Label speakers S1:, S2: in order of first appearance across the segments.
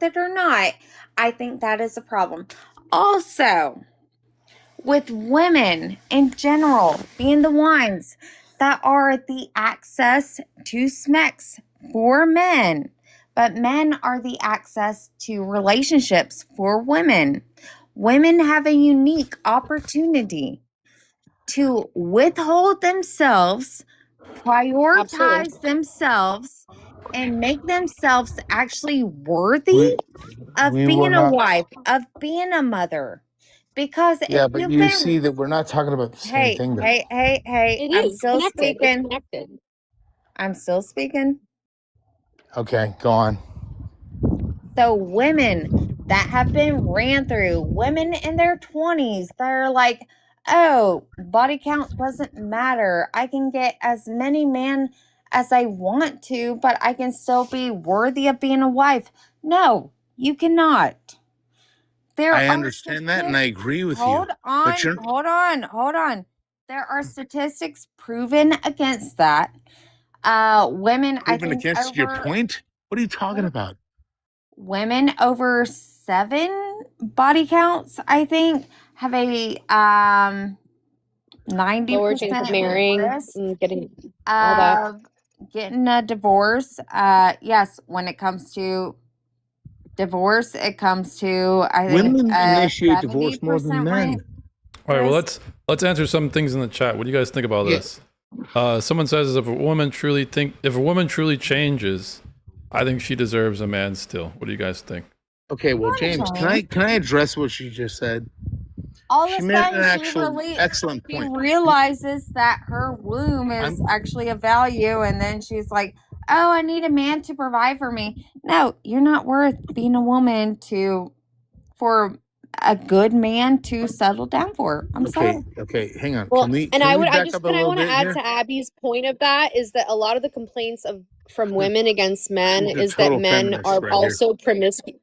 S1: it or not, I think that is a problem. Also, with women in general being the ones that are the access to SMEX for men, but men are the access to relationships for women. Women have a unique opportunity to withhold themselves, prioritize
S2: Absolutely.
S1: themselves, and make themselves actually worthy
S3: We
S1: of
S3: we were
S1: being a
S3: not.
S1: wife, of being a mother. Because if
S3: Yeah, but
S1: you've
S3: you
S1: been,
S3: see that we're not talking about the same
S1: hey,
S3: thing, though.
S1: hey, hey, hey,
S2: It
S1: I'm
S2: is
S1: still
S2: connected. It's
S1: speaking.
S2: connected.
S1: I'm still speaking.
S3: Okay, go on.
S1: So, women that have been ran through, women in their 20s that are like, oh, body count doesn't matter. I can get as many men as I want to, but I can still be worthy of being a wife. No, you cannot. There
S3: I
S1: are
S3: understand that, and I agree with you.
S1: hold
S3: But you're
S1: on. There are statistics proven against that. Women, I
S3: proving
S1: think
S3: against your
S1: over
S3: point. What are you talking about?
S1: women over 7 body counts, I think, have a
S2: Lower chance of
S1: 90%
S2: marrying
S1: risk
S2: and getting all that.
S1: of getting a divorce. Yes, when it comes to divorce, it comes to, I think,
S3: Women
S1: a
S3: initiate divorce more than
S1: 70%
S3: men.
S1: rank.
S4: All right, well,
S1: risk.
S4: let's answer some things in the chat. What do you guys think about
S3: Yeah.
S4: this? Someone says if a woman truly changes, I think she deserves a man still. What do you guys think?
S3: Okay, well, James, can I address what she just said?
S1: All
S3: She
S1: of a
S3: made an
S1: sudden,
S3: actual excellent
S1: she
S3: point.
S1: realizes that her womb is
S3: I'm
S1: actually a value, and then she's like, "Oh, I need a man to provide for me." No, you're not worth being a woman for a good man to settle down for. I'm sorry.
S3: okay. Hang on.
S2: Well,
S3: Can
S2: I
S3: we back
S2: just
S3: up a
S2: kind of
S3: little
S2: want to
S3: bit
S2: add
S3: here?
S2: to Abby's point of that is that a lot of the complaints from women against men
S3: She's a
S2: is that
S3: total
S2: men
S3: feminist
S2: are
S3: right
S2: also promiscuous.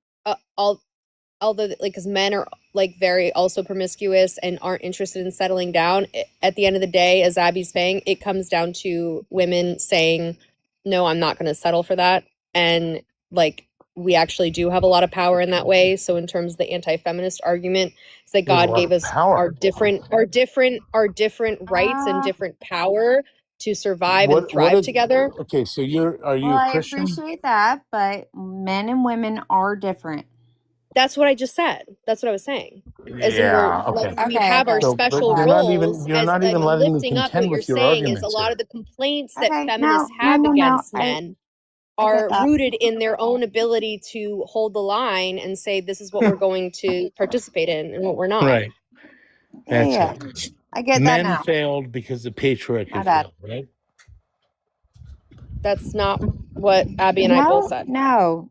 S2: Although like because men are like very also promiscuous and aren't interested in settling down. At the end of the day, as Abby's saying, it comes down to women saying, "No, I'm not going to settle for that," and like we actually do have a lot of power in that way. So in terms of the anti-feminist argument, is that
S3: We have a
S2: God
S3: lot
S2: gave
S3: of
S2: us
S3: power.
S2: our different rights and different power to survive and
S3: What
S2: thrive
S3: is
S2: together.
S3: okay? So are you
S1: Well,
S3: a
S1: I
S3: Christian?
S1: appreciate that, but men and women are different.
S2: That's what I just said. That's what I was saying. As in
S3: Yeah. Okay.
S2: we have our
S3: So, but
S2: special roles
S3: you're
S2: as
S3: not
S2: and
S3: even letting me
S2: lifting up what
S3: contend
S2: you're
S3: with your
S2: saying is a
S3: arguments
S2: lot
S3: here.
S2: of the complaints that
S1: Okay,
S2: feminists have
S1: no.
S2: against men
S1: I get
S2: are
S1: that.
S2: rooted in their own ability to hold the line and say this is what we're going to participate in and what we're not.
S3: Right. That's
S1: Yeah,
S3: it.
S1: I get that
S3: Men
S1: now.
S3: failed because the patriarchy
S1: My bad.
S3: failed, right?
S2: That's not what Abby and I both said.
S1: No.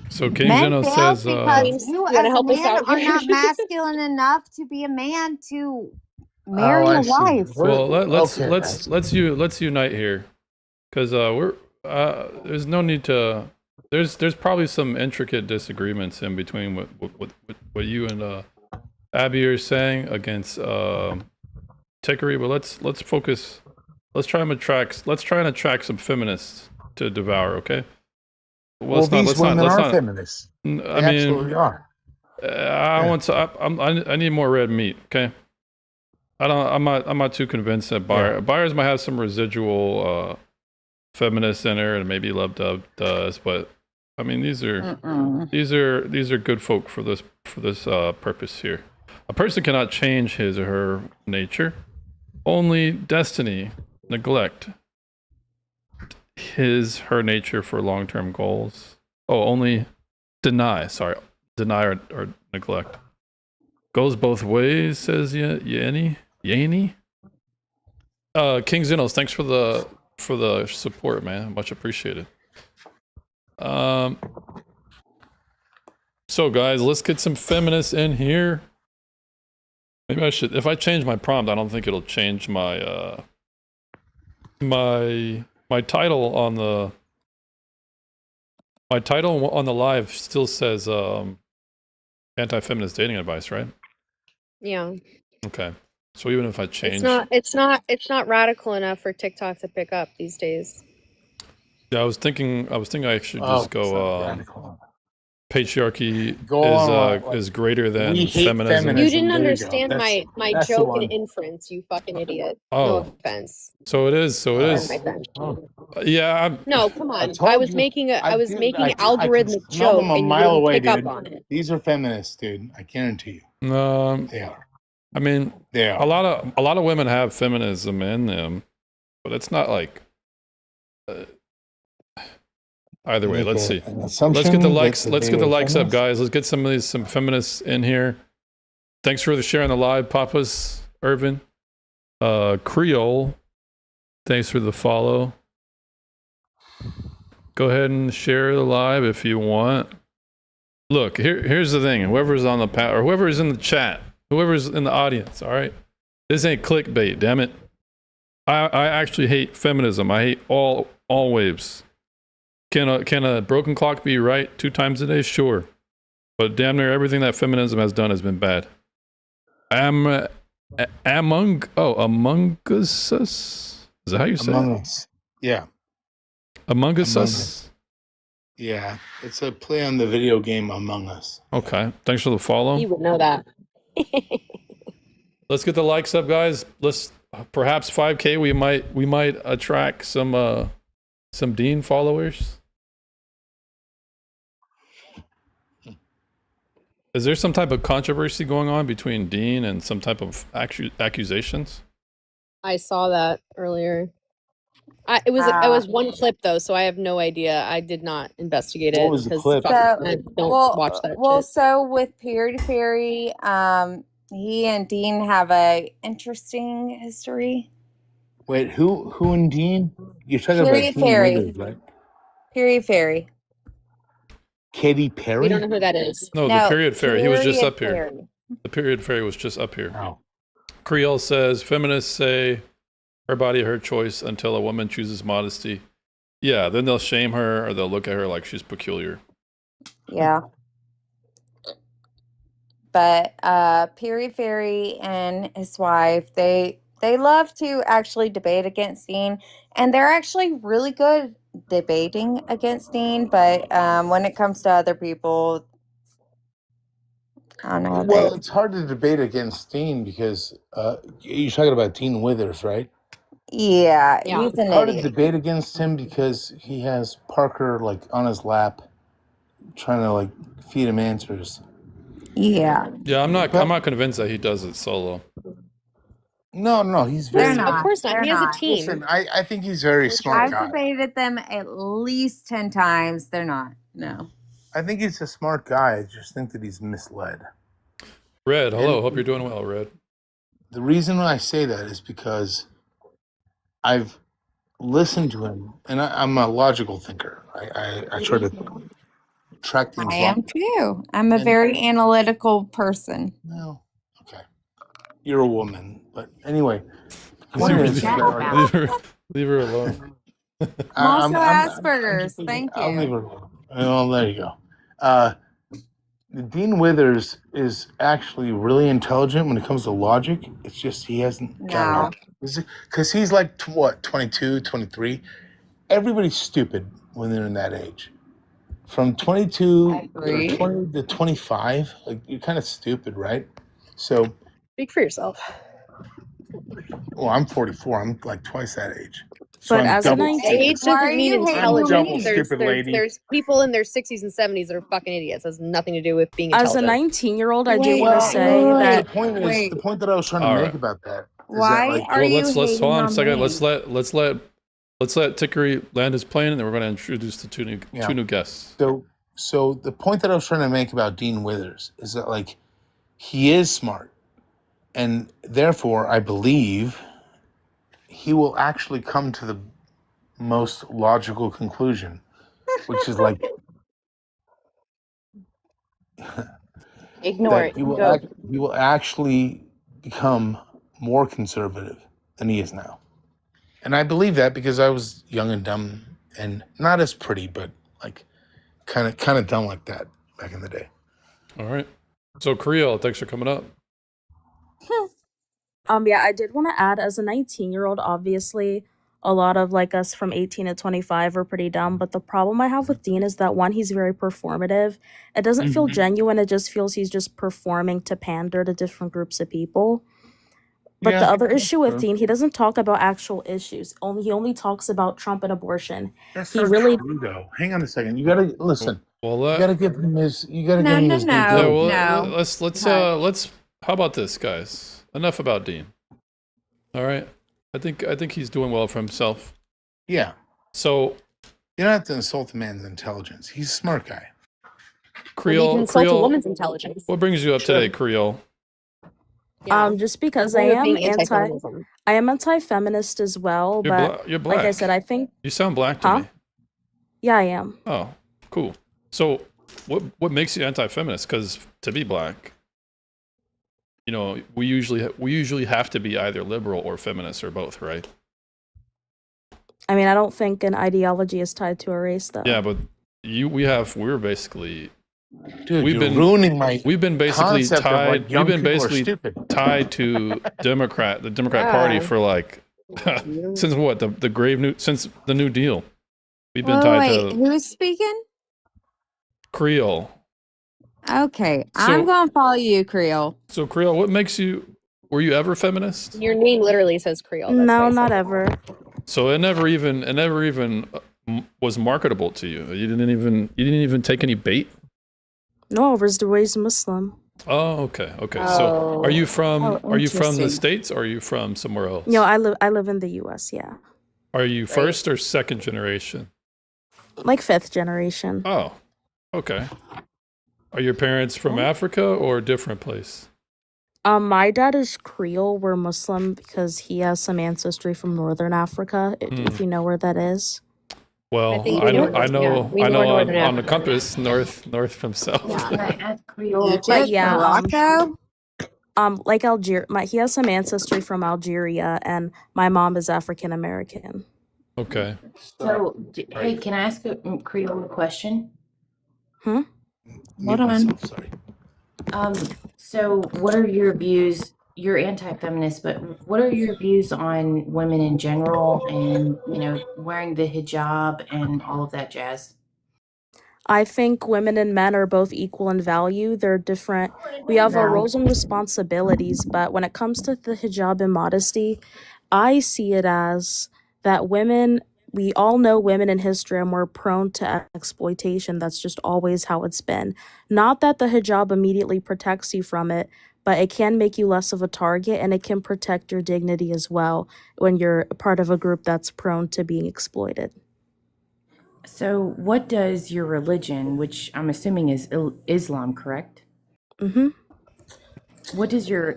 S4: So King
S1: Men
S4: Zeno
S1: fail
S4: says,
S1: because
S2: James,
S1: you,
S2: you want to
S1: as a
S2: help us
S1: man,
S2: out
S1: are
S2: here?
S1: not masculine enough to be a man to
S3: Oh,
S1: marry
S3: I
S1: a
S3: see.
S1: wife.
S4: well,
S3: Okay. I see.
S4: let's unite here, because there's no need to. There's probably some intricate disagreements in between what you and Abby are saying against Tickery, but let's focus. Let's try and attract some feminists to devour. Okay.
S3: Well, these women are feminists.
S4: I
S3: They absolutely
S4: mean,
S3: are.
S4: I want to. I need more red meat. Okay. I'm not too convinced that Buyers might have some residual feminist in her, and maybe Love Dub does, but I mean these are good folk for this purpose here. A person cannot change his or her nature. Only destiny, neglect her nature for long-term goals. Oh, only deny or neglect. Goes both ways, says Yanni. King Xenos, thanks for the support, man. Much appreciated. So guys, let's get some feminists in here. Maybe I should, if I change my prompt, I don't think it'll change my my title on the live still says anti-feminist dating advice, right?
S2: Yeah.
S4: Okay. So even if I change,
S2: It's not radical enough for TikTok to pick up these days.
S4: Yeah, I was thinking I should
S3: Oh,
S4: just go.
S3: radical.
S4: Patriarchy
S3: Go on,
S4: is greater than
S3: we hate
S4: feminism.
S2: You
S3: feminism.
S2: didn't
S3: There you go.
S2: understand my
S3: That's the
S2: joke and
S3: one.
S2: inference, you fucking idiot. No
S4: Oh,
S2: offense.
S4: so it is. So it
S2: Pardon
S4: is.
S2: my French.
S4: Yeah.
S2: No, come
S3: I
S2: on.
S3: told
S2: I was
S3: you.
S2: making
S3: I
S2: an
S3: can
S2: algorithmic
S3: smell
S2: joke
S3: them a
S2: and you
S3: mile
S2: didn't
S3: away,
S2: pick up
S3: dude.
S2: on it.
S3: These are feminists, dude. I guarantee you, they are.
S4: I mean,
S3: They
S4: a
S3: are.
S4: lot of women have feminism in them, but it's not like. Either way, let's see. Let's get the likes. Let's get the likes up, guys. Let's get some feminists in here. Thanks for the share on the live, Papas Irvin. Creole. Thanks for the follow. Go ahead and share the live if you want. Look, here's the thing. Whoever's on the or whoever's in the chat, whoever's in the audience, all right? This ain't clickbait, damn it. I actually hate feminism. I hate all waves. Can a broken clock be right 2 times a day? Sure. But damn near everything that feminism has done has been bad. Among Us? Is that how you say
S3: Among
S4: it?
S3: Us. Yeah.
S4: Among
S3: Among
S4: Us?
S3: Yeah. It's a play on the video game Among Us.
S4: Okay. Thanks for the follow.
S2: You would know that.
S4: Let's get the likes up, guys. Let's perhaps 5K. We might attract some Dean followers. Is there some type of controversy going on between Dean and some type of accusations?
S2: I saw that earlier. It was one clip though, so I have no idea. I did not investigate it.
S3: What was the
S2: 'cause
S3: clip?
S2: I don't watch that shit.
S1: So with Perry to Fairy, he and Dean have a interesting history.
S3: Wait, who and Dean? You're talking
S1: Period
S3: about Dean
S1: Fairy.
S3: Withers, right?
S1: Period Fairy.
S3: Katy Perry?
S2: We don't know who that is.
S4: No, the period fairy. He was just up here.
S1: Fairy.
S4: The period fairy was just up here.
S3: Oh.
S4: Creole says feminists say her body, her choice until a woman chooses modesty. Yeah, then they'll shame her or they'll look at her like she's peculiar.
S1: Yeah. But Period Fairy and his wife, they love to actually debate against Dean, and they're actually really good debating against Dean, but when it comes to other people, I don't know.
S3: Well, it's hard to debate against Dean because you're talking about Dean Withers, right?
S1: Yeah,
S2: Yeah.
S1: he's an
S3: Hard to
S1: idiot.
S3: debate against him because he has Parker like on his lap, trying to like feed him answers.
S1: Yeah.
S4: Yeah, I'm not convinced that he does it solo.
S3: No, he's
S1: They're
S3: very.
S1: not.
S2: Of course not.
S1: They're
S2: He has a
S1: not.
S2: team.
S3: Listen, I think he's very smart
S1: I've
S3: guy.
S1: debated them at least 10 times. They're not. No.
S3: I think he's a smart guy. I just think that he's misled.
S4: Red, hello.
S3: And-
S4: Hope you're doing well, Red.
S3: The reason I say that is because I've listened to him, and I'm a logical thinker. I try to track things.
S1: I am too. I'm a
S3: And-
S1: very analytical person.
S3: No, okay. You're a woman, but anyway.
S1: What
S3: point
S1: is
S3: is-
S1: that about?
S4: Leave her alone.
S1: I'm also Asperger's. Thank
S3: I'll leave
S1: you.
S3: her alone. Well, there you go. Dean Withers is actually really intelligent when it comes to logic. It's just he hasn't got it. Because he's like, 22, 23? Everybody's stupid when they're in that age. From 22
S1: I agree.
S3: or 20 to 25, like you're kind of stupid, right? So,
S2: Speak for yourself.
S3: well, I'm 44. I'm like twice that age. So
S5: But
S3: I'm
S5: as a
S3: double
S5: 19
S3: stupid.
S2: Age
S1: Why are
S2: doesn't mean
S1: you hating
S2: intelligence.
S1: on me?
S3: Double stupid lady.
S2: There's people in their 60s and 70s that are fucking idiots. It has nothing to do with being
S5: As a
S2: intelligent.
S5: 19-year-old, I do
S1: Wait,
S5: want to
S1: wait,
S5: say
S1: wait,
S5: that
S3: The point is,
S1: Wait.
S3: the point that I was trying to
S4: All
S3: make
S4: right.
S3: about that is
S1: Why
S3: that, like,
S1: are you
S4: let's
S1: hating
S4: hold on a
S1: on
S4: second.
S1: me?
S4: Let's let Tickery land his plane, and then we're going to introduce the two new guests.
S3: So the point that I was trying to make about Dean Withers is that like he is smart, and therefore I believe he will actually come to the most logical conclusion, which is like
S2: Ignore
S3: that
S2: it.
S3: he
S2: Go.
S3: will actually become more conservative than he is now. And I believe that because I was young and dumb and not as pretty, but like kind of dumb like that back in the day.
S4: All right. So Creole, thanks for coming up.
S5: yeah, I did want to add as a 19-year-old, obviously, a lot of like us from 18 to 25 are pretty dumb. But the problem I have with Dean is that one, he's very performative. It doesn't feel genuine. It just feels he's just performing to pander to different groups of people. But the
S3: Yeah,
S5: other issue with
S3: true.
S5: Dean, he doesn't talk about actual issues. He only talks about Trump and abortion.
S3: That's
S5: He
S3: not
S5: really
S3: true, though. Hang on a second. You gotta listen.
S4: Well,
S3: You gotta give him his. You gotta
S1: No,
S3: give him
S1: no,
S3: his due
S4: yeah,
S1: no,
S3: diligence.
S4: well,
S1: no.
S4: let's how about this, guys? Enough about Dean. All right. I think he's doing well for himself.
S3: Yeah,
S4: So
S3: you don't have to insult the man's intelligence. He's a smart guy.
S2: Well, he
S4: Creole,
S2: can insult a
S4: Creole,
S2: woman's intelligence.
S4: what brings you up
S3: Sure.
S4: today, Creole?
S2: Yeah.
S5: just because
S2: Point of
S5: I
S2: being
S5: am
S2: anti-feminism.
S5: anti-feminist as well,
S4: You're
S5: but
S4: you're
S5: like I
S4: black.
S5: said, I think
S4: You sound black to
S5: Huh?
S4: me.
S5: yeah, I am.
S4: Oh, cool. So what makes you anti-feminist? Because to be black, you know, we usually have to be either liberal or feminist or both, right?
S5: I mean, I don't think an ideology is tied to a race, though.
S4: Yeah, but we're basically
S3: Dude,
S4: We've
S3: you're
S4: been-
S3: ruining my
S4: we've been basically
S3: concept of
S4: tied.
S3: like young
S4: We've been
S3: people are
S4: basically
S3: stupid.
S4: tied to the Democrat Party
S2: Yeah.
S4: for like since what since the New Deal. We've been
S1: Wait,
S4: tied
S1: wait,
S4: to
S1: who's speaking?
S4: Creole.
S1: Okay, I'm
S4: So-
S1: going to follow you, Creole.
S4: So Creole, what makes you? Were you ever feminist?
S2: Your name literally says Creole. That's why
S5: No,
S2: I said
S5: not
S2: it.
S5: ever.
S4: So it never even was marketable to you. You didn't even take any bait.
S5: No, I was raised Muslim.
S4: Oh, okay. So are you from
S1: Oh,
S4: the
S1: interesting.
S4: States or are you from somewhere else?
S5: No, I live in the U.S. Yeah,
S4: Are you first or second generation?
S5: like 5th generation.
S4: Oh, okay. Are your parents from
S5: Oh.
S4: Africa or a different place?
S5: My dad is Creole. We're Muslim because he has some ancestry from Northern Africa. If you know where that is.
S4: Well,
S2: think
S4: I
S2: we
S4: know,
S2: know-
S4: I know,
S2: yeah, we
S4: I
S2: know
S4: know on,
S2: Northern
S4: on the
S2: Africa.
S4: compass, north from south.
S5: But yeah,
S1: Morocco?
S5: like Algeria. He has some ancestry from Algeria, and my mom is African American.
S4: Okay.
S6: So, hey, can I ask a Creole question?
S3: Mute
S1: Hold on.
S3: myself, sorry.
S6: So what are your views? You're anti-feminist, but what are your views on women in general and, wearing the hijab and all of that jazz?
S5: I think women and men are both equal in value. They're different. We have our
S6: No.
S5: roles and responsibilities, but when it comes to the hijab and modesty, I see it as that we all know women in history are more prone to exploitation. That's just always how it's been. Not that the hijab immediately protects you from it, but it can make you less of a target and it can protect your dignity as well when you're part of a group that's prone to being exploited.
S6: So what does your religion, which I'm assuming is Islam, correct?
S5: Mm-hmm.
S6: What does your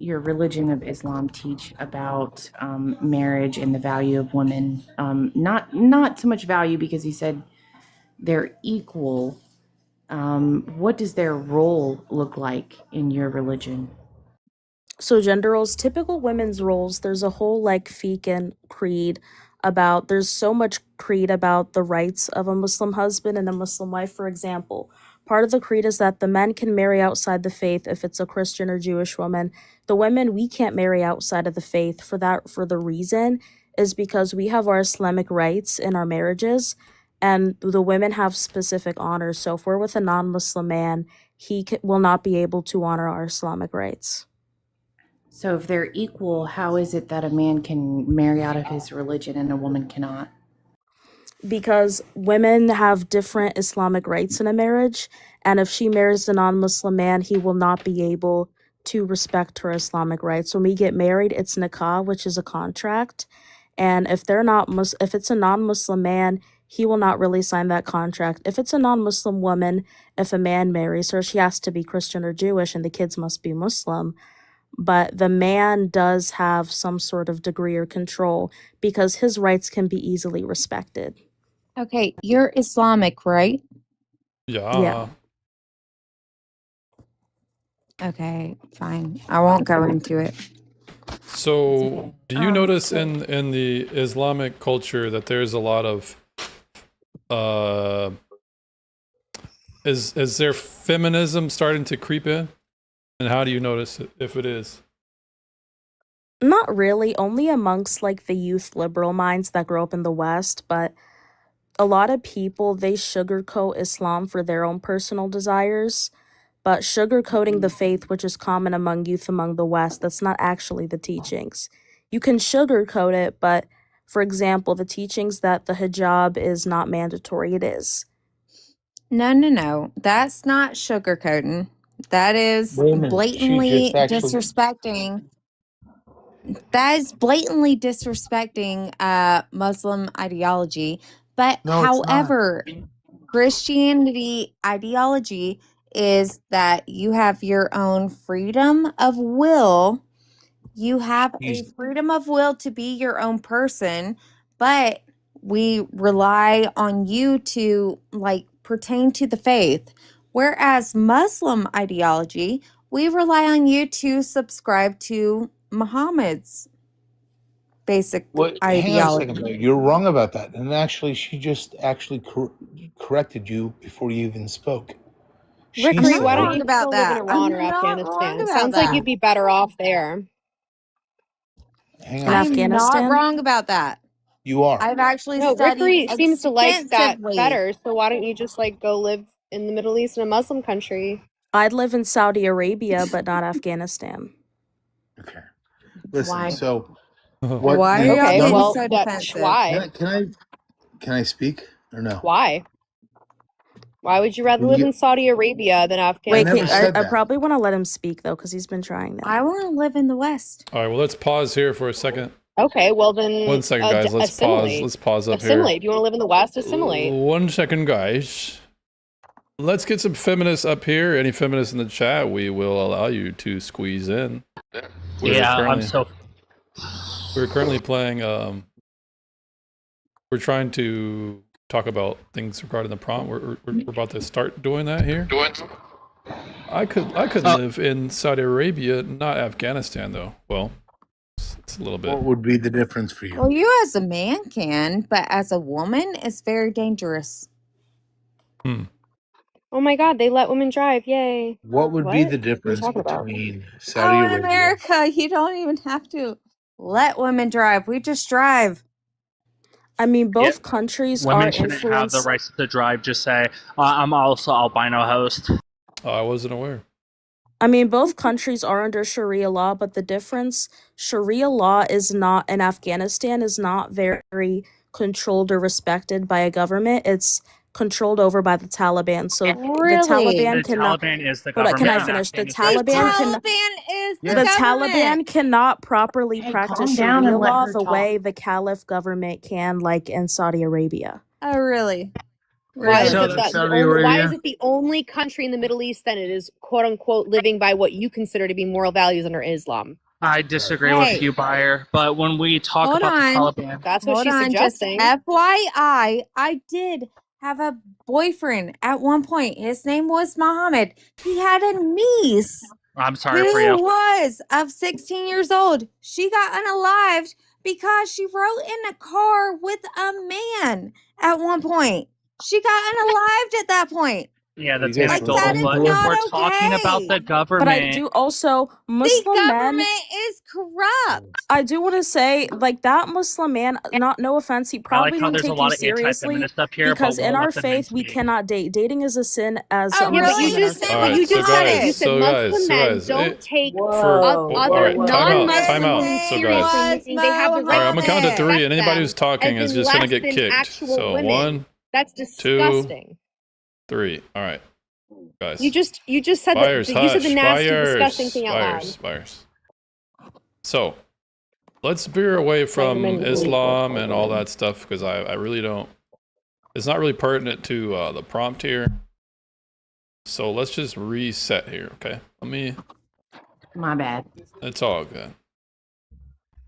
S6: religion of Islam teach about marriage and the value of women? Not so much value because you said they're equal. What does their role look like in your religion?
S5: So gender roles, typical women's roles, there's a whole like fiqh and creed there's so much creed about the rights of a Muslim husband and a Muslim wife, for example. Part of the creed is that the men can marry outside the faith if it's a Christian or Jewish woman. The women, we can't marry outside of the faith for the reason is because we have our Islamic rights in our marriages and the women have specific honors. So if we're with a non-Muslim man, he will not be able to honor our Islamic rights.
S6: So if they're equal, how is it that a man can marry out of his religion and a woman cannot?
S5: Because women have different Islamic rights in a marriage, and if she marries a non-Muslim man, he will not be able to respect her Islamic rights. When we get married, it's nikah, which is a contract, and if it's a non-Muslim man, he will not really sign that contract. If it's a non-Muslim woman, if a man marries her, she has to be Christian or Jewish, and the kids must be Muslim. But the man does have some sort of degree or control because his rights can be easily respected.
S1: Okay, you're Islamic, right?
S4: Yeah.
S1: Okay, fine. I won't go into it.
S4: So, do you notice in the Islamic culture that there's a lot of is there feminism starting to creep in? And how do you notice it if it is?
S5: Not really, only amongst like the youth liberal minds that grow up in the West, but a lot of people they sugarcoat Islam for their own personal desires. But sugarcoating the faith, which is common among youth among the West, that's not actually the teachings. You can sugarcoat it, but for example, the teachings that the hijab is not mandatory, it is.
S1: No. That's not sugarcoating. That is
S3: Wait a minute. She
S1: blatantly
S3: just actually.
S1: disrespecting. That is blatantly disrespecting Muslim ideology. But
S3: No, it's not.
S1: however, Christianity ideology is that you have your own freedom of will. You have a
S3: She's
S1: freedom of will to be your own person, but we rely on you to like pertain to the faith. Whereas Muslim ideology, we rely on you to subscribe to Muhammad's basic
S3: what? Hang on a second,
S1: ideology.
S3: though. You're wrong about that. And actually, she just actually corrected you before you even spoke. She
S1: I'm
S2: Rickery,
S1: not
S2: why don't
S1: wrong
S2: you
S1: about
S2: still live in
S1: that.
S2: Iran or
S1: I'm not wrong
S2: Afghanistan?
S1: about
S2: Sounds like
S1: that.
S2: you'd be better off there.
S3: Hang
S5: In
S3: on.
S1: I am not
S5: Afghanistan?
S1: wrong about that.
S3: You are.
S1: I've actually
S2: No,
S1: studied
S2: Rickery seems to like that
S1: extensively.
S2: better. So why don't you just like go live in the Middle East in a Muslim country?
S5: I'd live in Saudi Arabia, but not Afghanistan.
S3: Okay. Listen.
S6: Why?
S3: So what?
S1: Why are y'all
S2: Okay,
S1: getting
S2: well,
S1: so defensive?
S2: why?
S3: Can I speak or no?
S2: Why? Why would you rather
S3: When
S2: live
S3: you-
S2: in Saudi Arabia than
S5: Wait,
S2: Afghanistan?
S3: never said
S5: I
S3: that.
S5: probably want to let him speak though, because he's been trying now.
S1: I want to live in the West.
S4: All right, well, let's pause here for a second.
S2: Okay, well then.
S4: 1 second, guys. Let's
S2: assimilate.
S4: pause. Let's pause up
S2: Assimilate.
S4: here.
S2: If you want to live in the West, assimilate.
S4: 1 second, guys. Let's get some feminists up here. Any feminists in the chat, we will allow you to squeeze in. We're currently playing. We're trying to talk about things regarding the prompt. We're about to start doing that here. I could live in Saudi Arabia, not Afghanistan, though. Well, it's a little bit.
S3: What would be the difference for you?
S1: Well, you as a man can, but as a woman, it's very dangerous.
S2: Oh my God, they let women drive! Yay!
S3: What would be
S2: What?
S3: the difference
S2: talking about?
S3: between Saudi
S1: Oh, in
S3: Arabia?
S1: America, you don't even have to let women drive. We just drive.
S5: I mean, both countries are
S7: Women shouldn't have the
S5: influenced.
S7: rights to drive. Just say, I'm also albino host.
S4: Oh, I wasn't aware.
S5: I mean, both countries are under Sharia law, but the difference, Sharia law is not, in Afghanistan, is not very controlled or respected by a government. It's controlled over by the Taliban. So
S1: Really?
S5: the Taliban
S7: The
S5: cannot.
S7: Taliban is the
S5: Hold on,
S7: government.
S5: can I
S7: of
S5: finish? The
S7: Afghanistan.
S1: The
S5: Taliban can.
S1: Taliban is the
S5: The
S1: government.
S5: Taliban cannot properly
S6: Hey,
S5: practice
S6: calm down
S5: Sharia
S6: and let
S5: law
S6: her
S5: the
S6: talk.
S5: way the Caliph government can, like in Saudi Arabia.
S1: Oh, really?
S2: Why is,
S7: So
S2: it
S7: that's
S2: that the
S7: Saudi
S2: only, why
S7: Arabia?
S2: is it the only country in the Middle East then it is quote unquote living by what you consider to be moral values under Islam?
S7: I disagree
S1: Hey.
S7: with you, Bayer. But when we talk
S1: Hold
S7: about
S1: on.
S7: the Taliban,
S2: That's what
S1: Hold
S2: she's
S1: on, just
S2: suggesting.
S1: FYI, I did have a boyfriend at one point. His name was Mohammed. He had a niece
S7: I'm sorry
S1: who
S7: for you.
S1: was of 16 years old. She got unalived because she rode in a car with a man at one point. She got unalived at that point.
S7: Yeah, that's
S3: You guys
S7: anecdotal,
S1: listen
S7: but
S1: to
S7: if
S1: me.
S7: we're
S1: Not
S7: talking about
S1: okay.
S7: the government,
S5: But I do also
S1: The
S5: Muslim men.
S1: government is corrupt.
S5: I do want to say, like that Muslim man. Not no offense, he
S7: I
S5: probably
S7: like how
S5: didn't
S7: there's a
S5: take you
S7: lot of
S5: seriously
S7: anti-feminists up here,
S5: because
S7: but
S5: in
S7: we'll
S5: our
S7: let the men
S5: faith we
S7: speak.
S5: cannot date. Dating is a sin, as
S1: Oh,
S5: a
S2: Yeah, but
S1: really?
S2: you
S5: Muslim.
S2: just said
S4: All
S2: what
S4: right,
S2: you
S4: so
S2: just said.
S4: guys,
S2: You said
S4: so
S2: Muslim
S4: guys,
S2: men
S4: so
S2: don't take
S4: for
S2: other
S4: all right, time out,
S2: non-Muslim
S4: time out.
S2: women
S4: So
S2: seriously,
S4: guys,
S2: meaning they have the
S4: all right, I'm
S2: right
S4: gonna
S2: to
S4: count to
S2: respect
S4: 3, and anybody
S2: them
S4: who's talking
S2: as
S4: is
S2: in
S4: just gonna
S2: less
S4: get
S2: than
S4: kicked.
S2: actual
S4: So
S2: women.
S4: 1,
S2: That's
S4: 2,
S2: disgusting.
S4: 3. All right, guys.
S2: You just said that
S4: Buyers,
S2: you said the
S4: hush.
S2: nasty,
S4: Buyers,
S2: disgusting thing out loud.
S4: buyers. So let's veer away from Islam and all that stuff because I really don't. It's not really pertinent to the prompt here. So let's just reset here, okay?
S6: My bad.
S4: It's all good.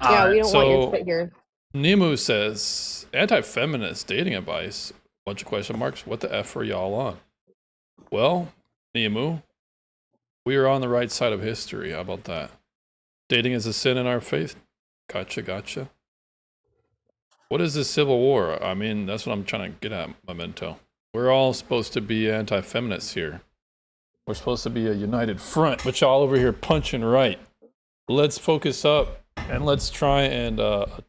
S2: Yeah, we don't want your
S4: so-
S2: spit here.
S4: Nemu says, anti-feminist dating advice, bunch of question marks. What the F are y'all on? Well, Nemu, we are on the right side of history. How about that? Dating is a sin in our faith. Gotcha. What is this civil war? I mean, that's what I'm trying to get at, Memento. We're all supposed to be anti-feminists here. We're supposed to be a united front, but y'all over here punching right. Let's focus up And let's try and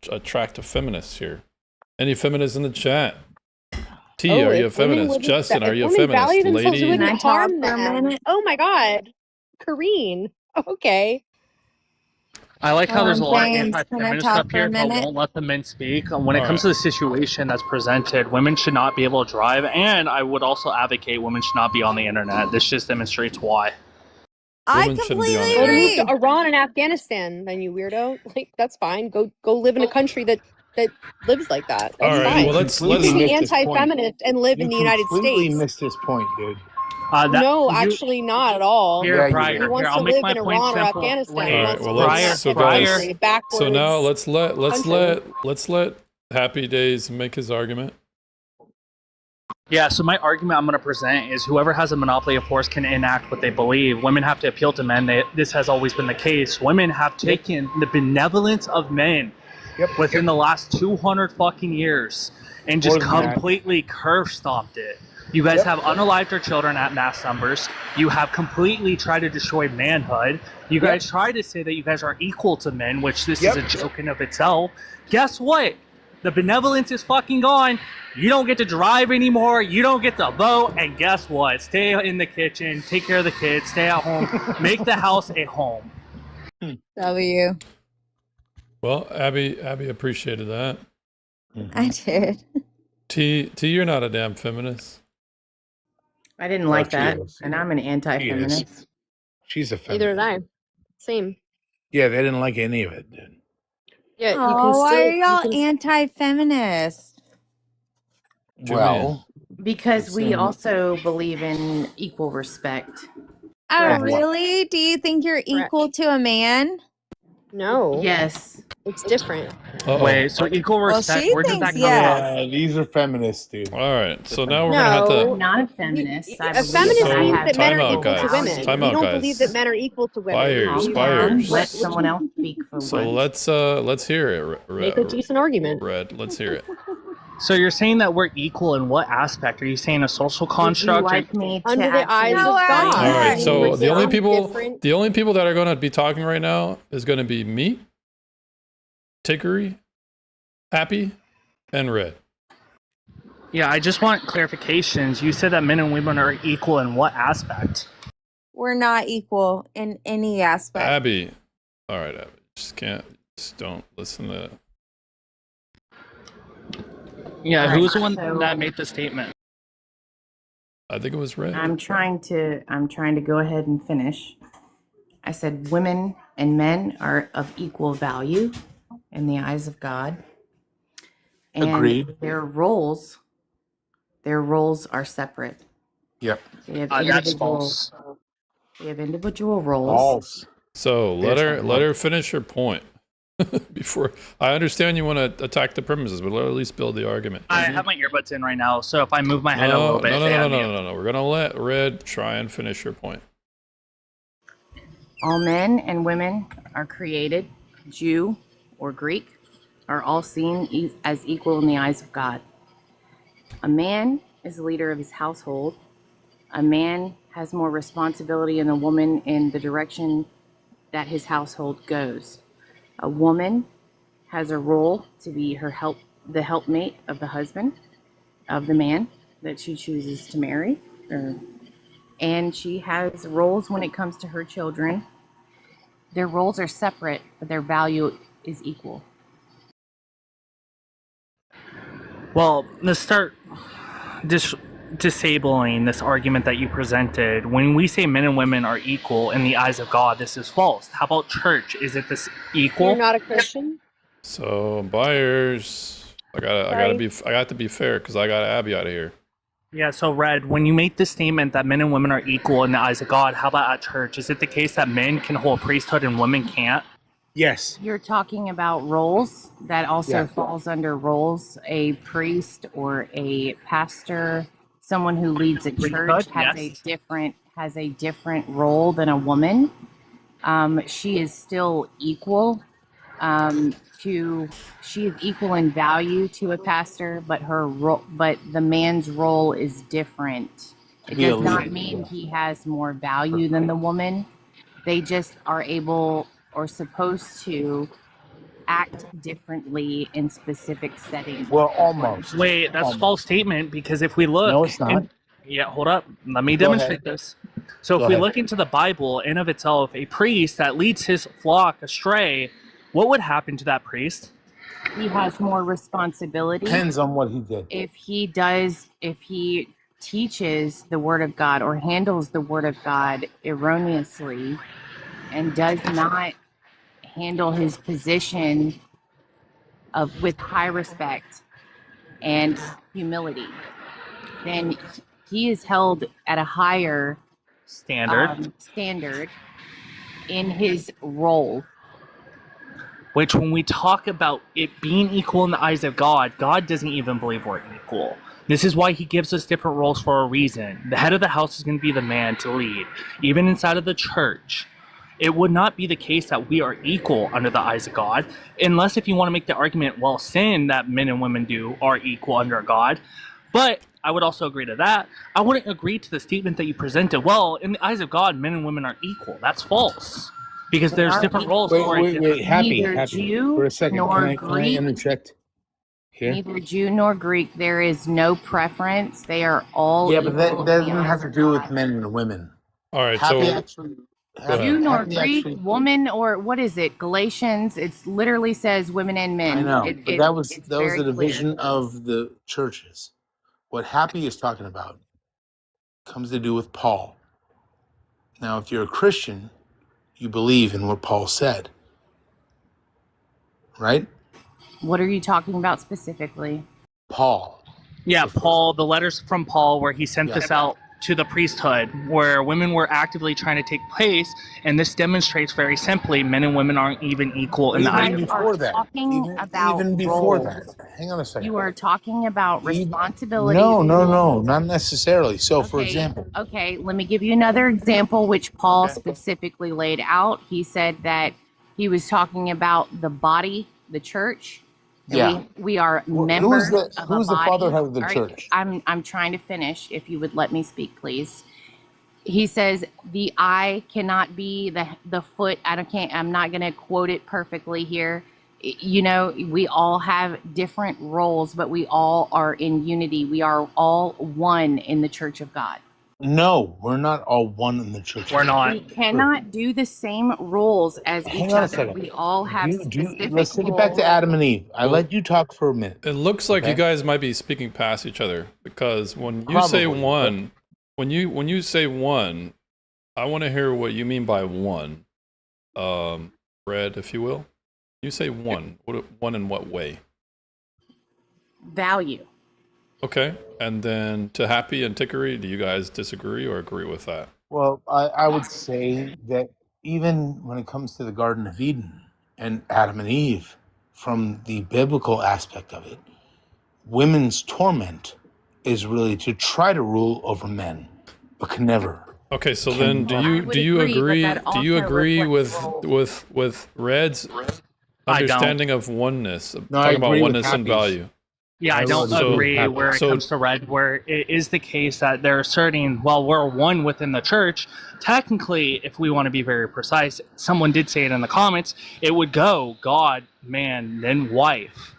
S4: attract a feminist here. Any feminists in the chat? T,
S2: Oh,
S4: are you a
S2: if women
S4: feminist?
S2: wouldn't
S4: Justin,
S2: va-
S4: are
S2: if
S4: you a
S2: women
S4: feminist?
S2: value themselves,
S4: Lady?
S2: we
S1: Can I
S2: wouldn't
S1: talk
S2: harm
S1: for a
S2: them.
S1: minute?
S2: Oh my God, Kareen. Okay.
S7: I like how there's a lot of
S1: James, can I
S7: anti-feminists
S1: talk
S7: up
S1: for a
S7: here that
S1: minute?
S7: won't let the men speak. When it
S4: All
S7: comes
S4: right.
S7: to the situation that's presented, women should not be able to drive, and I would also advocate women should not be on the internet. This just demonstrates why.
S1: I
S4: Women shouldn't be on
S1: completely
S4: the
S2: Go to move
S1: agree.
S2: to Iran and Afghanistan, then you weirdo. Like that's fine. Go live in a country that lives like that.
S4: All
S2: That's
S4: right.
S2: fine.
S4: Well,
S3: You
S4: let's
S2: You can be
S3: missed this point.
S2: anti-feminist and live in
S3: You
S2: the United
S3: completely
S2: States.
S3: missed this point, dude.
S2: No, actually not at all.
S7: Here,
S3: Yeah, you
S7: Briar,
S3: did.
S2: He wants
S7: I'll
S2: to
S7: make
S2: live
S7: my
S2: in
S7: point
S2: Iran or
S7: simple.
S2: Afghanistan.
S7: Wait,
S2: He
S4: All
S2: wants
S4: right.
S2: to
S4: Well,
S2: live in
S7: Briar,
S2: that
S4: so
S7: Briar.
S4: guys,
S2: country, backwards.
S4: so now
S2: country.
S4: let's let Happy Days make his argument.
S7: Yeah, so my argument I'm going to present is whoever has a monopoly of force can enact what they believe. Women have to appeal to men. This has always been the case. Women have taken the benevolence of men within the last 200 fucking years and just
S3: More than that.
S7: completely curve stomped it. You guys have unalived our children at mass numbers. You have completely tried to destroy manhood. You guys try to say that you guys are equal to men, which this is a joke in of itself. Guess what? The benevolence is fucking gone. You don't get to drive anymore. You don't get to vote. And guess what? Stay in the kitchen, take care of the kids, stay at home, make the house a home.
S1: W.
S4: Well, Abby appreciated that.
S1: I did.
S4: T, you're not a damn feminist.
S6: I didn't like
S3: she
S6: that,
S3: is.
S6: and I'm an anti-feminist.
S3: She's a feminist.
S2: Neither did I. Same.
S3: Yeah, they didn't like any of it, dude.
S2: Yeah, you can
S1: Oh, why
S2: still.
S1: are y'all anti-feminist?
S3: Well,
S6: Because we
S3: Same.
S6: also believe in equal respect.
S1: Oh,
S6: Correct.
S1: really? Do you think you're equal to a man?
S2: No.
S6: Yes.
S2: It's different.
S4: Uh-oh.
S7: Wait, so equal
S1: Well,
S7: respect,
S1: she
S7: where does that
S1: thinks
S7: come
S1: yes.
S7: from?
S3: these are feminists, dude.
S4: All right. So now we're gonna have
S2: No.
S4: to.
S6: I'm not a feminist. I
S2: A
S6: believe
S2: feminist
S4: So,
S6: that I
S2: means
S6: have
S2: that men
S4: time
S2: are
S4: out,
S2: equal
S4: guys.
S2: to women.
S4: Time
S2: You
S4: out,
S2: don't
S4: guys.
S2: believe that men are equal to women.
S4: Buyers,
S6: Calm
S4: buyers.
S6: down. Let someone else speak for
S4: So
S6: once.
S4: let's hear it.
S2: Make a decent argument.
S4: Red. Let's hear it.
S7: So you're saying that we're equal in what aspect? Are you saying a social
S6: Would you
S7: construct?
S6: like me to
S2: Under the eyes
S6: actually
S2: of
S6: explain?
S2: God.
S4: All right.
S1: Right.
S4: So
S2: We're
S4: the only people
S2: different.
S4: that are going to be talking right now is going to be me, Tickery, Happy, and Red.
S7: Yeah, I just want clarifications. You said that men and women are equal in what aspect?
S1: We're not equal in any aspect.
S4: Abby. All right, Abby. Just don't listen to.
S7: Yeah,
S6: Alright,
S7: who's the one
S6: so-
S7: that made the statement?
S4: I think it was Red.
S6: I'm trying to go ahead and finish. I said women and men are of equal value in the eyes of God. And
S3: Agreed.
S6: their roles are separate.
S3: Yep.
S6: They have
S7: That's
S6: individual
S7: false.
S6: they have individual roles.
S3: False.
S4: So let
S3: Yes,
S4: her finish her point. Before I understand you want to attack the premises, but let her at least build the argument.
S7: I have my earbuds in right now, so if I move my head a
S4: No,
S7: little bit,
S4: no,
S7: they
S4: no,
S7: have
S4: no,
S7: mute.
S4: no, no, no. We're gonna let Red try and finish her point.
S6: All men and women are created, Jew or Greek, are all seen as equal in the eyes of God. A man is the leader of his household. A man has more responsibility than a woman in the direction that his household goes. A woman has a role to be the helpmate of the husband, of the man that she chooses to marry, and she has roles when it comes to her children. Their roles are separate, but their value is equal.
S7: Well, let's start disabling this argument that you presented. When we say men and women are equal in the eyes of God, this is false. How about church? Is it this equal?
S2: You're not a Christian.
S4: So buyers, I got to be fair because I got Abby out of here.
S7: Yeah, so Red, when you make the statement that men and women are equal in the eyes of God, how about at church? Is it the case that men can hold priesthood and women can't?
S3: Yes.
S6: You're talking about roles. That also
S3: Yeah.
S6: falls under roles. A priest or a pastor, someone who leads a church, has a different role than a woman. She is still equal. She is equal in value to a pastor, but but the man's role is different. It
S3: Be a
S6: does not
S3: leader,
S6: mean
S3: yeah.
S6: he has more value than the woman. They just are able or supposed to act differently in specific settings.
S3: Well, almost.
S7: Wait, that's a
S3: Almost.
S7: false statement because if we look,
S3: No, it's not.
S7: yeah, hold up. Let me
S3: Go
S7: demonstrate
S3: ahead.
S7: this. So
S3: Go
S7: if we
S3: ahead.
S7: look into the Bible in of itself, a priest that leads his flock astray, what would happen to that priest?
S6: He has more responsibility.
S3: Depends on what he did.
S6: If he teaches the word of God or handles the word of God erroneously and does not handle his position with high respect and humility, then he is held at a higher standard in his role.
S7: Which, when we talk about it being equal in the eyes of God, God doesn't even believe we're equal. This is why he gives us different roles for a reason. The head of the house is going to be the man to lead, even inside of the church. It would not be the case that we are equal under the eyes of God, unless if you want to make the argument, well, sin that men and women do are equal under God. But I would also agree to that. I wouldn't agree to the statement that you presented. Well, in the eyes of God, men and women are equal. That's false. Because there's different roles.
S3: Wait. Happy.
S6: Neither Jew
S3: For a second,
S6: nor
S3: can I
S6: Greek.
S3: interject here?
S6: Neither Jew nor Greek. There is no preference. They are all
S3: Yeah, but that
S6: equal in the
S3: doesn't have
S6: eyes
S3: to
S6: of
S3: do with
S6: God.
S3: men and women.
S4: All right,
S3: Happy
S4: so
S3: actually.
S4: ahead.
S6: Jew nor
S3: Happy
S6: Greek,
S3: actually-
S6: woman, or what is it? Galatians. It's literally says women and men.
S3: I know, but that was
S6: it's
S3: the
S6: very clear.
S3: division of the churches. What Happy is talking about comes to do with Paul. Now, if you're a Christian, you believe in what Paul said, right?
S6: What are you talking about specifically?
S3: Paul.
S7: Yeah, Paul, the letters from Paul where he sent
S3: Yeah.
S7: this out to the priesthood, where women were actively trying to take place, and this demonstrates very simply men and women aren't even equal in the eyes
S3: Even
S7: of
S3: before that.
S6: talking about
S3: Even before
S6: roles.
S3: that. Hang on a second.
S6: You are talking about
S3: Even-
S6: responsibility.
S3: No, not necessarily. So, for example,
S6: Okay, let me give you another example which Paul specifically laid out. He said that he was talking about the body, the church. and
S3: yeah.
S6: we are
S3: Who's
S6: members
S3: the-
S6: of
S3: who's
S6: a
S3: the
S6: body.
S3: fatherhead of the
S6: All right,
S3: church?
S6: I'm trying to finish. If you would let me speak, please. He says the eye cannot be the foot. I'm not going to quote it perfectly here. You know, we all have different roles, but we all are in unity. We are all one in the church of God.
S3: No, we're not all one in the church.
S7: We're not.
S6: We cannot do the same roles as
S3: Hang
S6: each
S3: on a
S6: other.
S3: second.
S6: We all have specific
S3: Let's take it back to
S6: roles.
S3: Adam and Eve. I let you talk for a minute.
S4: it looks like you
S3: Okay.
S4: guys might be speaking past each other because when you say
S3: Probably,
S4: one, when you say one, I want to hear what you mean by one. Red, if you will. You say one. One in what way?
S6: Value.
S4: Okay. And then to Happy and Tickery, do you guys disagree or agree with that?
S3: Well, I would say that even when it comes to the Garden of Eden and Adam and Eve, from the biblical aspect of it, women's torment is really to try to rule over men, but can never.
S4: Okay, so
S3: Can-
S4: then
S3: I
S6: would agree, but that
S4: do you
S6: also
S4: agree
S6: reflects
S4: with Red's
S7: I don't.
S4: understanding of oneness?
S3: No, I
S4: Talking about
S3: agree with
S4: oneness and
S3: Happy's.
S4: value.
S7: Yeah, I
S3: I
S7: don't
S3: would
S7: agree
S3: agree.
S7: where it
S4: So-
S7: comes to red, where it is the case that they're asserting, well, we're one within the church. Technically, if we want to be very precise, someone did say it in the comments, it would go God, man, then wife.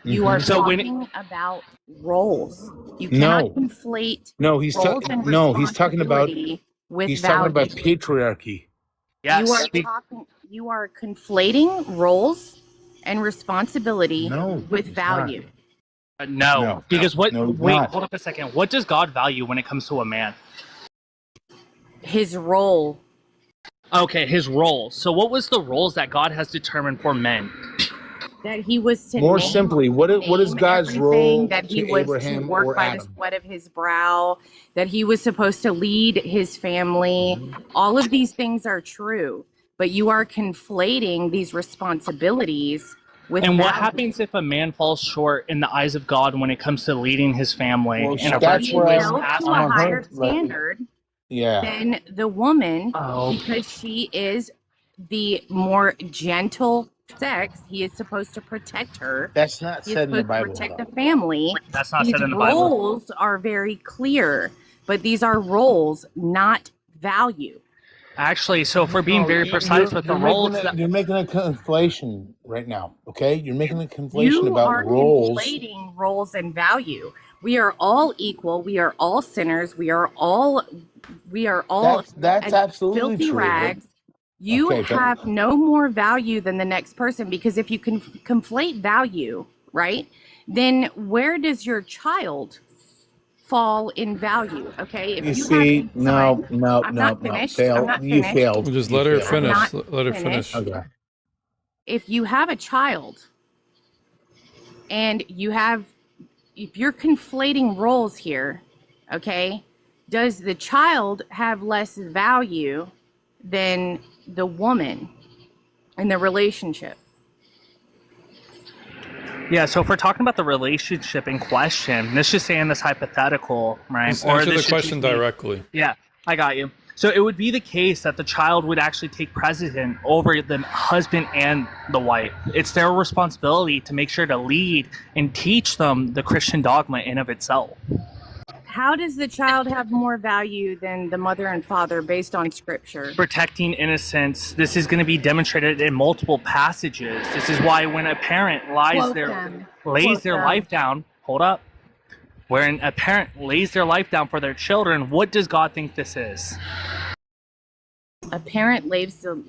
S6: You are
S7: So when
S6: talking about roles. You
S3: No.
S6: cannot conflate
S3: No, he's
S6: roles and
S3: he's talking about
S6: responsibility with
S3: he's
S6: value.
S3: talking about patriarchy.
S7: Yes,
S6: You are conflating roles and responsibility
S3: No,
S6: with
S3: he's not.
S6: value.
S7: no,
S3: No.
S7: because what?
S3: No,
S7: wait,
S3: not.
S7: hold up a second. What does God value when it comes to a man?
S6: His role.
S7: Okay, his roles. So, what was the roles that God has determined for men?
S6: That he was to
S3: More
S6: name-
S3: simply, what is
S6: name
S3: God's
S6: everything,
S3: role
S6: that he
S3: to
S6: was
S3: Abraham
S6: to work
S3: or
S6: by
S3: Adam?
S6: the sweat of his brow, that he was supposed to lead his family. All of these things are true, but you are conflating these responsibilities with
S7: And what
S6: value.
S7: happens if a man falls short in the eyes of God when it comes to leading his family?
S3: Well,
S7: in a
S3: that's
S6: He
S3: where
S6: is
S3: I'm-
S6: held to
S3: I'm
S6: a
S3: on
S6: higher
S3: her- like-
S6: standard
S3: Yeah.
S6: than the woman
S7: Oh.
S6: because she is the more gentle sex. He is supposed to protect her.
S3: That's not
S6: He is
S3: said in the
S6: supposed to
S3: Bible.
S6: protect
S3: though.
S6: the family.
S7: That's not
S6: These
S7: said in the Bible.
S6: roles are very clear, but these are roles, not value.
S7: Actually, so if we're being
S3: No,
S7: very precise with the roles that
S3: you're making a conflation right now. Okay, you're making a conflation
S6: You
S3: about
S6: are
S3: roles.
S6: conflating roles and value. We are all equal. We are all sinners. We are all
S3: That's
S6: as
S3: absolutely
S6: filthy
S3: true.
S6: rags. You
S3: Okay, but
S6: have no more value than the next person, because if you can conflate value, right, then where does your child fall in value? Okay, if
S3: you
S6: you have
S3: see,
S6: a
S3: no,
S6: son,
S3: no,
S6: I'm
S3: no,
S6: not
S3: no.
S6: finished.
S3: Fail.
S6: I'm not
S3: You
S6: finished.
S3: failed.
S4: We'll just
S3: You
S4: let her
S3: failed.
S6: I'm
S4: finish.
S6: not
S4: Let her
S6: finished.
S4: finish.
S3: Okay.
S6: If you have a child and if you're conflating roles here, okay, does the child have less value than the woman in the relationship?
S7: Yeah, so if we're talking about the relationship in question, let's just say in this hypothetical, right?
S4: Just answer the
S7: this should
S4: question
S7: just be-
S4: directly.
S7: Yeah, I got you. So it would be the case that the child would actually take precedent over the husband and the wife. It's their responsibility to make sure to lead and teach them the Christian dogma in of itself.
S6: How does the child have more value than the mother and father based on scripture?
S7: Protecting innocence. This is going to be demonstrated in multiple passages. This is why when a parent lays
S6: Quote
S7: their
S6: them.
S7: lays
S6: Quote
S7: their
S6: them.
S7: life down, hold up. When a parent lays their life down for their children, what does God think this is?
S6: A parent lays the.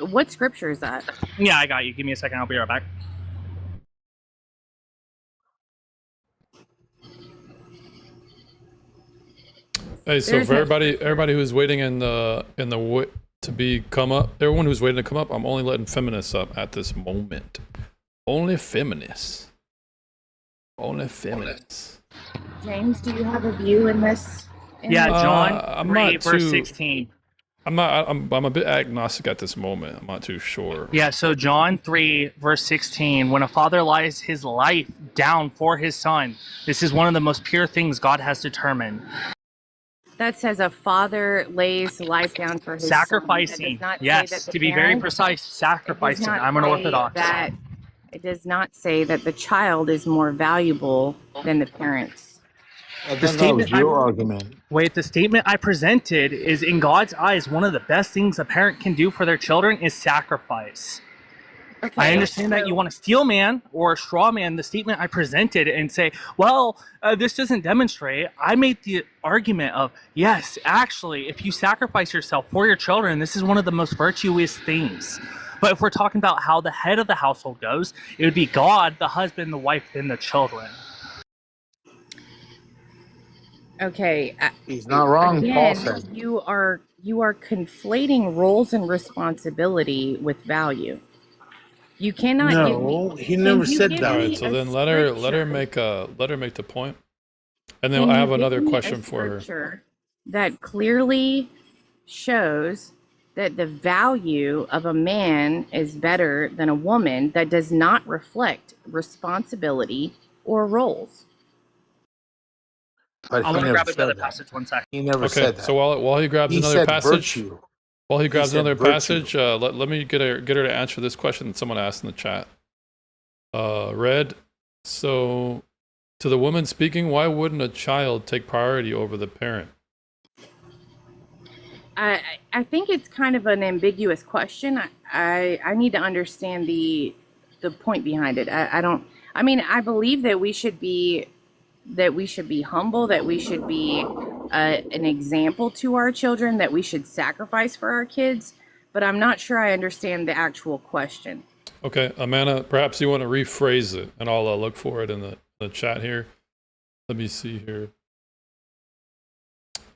S6: What scripture is that?
S7: Yeah, I got you. Give me a second. I'll be right back.
S4: Hey, so
S6: There's
S4: for
S6: no
S4: everybody who's waiting to come up, everyone who's waiting to come up, I'm only letting feminists up at this moment. Only feminists. Only feminists.
S6: James, do you have a view in this?
S7: Yeah, John
S4: I'm
S7: 3,
S4: not
S7: verse
S4: too-
S7: 16.
S4: I'm a bit agnostic at this moment. I'm not too sure.
S7: Yeah, so John 3, verse 16, when a father lays his life down for his son, this is one of the most pure things God has determined.
S6: That says a father lays life down for his son. That
S7: Sacrificing.
S6: does not say
S7: Yes,
S6: that the
S7: to be very
S6: parent-
S7: precise,
S6: it does
S7: sacrificing.
S6: not
S7: I'm an
S6: say
S7: Orthodox.
S6: that- It does not say that the child is more valuable than the parents.
S3: I
S7: The
S3: thought that was
S7: statement
S3: your
S7: I-
S3: argument.
S7: Wait, the statement I presented is in God's eyes, one of the best things a parent can do for their children is sacrifice.
S6: Okay,
S7: I understand that you want to steel man or straw man the statement I presented and say, well, this doesn't demonstrate. I made the argument of, yes, actually, if you sacrifice yourself for your children, this is one of the most virtuous things. But if we're talking about how the head of the household goes, it would be God, the husband, the wife, then the children.
S6: Okay.
S3: He's not wrong. Paul
S6: Again,
S3: said.
S6: you are conflating roles and responsibility with value. You cannot give me.
S3: No, he never
S6: you
S3: said
S6: give
S4: All
S3: that.
S6: me
S4: right, so
S6: a
S4: then let her
S6: scripture.
S4: make the point, and then
S6: Can
S4: I
S6: you
S4: have
S6: give
S4: another
S6: me a
S4: question for her.
S6: scripture that clearly shows that the value of a man is better than a woman that does not reflect responsibility or roles?
S3: But
S7: I
S3: he
S7: want to
S3: never
S7: grab
S3: said
S7: another
S3: that.
S7: passage 1 second.
S3: He never
S4: Okay,
S3: said that.
S4: so while he grabs
S3: he
S4: another
S3: said
S4: passage,
S3: virtue.
S4: while he grabs
S3: said
S4: another
S3: virtue.
S4: passage, let me get her to answer this question that someone asked in the chat. Red. So, to the woman speaking, why wouldn't a child take priority over the parent?
S6: I think it's kind of an ambiguous question. I need to understand the point behind it. I don't. I mean, I believe that we should be humble, that we should be an example to our children, that we should sacrifice for our kids. But I'm not sure I understand the actual question.
S4: Okay, Amanda, perhaps you want to rephrase it, and I'll look for it in the chat here. Let me see here.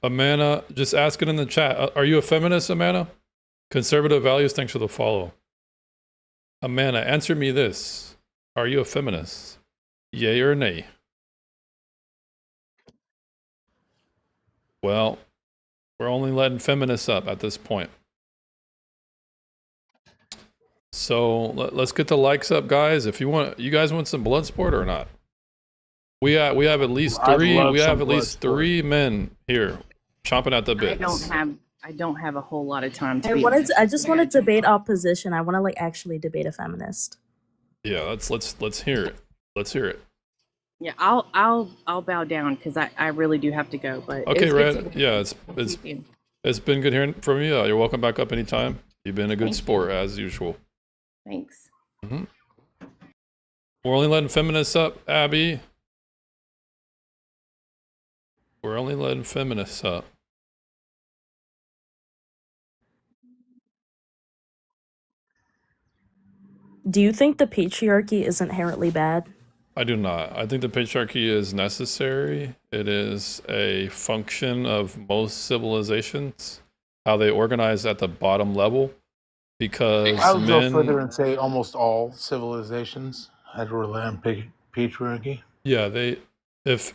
S4: Amanda, just ask it in the chat. Are you a feminist, Amanda? Conservative values, thanks for the follow. Amanda, answer me this. Are you a feminist? Yay or nay? Well, we're only letting feminists up at this point. So let's get the likes up, guys. If you guys want some blood sport or not? We have at least
S3: I'd
S4: three.
S3: love
S4: We have
S3: some
S4: at least
S3: blood sport.
S4: 3 men here, chomping at the bits.
S6: I don't have a whole lot of time to.
S5: I just want to debate opposition. I want to like actually debate a feminist.
S4: Yeah, let's hear it. Let's hear it.
S6: Yeah, I'll bow down because I really do have to go. But
S4: Okay,
S6: it's good
S4: Red.
S6: to-
S4: Yeah, it's
S6: Thank you.
S4: It's been good hearing from you. You're welcome back up anytime. You've been a good
S6: Thank
S4: sport as usual.
S6: Thanks.
S4: hmm We're only letting feminists up, Abby. We're only letting feminists up.
S5: Do you think the patriarchy is inherently bad?
S4: I do not. I think the patriarchy is necessary. It is a function of most civilizations, how they organize at the bottom level, because
S3: I would go further
S4: men,
S3: and say almost all civilizations had to rely on patriarchy.
S4: yeah, they, if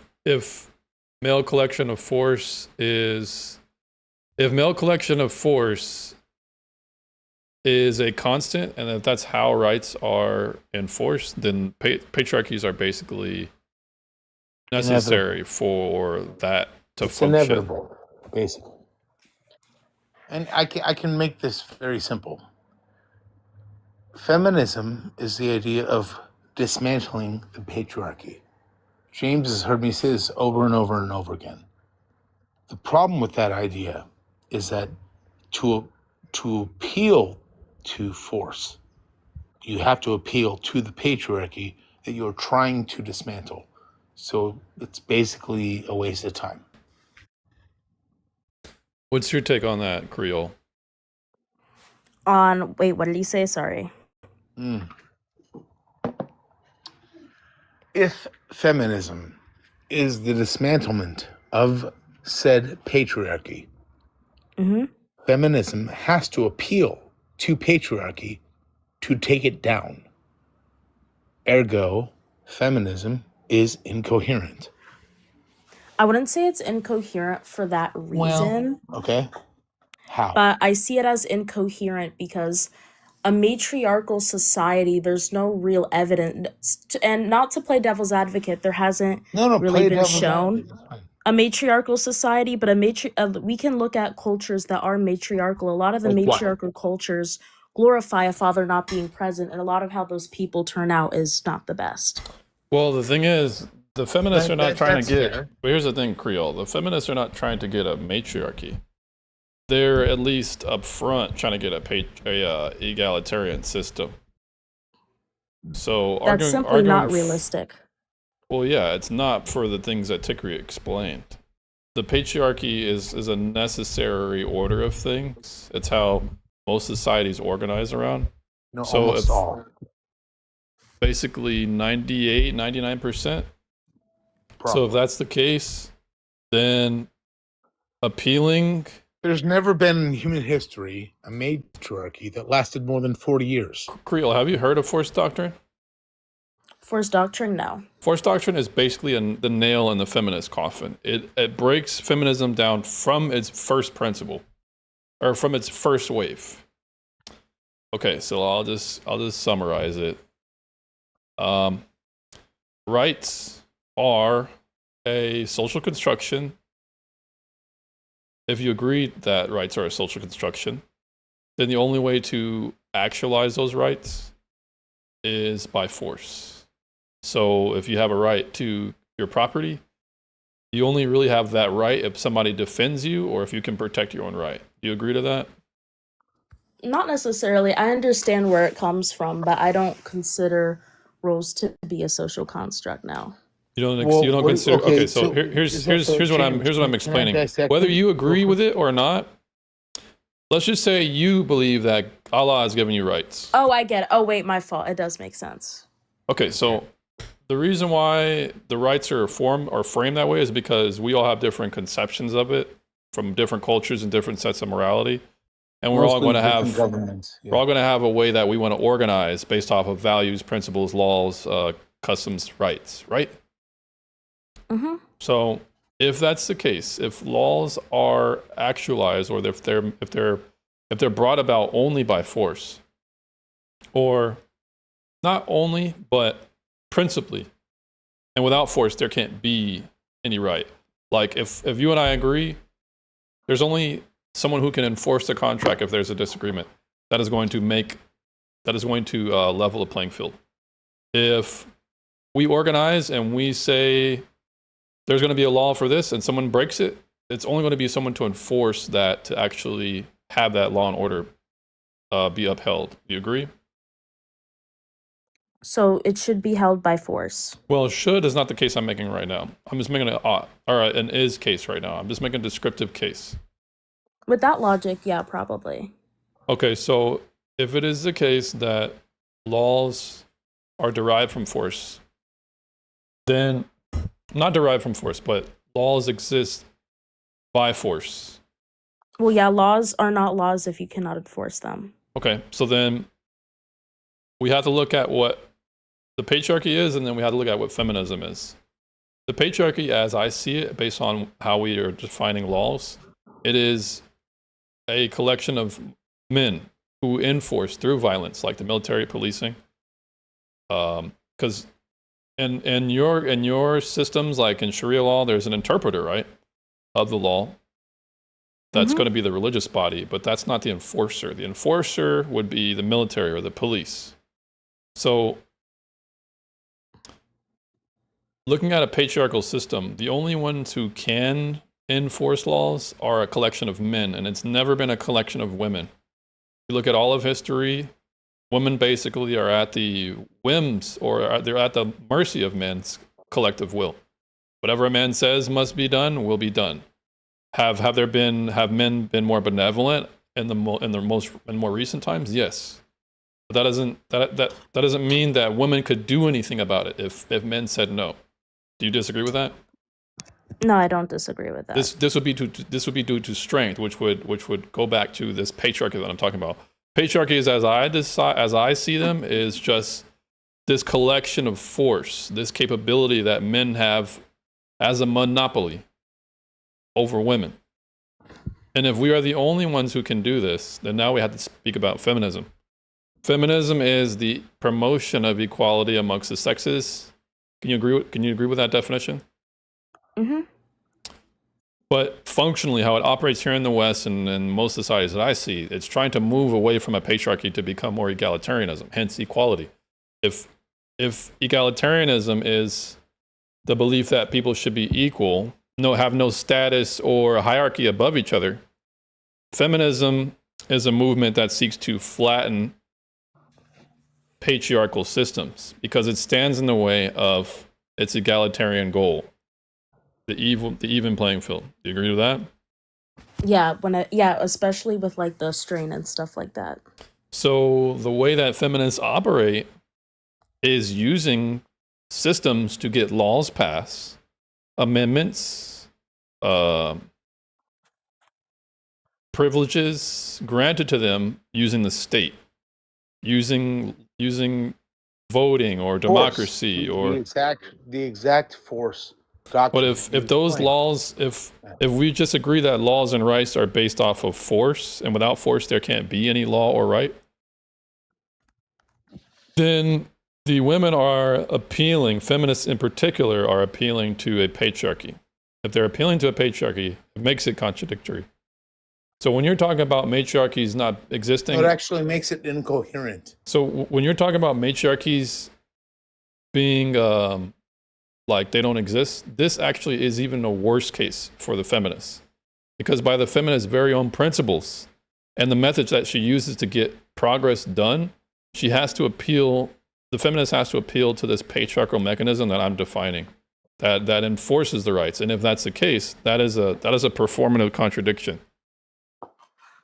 S4: male collection of force is, if male collection of force is a constant, and if that's how rights are enforced, then patriarchies are basically necessary for that to
S3: It's
S4: function.
S3: inevitable, basically. And I can make this very simple. Feminism is the idea of dismantling the patriarchy. James has heard me say this over and over and over again. The problem with that idea is that to appeal to force, you have to appeal to the patriarchy that you're trying to dismantle. So it's basically a waste of time.
S4: What's your take on that, Creole?
S5: Wait, what did he say? Sorry.
S3: If feminism is the dismantlement of said patriarchy,
S5: Mm-hmm.
S3: feminism has to appeal to patriarchy to take it down. Ergo, feminism is incoherent.
S5: I wouldn't say it's incoherent for that reason,
S3: Okay? How?
S5: but I see it as incoherent because a matriarchal society, there's no real evidence, and not to play devil's advocate, there hasn't
S3: No,
S5: really
S3: play
S5: been
S3: devil's
S5: shown
S3: advocate. That's fine.
S5: a matriarchal society, but we can look at cultures that are matriarchal. A lot of the
S3: Like what?
S5: matriarchal cultures glorify a father not being present, and a lot of how those people turn out is not the best.
S4: Well, the thing is, the feminists are not trying
S3: That's
S4: to get.
S3: fair.
S4: But here's the thing, Creole. The feminists are not trying to get a matriarchy. They're at least up front trying to get a egalitarian system. So
S5: That's simply not realistic.
S4: Well, yeah, it's not for the things that Tikri explained. The patriarchy is a necessary order of things. It's how most societies organize around.
S3: No,
S4: So
S3: almost
S4: if-
S3: all.
S4: Basically 98, 99%. So if
S3: Probably.
S4: that's the case, then appealing.
S3: There's never been in human history a matriarchy that lasted more than 40 years.
S4: Creole, have you heard of force doctrine?
S5: Forced doctrine, no.
S4: Force doctrine is basically the nail in the feminist coffin. It breaks feminism down from its first principle, or from its first wave. Okay, so I'll just summarize it. Rights are a social construction. If you agree that rights are a social construction, then the only way to actualize those rights is by force. So if you have a right to your property, you only really have that right if somebody defends you or if you can protect your own right. Do you agree to that?
S5: Not necessarily. I understand where it comes from, but I don't consider rules to be a social construct now.
S4: You don't
S3: Well,
S4: you don't
S3: what-
S4: consider
S3: okay,
S4: okay, so
S3: so
S4: here's
S3: is that so,
S4: here's what
S3: James,
S4: I'm
S3: can I
S4: explaining.
S3: dissect
S4: Whether
S3: it
S4: you
S3: real
S4: agree
S3: quick?
S4: with it or not, let's just say you believe that Allah has given you rights.
S5: Oh, I get it. Oh, wait, my fault. It does make sense.
S4: Okay, so the reason why the rights are formed or framed that way is because we all have different conceptions of it from different cultures and different sets of morality. And we're all
S3: Mostly
S4: going to
S3: different
S4: have
S3: governments. Yeah.
S4: we're all going to have a way that we want to organize based off of values, principles, laws, customs, rights, right?
S5: Mm-hmm.
S4: So if that's the case, if laws are actualized, or if they're brought about only by force, or not only but principally, and without force, there can't be any right. Like if you and I agree, there's only someone who can enforce the contract if there's a disagreement. That is going to level the playing field. If we organize and we say there's going to be a law for this and someone breaks it, it's only going to be someone to enforce that to actually have that law and order be upheld. Do you agree?
S5: So it should be held by force.
S4: Well, should is not the case I'm making right now. I'm just making an is case right now. I'm just making a descriptive case.
S5: With that logic, yeah, probably.
S4: Okay, so if it is the case that laws are derived from force, then not derived from force, but laws exist by force.
S5: Well, yeah, laws are not laws if you cannot enforce them.
S4: Okay, so then we have to look at what the patriarchy is, and then we have to look at what feminism is. The patriarchy, as I see it, based on how we are defining laws, it is a collection of men who enforce through violence, like the military policing. Because in your systems, like in Sharia law, there's an interpreter, right, of the law. That's going to be the religious body, but that's not the enforcer. The enforcer would be the military or the police. So, looking at a patriarchal system, the only ones who can enforce laws are a collection of men, and it's never been a collection of women. You look at all of history, women basically are at the whims, or they're at the mercy of men's collective will. Whatever a man says must be done will be done. Have men been more benevolent in more recent times? Yes, but that doesn't mean that women could do anything about it if men said no. Do you disagree with that?
S5: No, I don't disagree with that.
S4: This would be due to strength, which would go back to this patriarchy that I'm talking about. Patriarchy is, as I see them, is just this collection of force, this capability that men have as a monopoly over women. And if we are the only ones who can do this, then now we have to speak about feminism. Feminism is the promotion of equality amongst the sexes. Can you agree with that definition?
S5: Mm-hmm.
S4: But functionally, how it operates here in the West and in most societies that I see, it's trying to move away from a patriarchy to become more egalitarianism, hence equality. If egalitarianism is the belief that people should be equal, have no status or hierarchy above each other, feminism is a movement that seeks to flatten patriarchal systems because it stands in the way of its egalitarian goal, the even playing field. Do you agree with that?
S5: Yeah, especially with like the strain and stuff like that.
S4: So the way that feminists operate is using systems to get laws passed, amendments, privileges granted to them using the state, using voting or democracy
S3: force. the exact force.
S4: But if those laws, if we just agree that laws and rights are based off of force, and without force there can't be any law or right, then the women are appealing, feminists in particular, are appealing to a patriarchy. If they're appealing to a patriarchy, it makes it contradictory. So when you're talking about matriarchies not existing...
S3: It actually makes it incoherent.
S4: So when you're talking about matriarchies being like they don't exist, this actually is even a worse case for the feminists. Because by the feminist's very own principles and the methods that she uses to get progress done, she has to appeal, the feminist has to appeal to this patriarchal mechanism that I'm defining, that enforces the rights. And if that's the case, that is a performative contradiction.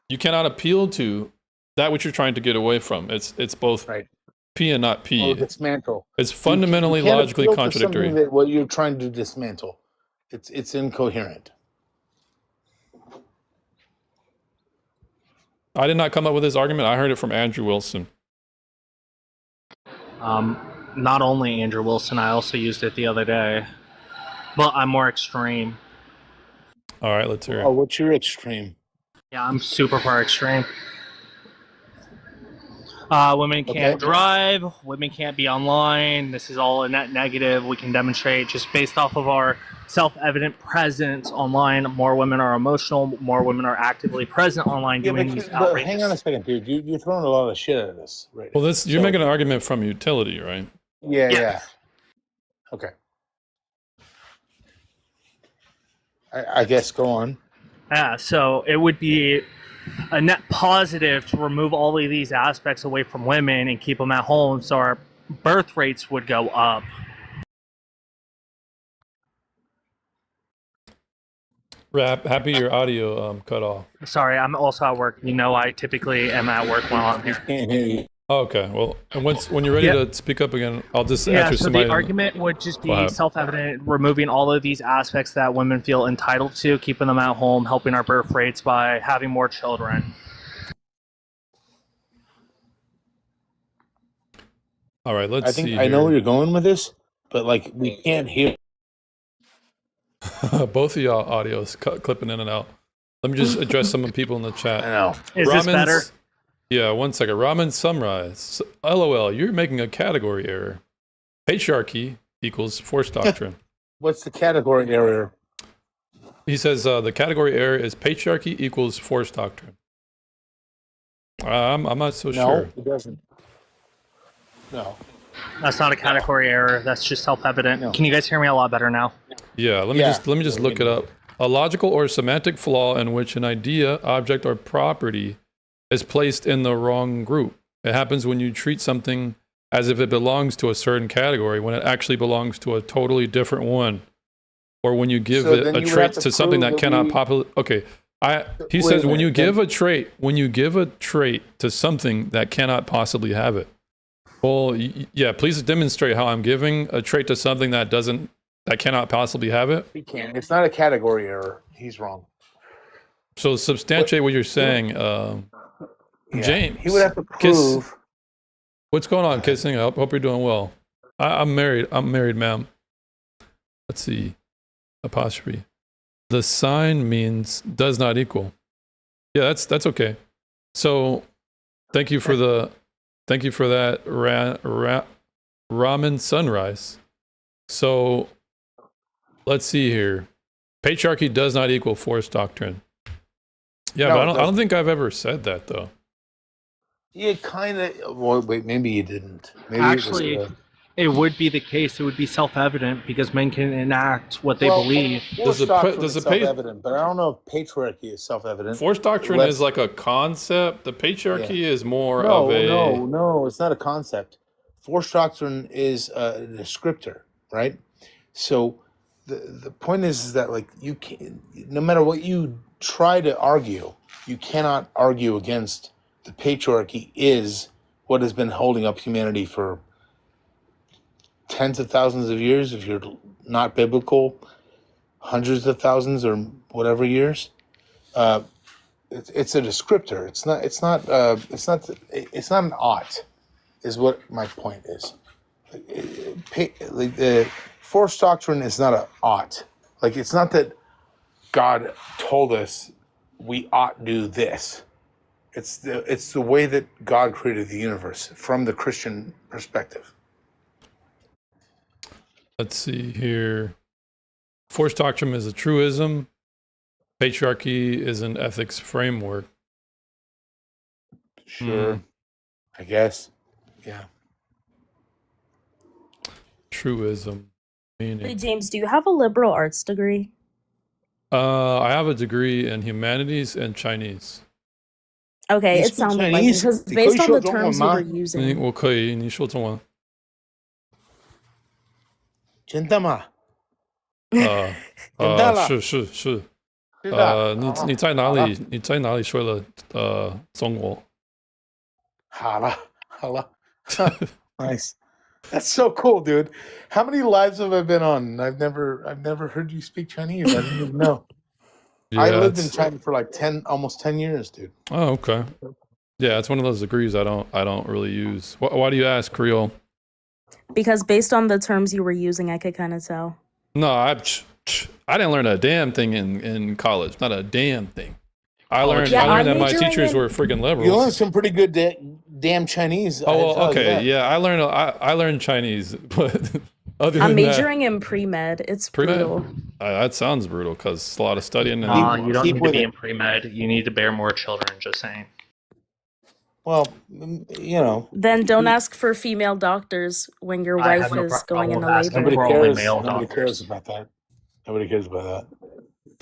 S4: You cannot appeal to that which you're trying to get away from. It's both right. P and not P.
S3: Dismantle.
S4: It's fundamentally
S3: you
S4: logically contradictory.
S3: That what you're trying to dismantle, it's incoherent.
S4: I did not come up with this argument. I heard it from Andrew Wilson.
S7: Not only Andrew Wilson, I also used it the other day, but I'm more extreme.
S4: All right, let's hear it.
S3: Oh, what's your extreme?
S7: Yeah, I'm super far extreme. Women can't drive. Women can't be online. This is all a net negative. We can demonstrate just based off of our self-evident presence online. More women are emotional. More women are actively present online doing these outrageous...
S3: Hang on a second, dude. You're throwing a lot of shit at us right now.
S4: Well, you're making an argument from utility, right?
S3: Yeah. Okay. I guess go on.
S7: Yeah, so it would be a net positive to remove all of these aspects away from women and keep them at home, so our birth rates would go up.
S4: Happy your audio cut off.
S7: Sorry, I'm also at work. You know, I typically am at work while I'm here.
S3: Can't hear you.
S4: Okay, well, and when you're ready to speak up again, I'll just
S7: Yeah,
S4: answer
S7: so
S4: somebody.
S7: the argument would just
S4: Go
S7: be
S4: ahead.
S7: self-evident, removing all of these aspects that women feel entitled to, keeping them at home, helping our birth rates by having more children.
S4: All right, let's
S3: I think
S4: see.
S3: I know where
S4: here.
S3: you're going with this, but like we can't hear.
S4: Both of y'all audios clipping in and out. Let me just address some of the people in the
S3: I
S4: chat.
S3: know.
S7: Is this better?
S4: Yeah, 1 second. Ramen Sunrise. LOL, you're making a category error. Patriarchy equals force doctrine.
S3: What's the category error?
S4: He says the category error is patriarchy equals force doctrine. I'm not so
S3: No,
S4: sure.
S3: it doesn't. No.
S7: That's not a category error. That's just self-evident.
S3: No.
S7: Can you guys hear me a lot better now?
S4: Yeah, let me just look it up. A logical or semantic flaw in which an idea, object, or property is placed in the wrong group. It happens when you treat something as if it belongs to a certain category when it actually belongs to a totally different one. Or when you give
S3: So
S4: it
S3: then
S4: a
S3: you would
S4: trait
S3: have to
S4: to something
S3: prove
S4: that
S3: that
S4: cannot
S3: we-
S4: populate. Okay, he
S3: Wait
S4: says
S3: a
S4: when you
S3: minute,
S4: give a trait, to something that cannot possibly have it. Well, yeah, please demonstrate how I'm giving a trait to something that cannot possibly have it.
S3: He can't. It's not a category error. He's wrong.
S4: So substantiate what you're saying.
S3: Yeah.
S4: James,
S3: He would have to
S4: Kiss-
S3: prove.
S4: What's going on, Kissing? I hope you're doing well. I'm married. I'm married, ma'am. Let's see. Apostrophe. The sign means does not equal. Yeah, that's okay. So, thank you for that, Ramen Sunrise. So, let's see here. Patriarchy does not equal force doctrine. Yeah,
S3: No,
S4: but
S3: it
S4: I don't
S3: doesn't.
S4: think I've ever said that though.
S3: You kind of. Well, wait. Maybe you didn't. Maybe
S7: Actually,
S3: it was,
S7: it would be the case. It would be self-evident because men can enact what they
S3: well,
S7: believe.
S3: Force
S4: Does
S3: doctrine
S4: the
S3: is
S4: pa-
S3: self-evident, but I don't know if patriarchy is self-evident.
S4: Force doctrine
S3: Let's-
S4: is like a concept. The patriarchy is more
S3: No,
S4: of a.
S3: no, it's not a concept. Force doctrine is a descriptor, right? So the point is that like you can, no matter what you try to argue, you cannot argue against the patriarchy is what has been holding up humanity for tens of thousands of years, if you're not biblical, hundreds of thousands or whatever years. It's a descriptor. It's not an ought, is what my point is. Like the force doctrine is not an ought. Like it's not that God told us we ought do this. It's the way that God created the universe from the Christian perspective.
S4: Let's see here. Force doctrine is a truism. Patriarchy is an ethics framework.
S3: Sure, I guess. Yeah.
S4: Truism.
S5: Hey,
S4: Meaning.
S5: James, do you have a liberal arts degree?
S4: I have a degree in humanities and Chinese.
S5: Okay,
S3: You
S5: it
S3: speak
S5: sounded like
S3: Chinese?
S5: because
S3: You
S5: based on the
S3: 可以说中文
S5: terms you
S3: 吗？
S5: were using.
S4: 我可以，你说中文。
S3: 真的吗？
S4: 是是是。
S3: 是的。
S4: 你在哪里？你在哪里学了中国？
S3: 好了。Nice. That's so cool, dude. How many lives have I been on? I've never heard you speak Chinese. I didn't even know. I lived in China for like almost 10 years, dude.
S4: Oh, okay. Yeah, it's one of those degrees I don't really use. Why do you ask, Creole?
S5: Because based on the terms you were using, I could kind of tell.
S4: No, I didn't learn a damn thing in college. Not a damn thing. I learned that my teachers were freaking liberals.
S3: You learned some pretty good damn Chinese.
S4: Oh, well, okay. Yeah, I learned Chinese, but other than
S5: I'm majoring in pre-med. It's
S4: Pre-med?
S5: brutal.
S4: That sounds brutal because it's a lot of studying.
S7: You don't
S3: keep
S7: need to
S3: with
S7: be
S3: it.
S7: in pre-med. You need to bear more children, just saying.
S3: Well, you know.
S5: Then don't ask for female doctors when your
S7: I
S5: wife
S7: have no
S5: is going
S7: problem
S5: into
S7: asking
S5: labor.
S3: Nobody
S7: for only
S3: cares.
S7: male
S3: Nobody
S7: doctors.
S3: cares about that. Nobody cares about that.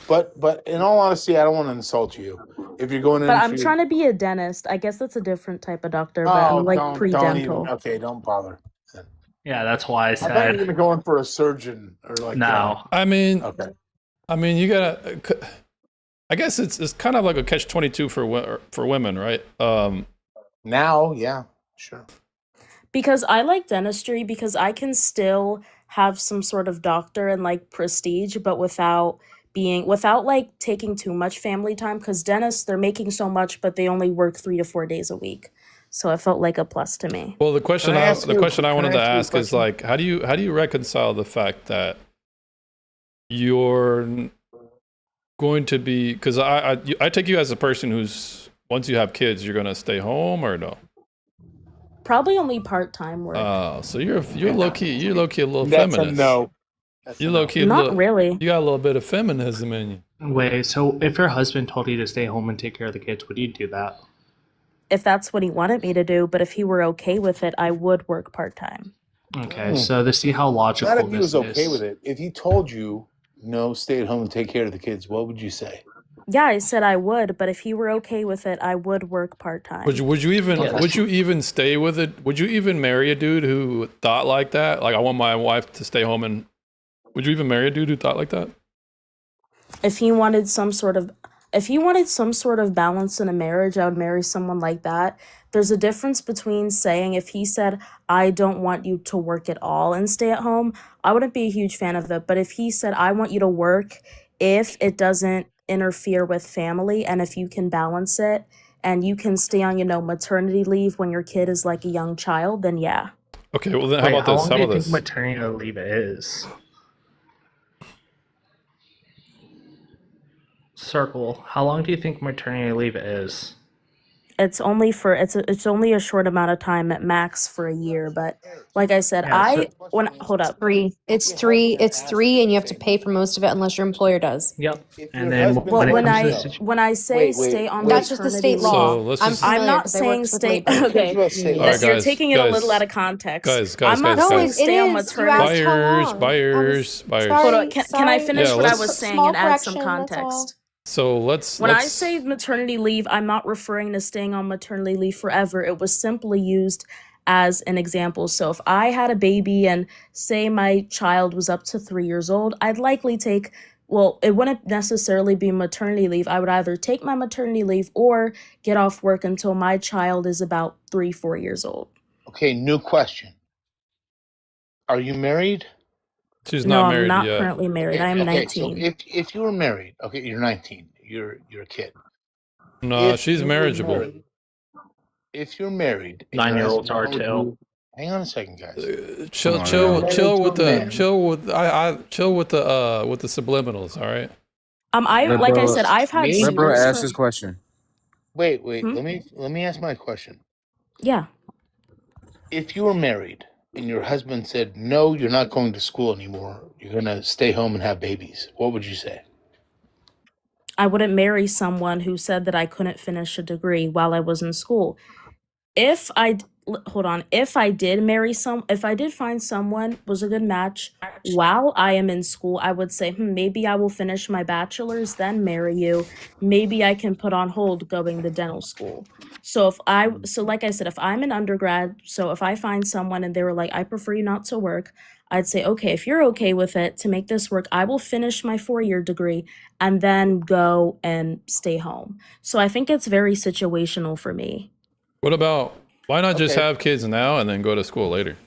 S3: But in all honesty, I don't want to insult you. If you're going in,
S5: But I'm trying to be a dentist. I guess that's a different type of doctor, but I'm like
S3: don't even.
S5: pre-dental.
S3: Okay, don't bother. Then.
S7: Yeah, that's why I
S3: I thought you were
S7: said
S3: gonna go in for a surgeon or like
S7: no.
S4: I mean,
S3: Okay.
S4: you gotta. I guess it's kind of like a catch-22 for women, right?
S3: Now, yeah, sure.
S5: Because I like dentistry because I can still have some sort of doctor and like prestige, but without like taking too much family time. Because dentists, they're making so much, but they only work 3 to 4 days a week. So it felt like a plus to me.
S4: Well, the question
S3: Can I ask you-
S4: I wanted
S3: can
S4: to
S3: I
S4: ask
S3: ask you a
S4: is like, how do you reconcile the fact that you're going to be, because I take you as a person who's, once you have kids, you're gonna stay home or no?
S5: Probably only part-time work.
S4: Oh, so you're low key a little
S3: That's
S4: feminist.
S3: a no. That's
S4: You're
S3: a no.
S4: low key.
S5: Not really.
S4: You got a little bit of feminism in you.
S7: Wait, so if your husband told you to stay home and take care of the kids, would you do that?
S5: If that's what he wanted me to do, but if he were okay with it, I would work part-time.
S7: Okay, so to see how logical
S3: Not if he
S7: this
S3: was okay
S7: is.
S3: with it. If he told you no, stay at home and take care of the kids, what would you say?
S5: Yeah, I said I would, but if he were okay with it, I would work part-time.
S4: Would you even stay with it? Would you even marry a dude who thought like that? Like, I want my wife to stay home, and would you even marry a dude who thought like that?
S5: If he wanted some sort of balance in a marriage, I would marry someone like that. There's a difference between saying, if he said, I don't want you to work at all and stay at home, I wouldn't be a huge fan of that. But if he said, I want you to work if it doesn't interfere with family and if you can balance it and you can stay on, maternity leave when your kid is like a young child, then yeah.
S4: Okay, well then how about this?
S7: How long do you think maternity leave is? Circle. How long do you think maternity leave is?
S5: It's only a short amount of time at max for a year, but like I said,
S7: Yeah,
S5: hold up.
S2: It's three, and you have to pay for most of it unless your employer does.
S7: Yep.
S3: If
S7: And
S3: your
S7: then
S3: husband-
S5: Well,
S7: when it
S5: when
S7: comes to
S5: I
S7: the situ-
S5: when I say
S3: Wait,
S5: stay on
S2: That's just the state
S5: maternity
S2: law.
S4: So let's
S2: I'm
S4: just-
S5: I'm
S2: familiar
S5: not
S2: 'cause I
S5: saying
S2: worked with
S5: stay.
S2: labor.
S5: Okay,
S3: Let's say
S4: All right,
S5: you're
S4: guys,
S5: taking it a
S4: guys.
S5: little out of context.
S4: Guys,
S5: I'm not
S2: No,
S5: saying
S2: it
S5: stay on
S2: is. You
S5: maternity.
S2: asked how long.
S4: Buyers.
S5: Hold
S2: Sorry,
S5: on, can I finish
S4: Yeah,
S5: what I
S4: let's-
S5: was saying
S2: Small
S5: and add some
S2: correction, that's all.
S5: context?
S4: So let's.
S5: When I say maternity leave, I'm not referring to staying on maternity leave forever. It was simply used as an example. So if I had a baby and say my child was up to 3 years old, I'd likely it wouldn't necessarily be maternity leave. I would either take my maternity leave or get off work until my child is about 3-4 years old.
S3: Okay, new question. Are you married?
S4: she's
S5: No,
S4: not
S5: I'm
S4: married
S5: not
S4: yet.
S5: currently married. I am
S3: Okay,
S5: 19.
S3: so if you were married, okay, you're 19. You're a kid.
S4: No,
S3: If
S4: she's
S3: you were
S4: marriageable.
S3: married- If you're married, and your
S7: 9-year-olds are
S3: husband
S7: too.
S3: would- Hang on a second, guys.
S4: Chill with the subliminals. All right.
S5: Like I said, I've had
S3: Me?
S8: Let bro
S5: suitors
S8: ask
S5: for-
S8: his question.
S3: Wait.
S5: Hmm?
S3: Let me ask my question.
S5: Yeah.
S3: If you were married and your husband said, "No, you're not going to school anymore. You're gonna stay home and have babies," what would you say?
S5: I wouldn't marry someone who said that I couldn't finish a degree while I was in school. If I did find someone was a good match while I am in school, I would say, maybe I will finish my bachelor's, then marry you. Maybe I can put on hold going to dental school. So like I said, if I'm an undergrad, so if I find someone and they were like, I prefer you not to work, I'd say, okay, if you're okay with it, to make this work, I will finish my 4-year degree and then go and stay home. So I think it's very situational for me.
S4: What about, why not just
S3: Okay.
S4: have kids now and then go to school later?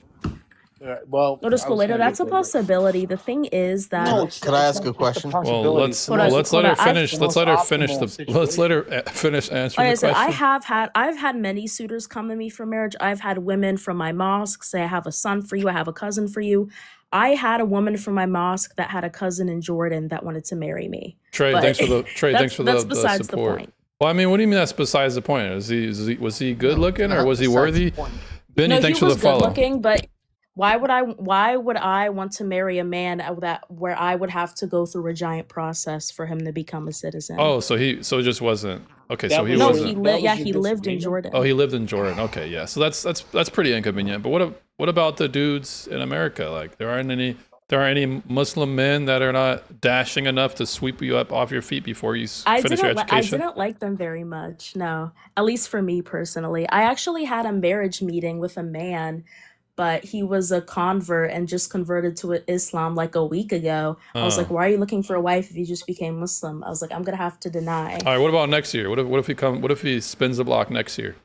S3: Well,
S5: Go to school later. That's a possibility. The thing is that
S8: Can I ask a question?
S4: Well, let's
S5: Hold on,
S4: let her
S5: hold on.
S4: finish. Let's let her finish
S3: Optimal
S4: let's let her finish answering
S5: like I
S4: the
S5: said,
S4: question.
S5: I've had many suitors come to me for marriage. I've had women from my mosque say, I have a son for you, I have a cousin for you. I had a woman from my mosque that had a cousin in Jordan that wanted to marry me.
S4: Trey,
S5: But
S4: thanks for the
S5: that's besides the
S4: support.
S5: point.
S4: Well, I mean, what do you mean that's besides the point? Was he good looking or was he worthy? Benny,
S5: No,
S4: thanks
S5: he
S4: for
S5: was
S4: the
S5: good
S4: follow.
S5: looking, but why would I want to marry a man where I would have to go through a giant process for him to become a citizen?
S4: Oh, so it just wasn't okay. So he
S5: no,
S4: wasn't.
S5: he
S3: was your
S5: lived in
S3: disagreement?
S5: Jordan.
S4: Oh, he lived in Jordan. Okay, yeah. So that's pretty inconvenient. But what about the dudes in America? Like, there aren't any. There are any Muslim men that are not dashing enough to sweep you up off your feet before you finish your
S5: I
S4: education?
S5: didn't like them very much. No, at least for me personally. I actually had a marriage meeting with a man, but he was a convert and just converted to Islam like a week ago. I was like,
S4: Uh,
S5: "Why are you looking for a wife if you just became Muslim?" I was like, "I'm gonna have to deny."
S4: all right. What about next year? What if he spins the block next year?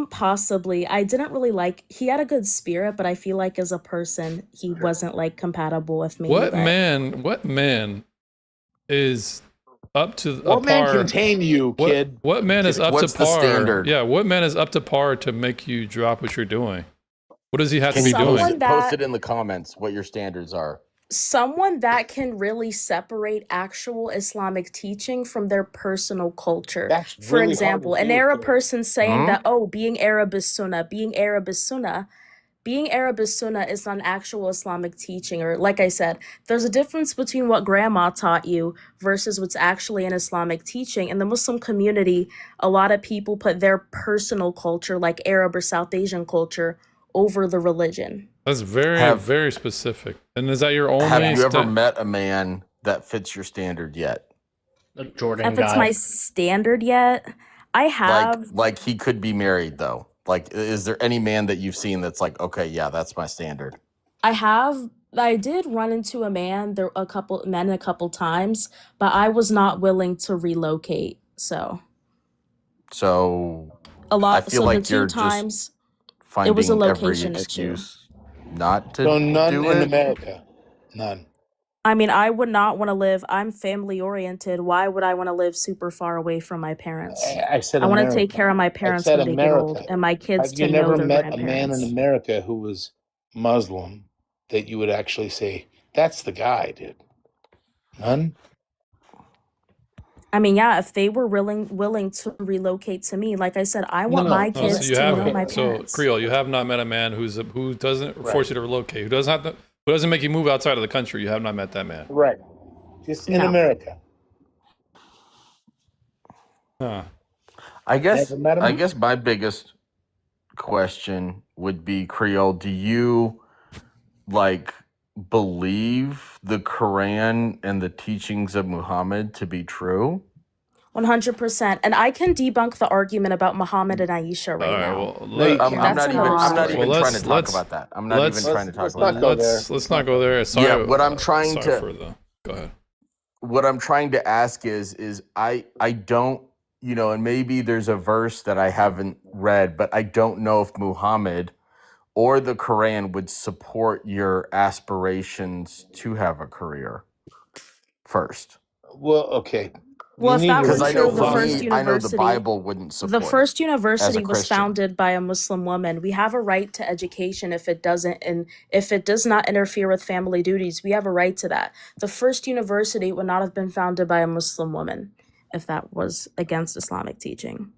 S5: Possibly. I didn't really like. He had a good spirit, but I feel like as a person, he wasn't like compatible with me.
S4: What
S5: But
S4: man is up to a
S3: What man
S4: par?
S3: can tame you, kid?
S4: What man is up
S8: What's
S4: to
S8: the
S4: par?
S8: standard?
S4: Yeah, what man is up to par to make you drop what you're doing? What does he have to
S8: Can
S4: be
S8: you
S5: Someone
S4: doing?
S8: post
S5: that
S8: it in the comments what your standards are?
S5: someone that can really separate actual Islamic teaching from their personal culture.
S3: That's
S5: For
S3: really hard to
S5: example, an
S3: do,
S5: Arab
S3: kid.
S5: person saying
S8: Hmm?
S5: that, oh, being Arab is sunnah, being Arab is sunnah. Being Arab is sunnah is not an actual Islamic teaching. Or, like I said, there's a difference between what grandma taught you versus what's actually an Islamic teaching. In the Muslim community, a lot of people put their personal culture, like Arab or South Asian culture, over the religion.
S4: That's very,
S8: Have
S4: very specific. And is that your
S8: Have
S4: only
S8: you ever met a man that fits your standard yet?
S7: The Jordan
S5: If it's
S7: guy.
S5: my standard yet, I have.
S8: Like he could be married though. Like, is there any man that you've seen that's like, okay, yeah, that's my standard?
S5: I did run into a man a couple times, but I was not willing to relocate. So
S8: So
S5: a
S8: I
S5: lot.
S8: feel
S5: So the
S8: like
S5: two
S8: you're just
S5: times it was a
S8: finding every
S5: location issue.
S8: excuse not to
S3: So none
S8: do
S3: in
S8: it.
S3: America. None.
S5: I mean, I would not want to live. I'm family oriented. Why would I want to live super far away from my parents?
S3: I said
S5: I want to take
S3: America.
S5: care of my
S3: I
S5: parents
S3: said
S5: when they get old,
S3: America.
S5: and my kids
S3: Have you
S5: to know
S3: never
S5: their
S3: met a man in
S5: grandparents.
S3: America who was Muslim that you would actually say, that's the guy, dude? None?
S5: I mean, yeah, if they were willing to relocate to me, like I said, I
S3: No,
S5: want
S3: no.
S5: my
S4: No, so
S5: kids
S4: you
S5: to know
S4: haven't.
S5: my
S4: So
S5: parents.
S4: Creole, you have not met a man who doesn't
S3: Right.
S4: force you to relocate, who doesn't make you move outside of the country. You have not met that man.
S3: Right. Just in
S5: No.
S3: America.
S4: Huh.
S8: I guess
S3: Never met him?
S8: I guess my biggest question would be, Creole, do you like believe the Quran and the teachings of Muhammad to be true?
S5: 100%. And I can debunk the argument about Muhammad and Aisha
S4: All
S5: right
S4: right.
S5: now.
S4: Well,
S3: No, you
S8: I'm
S3: can't.
S8: not
S5: That's
S8: even.
S5: another
S8: I'm not
S5: story.
S8: even
S4: Well,
S8: trying to talk
S4: let's-
S8: about that. I'm not even trying to talk
S3: let's
S8: about
S3: not
S8: that.
S3: go there.
S4: let's not go there. Sorry.
S8: Yeah, what I'm trying
S4: sorry
S8: to-
S4: for the. Go ahead.
S8: What I'm trying to ask is I don't, you know, and maybe there's a verse that I haven't read, but I don't know if Muhammad or the Quran would support your aspirations to have a career first.
S3: Well, okay.
S5: Well, if that
S8: Because
S5: were
S8: I
S5: true,
S8: know
S5: the
S8: for
S5: first
S8: me, I know the
S5: university,
S8: Bible wouldn't support
S5: the first
S8: it
S5: university was
S8: Christian.
S5: founded by a Muslim woman. We have a right to education if it doesn't, and if it does not interfere with family duties, we have a right to that. The first university would not have been founded by a Muslim woman if that was against Islamic teaching.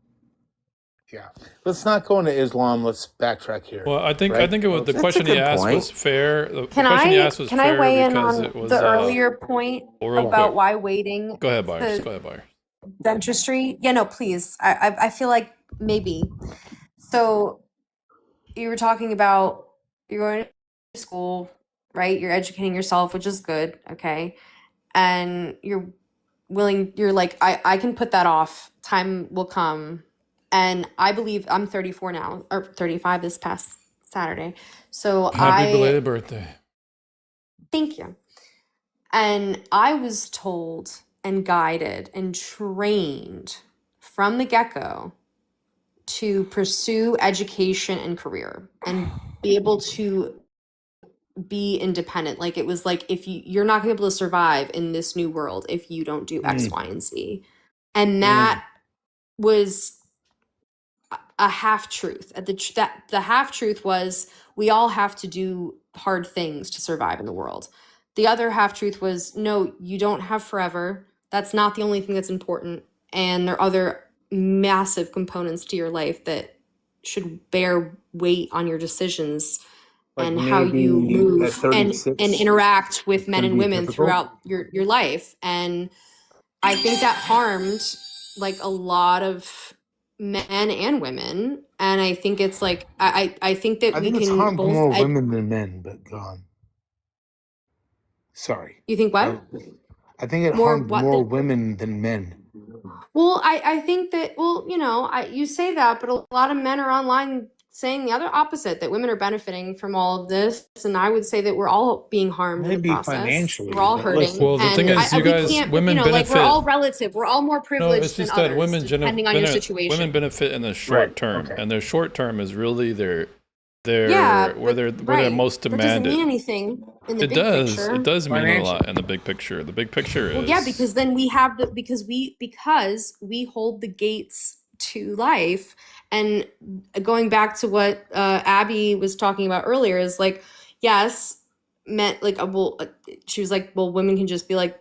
S3: Yeah. Let's not go into Islam. Let's backtrack here.
S4: Well, I think
S3: Right?
S4: it was the
S8: That's a
S4: question he
S8: good
S4: asked
S8: point.
S4: was fair. The
S2: Can
S4: question he
S2: I
S4: asked was
S2: can I
S4: fair
S2: weigh in
S4: because
S2: on
S4: it was
S2: the earlier point
S4: well, real
S2: about
S4: quick.
S2: why waiting
S4: Go ahead, Byers.
S2: to
S4: Go ahead, Byers.
S2: dentistry? Yeah, no, please. I feel like maybe. So you were talking about you're going to school, right? You're educating yourself, which is good, okay? And you're like, I can put that off. Time will come. And I believe I'm 34 now, or 35 this past Saturday. So
S4: Happy belated birthday.
S2: Thank you. And I was told and guided and trained from the get-go to pursue education and career and be able to be independent. Like it was like, if you're not gonna be able to survive in this new world if you don't do X, Y, and Z. And that was a half truth. The half truth was we all have to do hard things to survive in the world. The other half truth was no, you don't have forever. That's not the only thing that's important. And there are other massive components to your life that should bear weight on your decisions
S3: Like
S2: and how you
S3: maybe
S2: move
S3: at 36,
S2: and interact with men
S3: gonna
S2: and
S3: be
S2: women
S3: difficult.
S2: throughout your life. And I think that harmed like a lot of men and women. And I think it's like I think that
S3: I
S2: we
S3: think it's
S2: can
S3: harmed
S2: both
S3: more women than men, but go on. Sorry.
S2: You think
S3: I,
S2: what?
S3: I think it
S2: More
S3: harmed
S2: what
S3: more
S2: than?
S3: women than men.
S2: Well, I think that, well, you say that, but a lot of men are online saying the other opposite, that women are benefiting from all of this. And I would say that we're all being harmed in the
S3: Maybe
S2: process.
S3: financially,
S2: We're all
S3: but
S2: hurting.
S3: listen.
S4: Well, the thing
S2: And
S4: is, you
S2: we
S4: guys,
S2: can't,
S4: women
S2: like, we're
S4: benefit.
S2: all relative. We're all more
S4: No,
S2: privileged
S4: it's
S2: than
S4: just that
S2: others, depending on your
S4: women
S2: situation.
S4: benefit in the short
S3: Right.
S4: term,
S3: Okay.
S4: and their short term is really
S2: Yeah,
S4: where
S2: but
S4: they're most
S2: that doesn't mean
S4: demanded.
S2: anything in the
S4: It
S2: big
S4: does.
S2: picture.
S4: It does mean a lot
S3: Financially.
S4: in the big picture. The big picture
S2: Well, yeah,
S4: is
S2: because then we have because we hold the gates to life. And going back to what Abby was talking about earlier is like, yes, meant like she was like, well, women can just be like,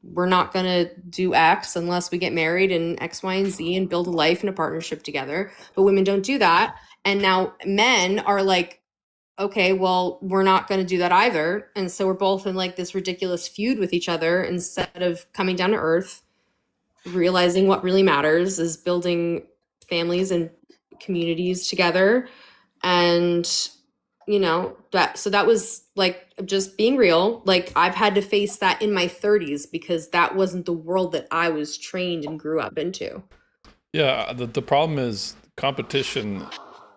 S2: we're not gonna do X unless we get married and X, Y, and Z and build a life and a partnership together. But women don't do that. And now men are like, okay, well, we're not going to do that either. And so we're both in like this ridiculous feud with each other instead of coming down to earth, realizing what really matters is building families and communities together. And that was like just being real. Like I've had to face that in my 30s because that wasn't the world that I was trained and grew up into.
S4: yeah. The problem is competition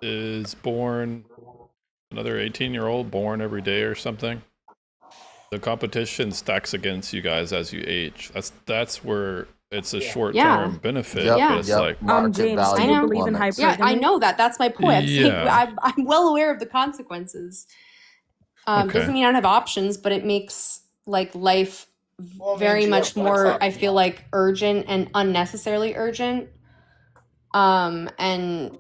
S4: is born. Another 18-year-old born every day or something. The competition stacks against you guys as you age. That's where it's a short-term benefit,
S8: Yep.
S4: but it's
S2: Yeah.
S4: like
S8: Market
S5: James, do
S8: value
S5: you
S2: know.
S5: believe in
S8: plummets.
S2: Yeah, I
S5: hypergamy?
S2: know that. That's my point. I'm saying
S4: yeah.
S2: I'm well aware of the consequences.
S4: Okay.
S2: Doesn't mean I don't have options, but it makes like life
S3: Well,
S2: very
S3: means you
S2: much
S3: have less
S2: more, I
S3: options.
S2: feel like, urgent and unnecessarily urgent, and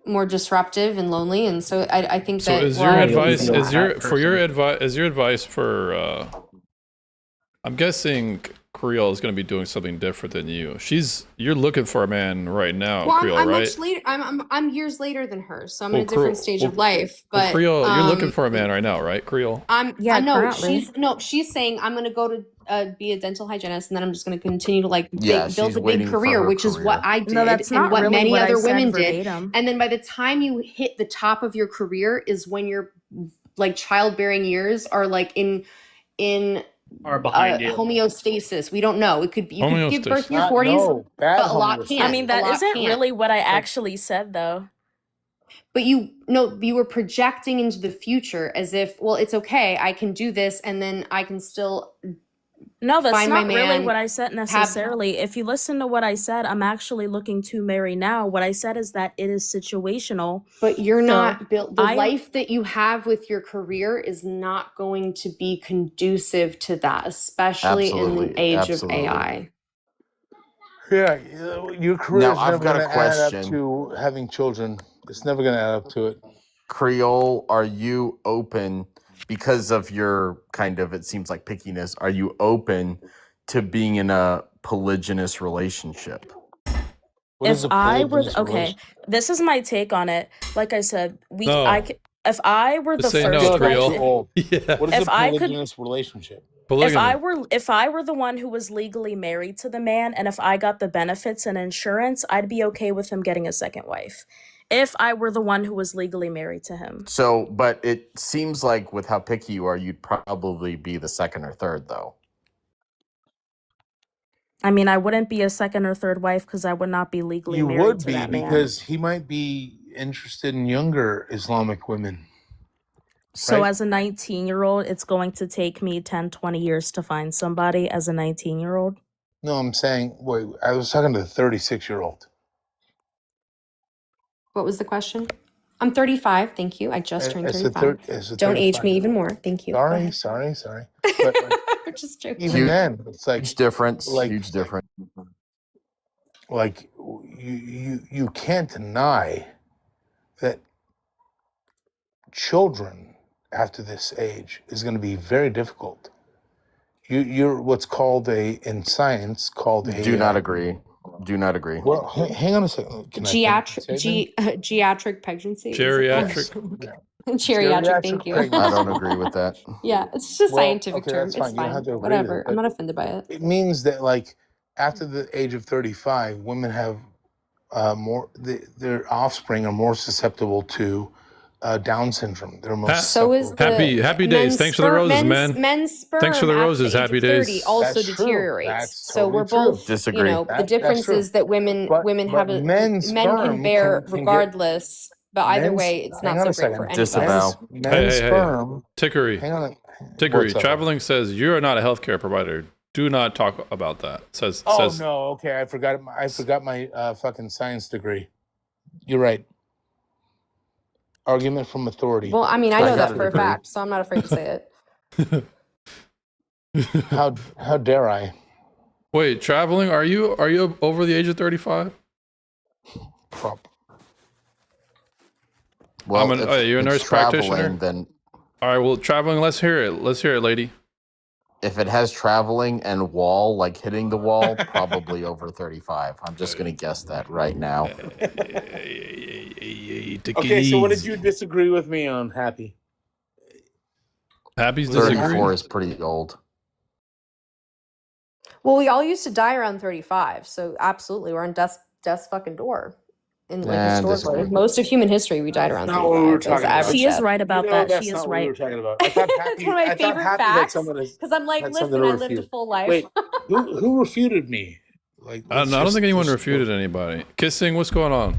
S2: more disruptive and lonely. And so I think
S4: So
S2: that
S4: is
S2: we're
S4: your
S2: all
S4: advice
S2: using
S4: is
S2: that.
S4: your advice for I'm guessing Creole is going to be doing something different than you. You're looking for a man right now,
S2: Well,
S4: Creole,
S2: I'm
S4: right?
S2: much later. I'm years later than her, so I'm
S4: Well,
S2: in a different stage of life.
S4: Well,
S2: But
S4: Creole, you're looking for a man right now, right, Creole?
S5: Yeah,
S2: I know
S5: currently.
S2: she's saying I'm gonna go to be a dental hygienist, and then I'm just gonna continue to like
S8: Yeah,
S2: build
S8: she's
S2: a big
S8: waiting for
S2: career,
S8: her
S2: which is what
S8: career.
S2: I did
S5: No, that's
S2: and
S5: not
S2: what
S5: really
S2: many
S5: what I
S2: other
S5: said
S2: women did.
S5: verbatim.
S2: And then by the time you hit the top of your career is when your like childbearing years are like in
S7: Are behind you.
S2: homeostasis. We don't know. It could be you could give birth in your
S3: Not
S2: 40s,
S3: no bad
S2: but a lot
S3: homeostasis.
S2: can't.
S5: I mean,
S2: A
S5: that
S2: lot
S5: isn't
S2: can't.
S5: really what I actually said, though.
S2: But you were projecting into the future as if, well, it's okay, I can do this, and then I can still
S5: No, that's
S2: find my
S5: not really
S2: man.
S5: what I said necessarily. If you listen to what I said, I'm actually looking to marry now. What I said is that it is situational.
S2: But you're
S5: So
S2: not built. The
S5: I am
S2: life that you have with your career is not going to be conducive to that, especially in the
S8: Absolutely.
S2: age of
S8: Absolutely.
S2: AI.
S3: Yeah, your career
S8: Now
S3: is
S8: I've
S3: never
S8: got
S3: going
S8: a
S3: to add up
S8: question.
S3: to having children. It's never going to add up to it.
S8: Creole, are you open because of your kind of, it seems like pickiness, are you open to being in a polygynous relationship?
S3: What
S5: if
S3: is a
S5: I were
S3: polygynous
S5: okay,
S3: relationship?
S5: this is my take on it. Like I said,
S4: No.
S5: if I were
S4: Just
S5: the
S4: say
S3: I
S4: no,
S3: feel
S5: first
S3: like I'm
S4: Creole.
S3: too old.
S4: Yeah.
S3: What is
S5: if
S3: a
S5: I could
S3: polygynous relationship?
S4: Polygamy.
S5: if I were the one who was legally married to the man and if I got the benefits and insurance, I'd be okay with him getting a second wife. If I were the one who was legally married to him.
S8: So, but it seems like with how picky you are, you'd probably be the second or third, though.
S5: I mean, I wouldn't be a second or third wife because I would not be legally
S3: You
S5: married
S3: would
S5: to
S3: be
S5: that man.
S3: because he might be interested in younger Islamic women,
S5: So
S3: right?
S5: as a 19-year-old, it's going to take me 10, 20 years to find somebody as a 19-year-old.
S3: No, I'm saying, wait, I was talking to the 36-year-old.
S2: What was the question? I'm 35. Thank you. I just turned
S3: It's a
S2: 35.
S3: it's a
S2: Don't age me
S3: 35-year-old.
S2: even more. Thank you. Go ahead.
S3: Sorry. But like,
S2: I'm just joking.
S3: even
S8: Huge,
S3: then, it's like
S8: huge difference.
S3: like
S8: Huge difference.
S3: like you can't deny that children after this age is going to be very difficult. You're what's called in science called
S8: Do not agree. Do not agree.
S3: well, hang on a second. Can I say then?
S2: Geriatric pregnancy.
S4: Geriatric.
S3: Yeah.
S2: Geriatric, thank
S3: Geriatric
S2: you.
S3: pregnancy.
S8: I don't agree with that.
S2: Yeah, it's just a
S3: Well,
S2: scientific
S3: okay,
S2: term.
S3: that's
S2: It's
S3: fine. You don't have
S2: fine.
S3: to agree with it,
S2: Whatever. I'm
S3: but
S2: not offended by it.
S3: it means that like after the age of 35, women have more their offspring are more susceptible to Down syndrome. They're
S4: Ha-
S3: most
S2: So is
S3: susceptible.
S4: Happy days.
S2: men's
S4: Thanks for the
S2: sperm.
S4: roses,
S2: Men's
S4: man.
S2: men's sperm
S4: Thanks for the
S2: after
S4: roses.
S2: the age
S4: Happy
S2: of 30
S4: days.
S2: also
S3: That's true.
S2: deteriorates.
S3: That's
S2: So we're
S3: totally true.
S2: both,
S8: Disagree.
S2: the
S3: That's
S2: difference
S3: true.
S2: is that women have
S3: But
S2: a
S3: men's
S2: men can
S3: sperm
S2: bear
S3: can get
S2: regardless, but either
S3: men's.
S2: way, it's
S3: Hang
S2: not
S3: on
S2: so
S3: a
S2: great for
S3: second.
S2: any of us.
S8: Disavow.
S3: Men's
S4: Hey.
S3: sperm.
S4: Tickery.
S3: Hang on.
S4: Tickery.
S3: What's up?
S4: Traveling says you're not a healthcare provider. Do not talk about that. Says
S3: Oh
S4: says
S3: no. Okay, I forgot. I forgot my fucking science degree. You're right. Argument from authority.
S2: Well, I mean, I
S8: I
S2: know
S8: got
S2: that
S8: a
S2: for a
S8: degree.
S2: fact, so I'm not afraid to say it.
S3: How dare I?
S4: Wait, traveling? Are you over the age of 35?
S3: Prop.
S8: Well,
S4: I'm an-
S8: if
S4: oh, you're a
S8: it's
S4: nurse
S8: traveling,
S4: practitioner?
S8: then
S4: All right, well, traveling. Let's hear it. Let's hear it, lady.
S8: if it has traveling and wall, like hitting the wall, probably over 35. I'm just gonna guess that right now.
S3: Okay, so what did you disagree with me on, Happy?
S4: Happy's
S8: 34
S4: disagreeing.
S8: is pretty old.
S2: Well, we all used to die around 35, so absolutely, we're on death's fucking door. In like
S8: Nah,
S2: historically,
S8: disagree.
S2: most of human history, we died around
S3: That's not what we were
S2: 35. That was the
S3: talking about.
S2: average
S5: She is
S2: death.
S5: right about
S3: You know,
S5: that.
S3: that's
S5: She
S3: not
S5: is
S3: what we were
S5: right.
S3: talking about. I thought
S2: It's
S3: Happy.
S2: one of my
S3: I thought
S2: favorite
S3: Happy had
S2: facts
S3: someone.
S2: because I'm like,
S3: had something
S2: listen,
S3: to
S2: I lived a
S3: refute.
S2: full life.
S3: Wait, who refuted me? Like,
S4: I don't think anyone refuted anybody. Kissing, what's going on?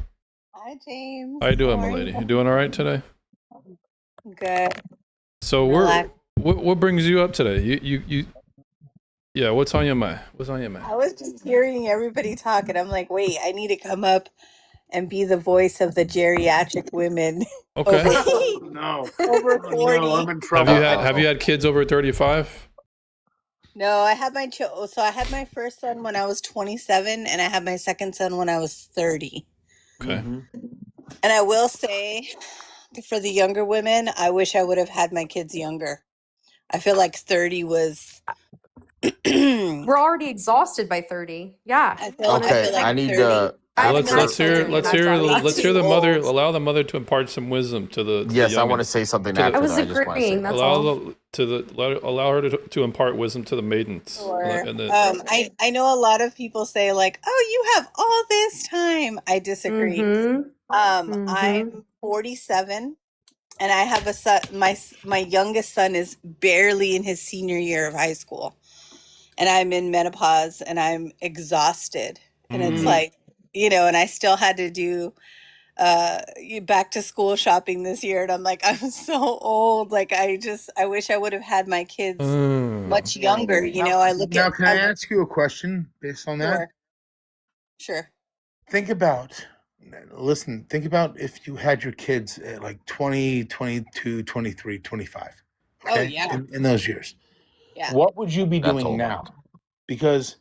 S9: Hi, James.
S4: How you doing,
S9: How
S4: my
S9: are
S4: lady?
S9: you?
S4: You doing all right today?
S9: Good.
S4: So
S9: Relax.
S4: what brings you up today? You yeah. What's on your mind? What's on your mind?
S9: I was just hearing everybody talk, and I'm like, wait, I need to come up and be the voice of the geriatric women
S4: Okay.
S3: No.
S9: over
S3: No,
S9: 40.
S3: I'm in
S4: Have
S3: trouble.
S4: you had kids over 35?
S9: No, I had my so I had my first son when I was 27, and I had my second son when I was 30.
S4: Okay.
S3: Mhm.
S9: And I will say, for the younger women, I wish I would have had my kids younger. I feel like 30 was.
S2: We're already exhausted by 30. Yeah.
S9: I feel
S8: Okay,
S9: like
S8: I need
S9: 30.
S8: to.
S2: I
S4: Well,
S2: have
S4: let's
S2: no
S4: let's hear
S2: children,
S4: let's
S2: that's
S4: hear
S2: why.
S4: let's hear the
S9: Too
S4: mother.
S9: old.
S4: Allow the mother to impart some wisdom to the
S8: Yes, I want to
S4: youngest.
S8: say something
S4: To the-
S8: after
S2: I was
S8: that. I just want to say
S2: agreeing.
S8: that.
S2: That's all.
S4: Allow her to impart wisdom to the maidens.
S9: Sure.
S4: And the,
S9: I know a lot of people say like, "Oh, you have all this time." I disagree.
S2: Mm-hmm.
S9: I'm 47, and I have a son. My youngest son is barely in his senior year of high school, and I'm in menopause, and I'm exhausted, and it's
S3: Mhm.
S9: like, and I still had to do back to school shopping this year, and I'm like, I'm so old. Like, I wish I would have had my kids much younger. I look
S3: Now,
S9: at.
S3: can I ask you a question based on that?
S9: Sure.
S3: Think about, listen, think about if you had your kids at like 20, 22, 23, 25.
S9: Oh,
S3: Okay?
S9: yeah.
S3: In those years.
S9: Yeah.
S3: What would you be
S8: That's
S3: doing
S8: old.
S3: now? Because,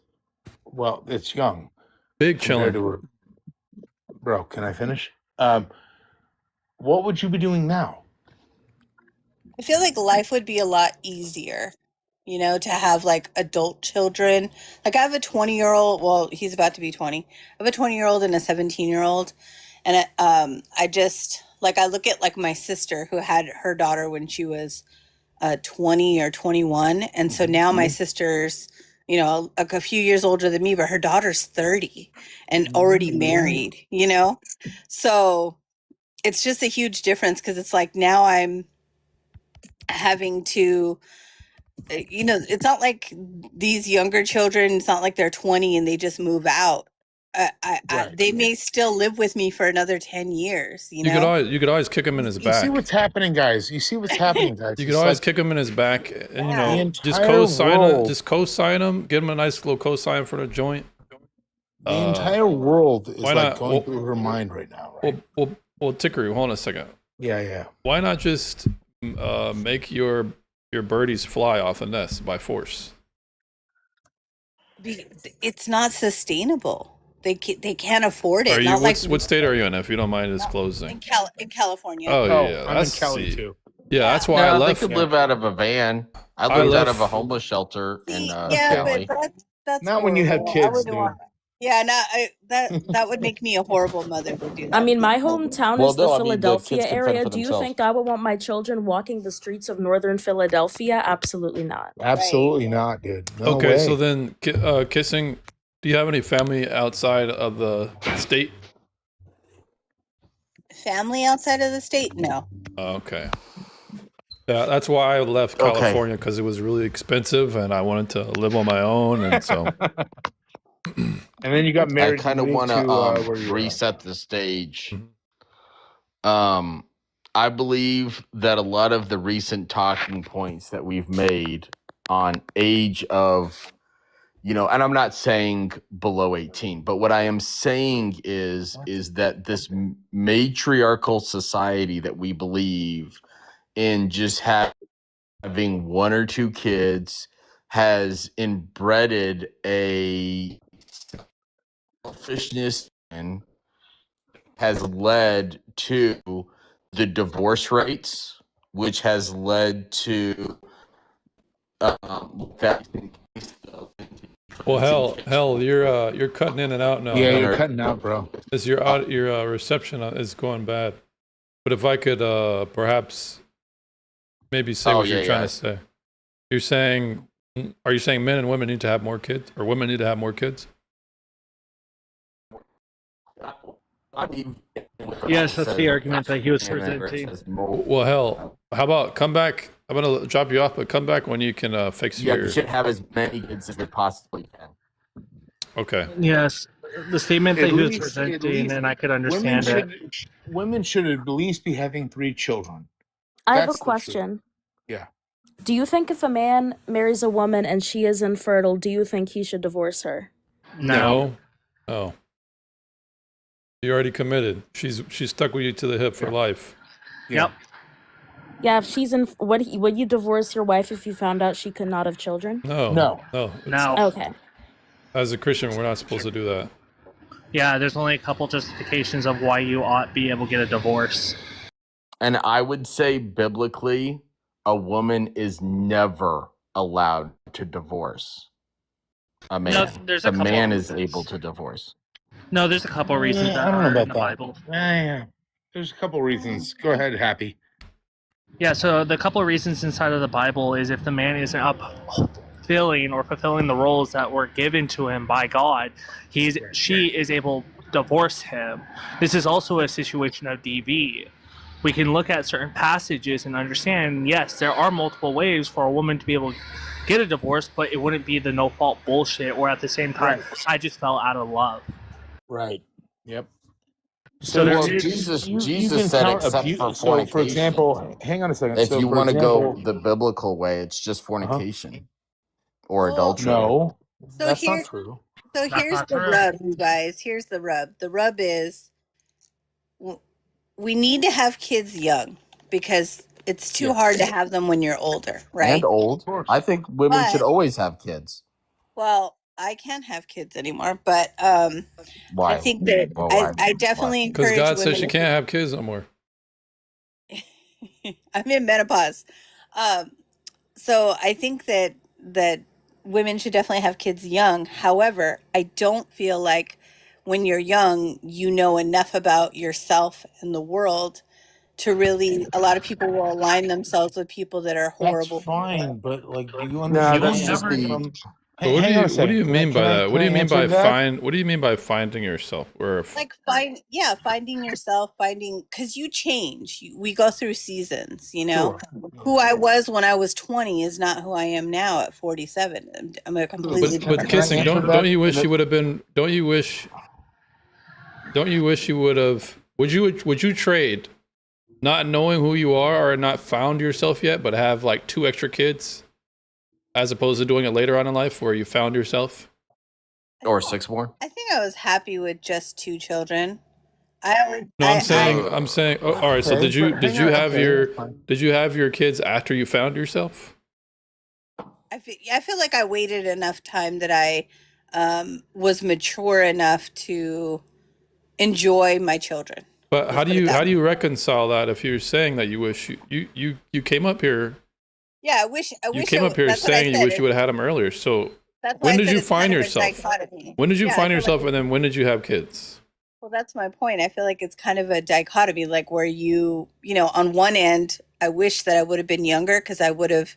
S3: well, it's young.
S4: big
S3: compared
S4: chilling.
S3: to bro, can I finish? What would you be doing now?
S9: I feel like life would be a lot easier, to have like adult children. Like, I have a 20-year-old. Well, he's about to be 20. I have a 20-year-old and a 17-year-old. And I just, like, I look at like my sister who had her daughter when she was 20 or 21. And so now my sister's, like a few years older than me, but her daughter's 30 and already married, So it's just a huge difference because it's like now I'm having to, it's not like these younger children, it's not like they're 20 and they just move out.
S3: Right.
S9: They may still live with me for another 10 years,
S4: You could always kick him in his
S3: You
S4: back.
S3: see what's happening, guys. You see what's happening, guys.
S4: You
S3: It's
S4: could always
S3: like
S4: kick him in his back, and
S3: The
S4: just
S3: entire
S4: co-sign him.
S3: world-
S4: Just co-sign him. Give him a nice little co-sign for the joint.
S3: the entire world is
S4: why
S3: like
S4: not-
S3: going
S4: well-
S3: through her mind right now, right?
S4: Well, Tickery, hold on a second.
S3: Yeah.
S4: Why not just make your birdies fly off a nest by force?
S9: It's not sustainable. They can't afford it.
S4: Are you?
S9: Not like
S4: What state are you in? If you don't mind
S9: in,
S4: disclosing.
S9: in California.
S4: Oh
S3: Oh,
S4: yeah,
S3: I'm in
S4: that's
S3: Cali
S4: see.
S3: too.
S4: Yeah, that's why I
S8: No, they
S4: left.
S8: could live out of a van. I
S4: I
S8: lived out
S4: left-
S8: of a homeless shelter in
S9: Yeah,
S8: Cali.
S9: but that's
S3: Not when you have
S9: horrible. I
S3: kids,
S9: wouldn't
S3: dude.
S9: want- Yeah, that would make me a horrible mother to do that.
S5: I mean, my hometown
S8: Well,
S5: is the
S8: no, I mean, the
S5: Philadelphia
S8: kids can fend
S5: area.
S8: for
S5: Do you
S8: themselves.
S5: think I would want my children walking the streets of northern Philadelphia? Absolutely not.
S3: Absolutely not, dude. No
S4: Okay,
S3: way.
S4: so then kissing. Do you have any family outside of the state?
S9: family outside of the state, no.
S4: Okay. Yeah, that's why I left
S8: Okay.
S4: California, because it was really expensive and I wanted to live on my own. And so,
S3: And then you got
S8: I
S3: married.
S8: kind of
S3: want to where you were at.
S8: reset the stage.
S4: Mhm.
S8: I believe that a lot of the recent talking points that we've made on age of, and I'm not saying below 18, but what I am saying is that this matriarchal society that we believe in, just having one or two kids, has inbred a selfishness and has led to the divorce rates, which has led to that.
S4: Well, hell, you're cutting in and out now.
S3: Yeah,
S4: Hell.
S3: you're cutting out, bro.
S4: Is your reception is going bad. But if I could perhaps maybe say what you're trying to say. Are you saying men and women need to have more kids, or women need to have more kids?
S7: Yes, that's the argument that he was presenting.
S4: Well, hell, how about come back? I'm gonna drop you off, but come back when you can fix
S8: Yeah,
S4: your.
S8: you should have as many kids as they possibly can.
S4: Okay.
S7: Yes, the statement that
S3: At
S7: he was
S3: least- at
S7: presenting,
S3: least
S7: and I could understand it.
S3: Women should at least be having 3 children.
S5: I have
S3: That's
S5: a
S3: the truth.
S5: question.
S3: Yeah.
S5: Do you think if a man marries a woman and she is infertile, do you think he should divorce her?
S7: No.
S4: Oh. You already committed. She's stuck with you to the hip for life.
S7: Yep.
S5: Yeah, if she's in, would you divorce your wife if you found out she could not have children?
S4: No.
S3: No.
S7: No.
S5: Okay.
S4: As a Christian, we're not supposed to do that.
S7: Yeah, there's only a couple justifications of why you ought be able to get a divorce.
S8: And I would say biblically, a woman is never allowed to divorce a man.
S7: No, there's a
S8: a
S7: couple
S8: man
S7: of
S8: is
S7: reasons.
S8: able to divorce.
S7: No, there's a couple of reasons that
S3: I don't know
S7: are in
S3: about
S7: the
S3: that.
S7: Bible.
S3: Yeah. There's a couple reasons. Go ahead, Happy.
S7: Yeah, so the couple of reasons inside of the Bible is if the man isn't fulfilling the roles that were given to him by God, she is able to divorce him. This is also a situation of DV. We can look at certain passages and understand, yes, there are multiple ways for a woman to be able to get a divorce, but it wouldn't be the no-fault bullshit, or at the same time, I just fell out of love.
S3: Right. Yep.
S7: So
S8: Well,
S7: there's-
S8: Jesus
S3: you
S8: said
S3: count
S8: except
S3: abuse.
S8: for
S3: So,
S8: fornication.
S3: for example, hang on a second.
S8: if
S3: So,
S8: you
S3: for
S8: want to go
S3: example-
S8: the biblical way, it's just fornication or
S9: Well,
S8: adultery.
S3: No,
S9: So
S3: that's
S9: here-
S3: not true.
S9: So
S7: That's
S9: here's
S7: not
S9: the
S7: true.
S9: rub, you guys. Here's the rub. The rub is we need to have kids young because it's too hard to have them when you're older, right?
S8: And old.
S3: course.
S8: I think women should
S9: But-
S8: always have kids.
S9: Well, I can't have kids anymore, but
S8: Why?
S9: I think that
S8: Well, why?
S9: I definitely
S4: Because
S9: encourage
S4: God says
S9: women
S4: she
S9: to-
S4: can't have kids no more.
S9: I'm in menopause. So I think that women should definitely have kids young. However, I don't feel like when you're young, you know enough about yourself and the world to really, a lot of people will align themselves with people that are horrible.
S3: That's fine, but like, do you
S8: No,
S3: understand?
S8: that's just
S7: never-
S8: the.
S4: But what
S3: Hang on a
S4: do
S3: second.
S4: you
S3: Can
S4: mean by that? What do you
S3: can I
S4: mean by
S3: answer that?
S4: What do you mean by finding yourself? Or
S9: Like finding yourself, because you change. We go through seasons, you know. Who I was when I was 20 is not who I am now at 47. I'm a completely
S4: but
S9: different
S4: kissing,
S3: answer
S4: don't
S3: that?
S4: you wish you would have been? Don't you wish you would have? Would you trade not knowing who you are or not found yourself yet, but have like 2 extra kids, as opposed to doing it later on in life where you found yourself?
S8: Or 6 more.
S9: I think I was happy with just 2 children.
S4: No, I'm saying. Oh, all right. So
S3: Okay,
S4: did you
S3: but hang on,
S4: have
S3: okay,
S4: your
S3: fine.
S4: did you have your kids after you found yourself?
S9: I feel like I waited enough time that I was mature enough to enjoy my children.
S4: But
S9: Let's
S4: how do
S9: put it that
S4: you reconcile that if you're saying that you wish you came up here
S9: Yeah, I wish.
S4: you came up here
S9: that's what I
S4: saying you
S9: said.
S4: wish you would have had them earlier. So
S9: That's why
S4: when
S9: I
S4: did
S9: said
S4: you
S9: it's kind
S4: find
S9: of a
S4: yourself?
S9: dichotomy.
S4: When did you
S9: Yeah, I
S4: find
S9: feel
S4: yourself,
S9: like-
S4: and then when did you have kids?
S9: Well, that's my point. I feel like it's kind of a dichotomy, like where you know, on one end, I wish that I would have been younger because I would have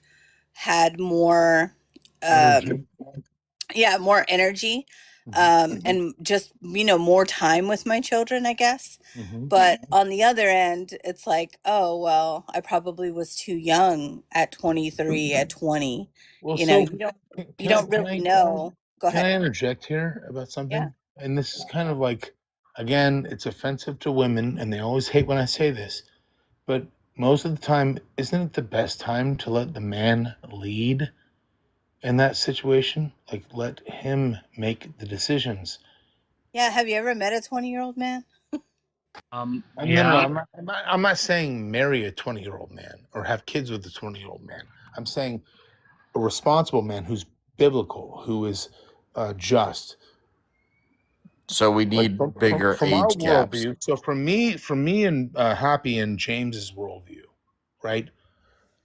S9: had more,
S3: Energy.
S9: more energy. and just, more time with my children, I guess.
S3: Mhm.
S9: But on the other end, it's like, oh, well, I probably was too young at 23, at 20.
S3: Well,
S9: You know,
S3: so
S9: you don't really know. Go
S3: can I
S9: ahead.
S3: interject here about
S9: Yeah.
S3: something? And this is kind of like, again, it's offensive to women, and they always hate when I say this. But most of the time, isn't it the best time to let the man lead in that situation? Like, let him make the decisions.
S9: Yeah. Have you ever met a 20-year-old man?
S3: No,
S7: Yeah.
S3: I'm not saying marry a 20-year-old man or have kids with a 20-year-old man. I'm saying a responsible man who's biblical, who is just.
S8: So we
S3: Like
S8: need bigger
S3: from our
S8: age gaps.
S3: worldview. So for me and Happy and James's worldview, right?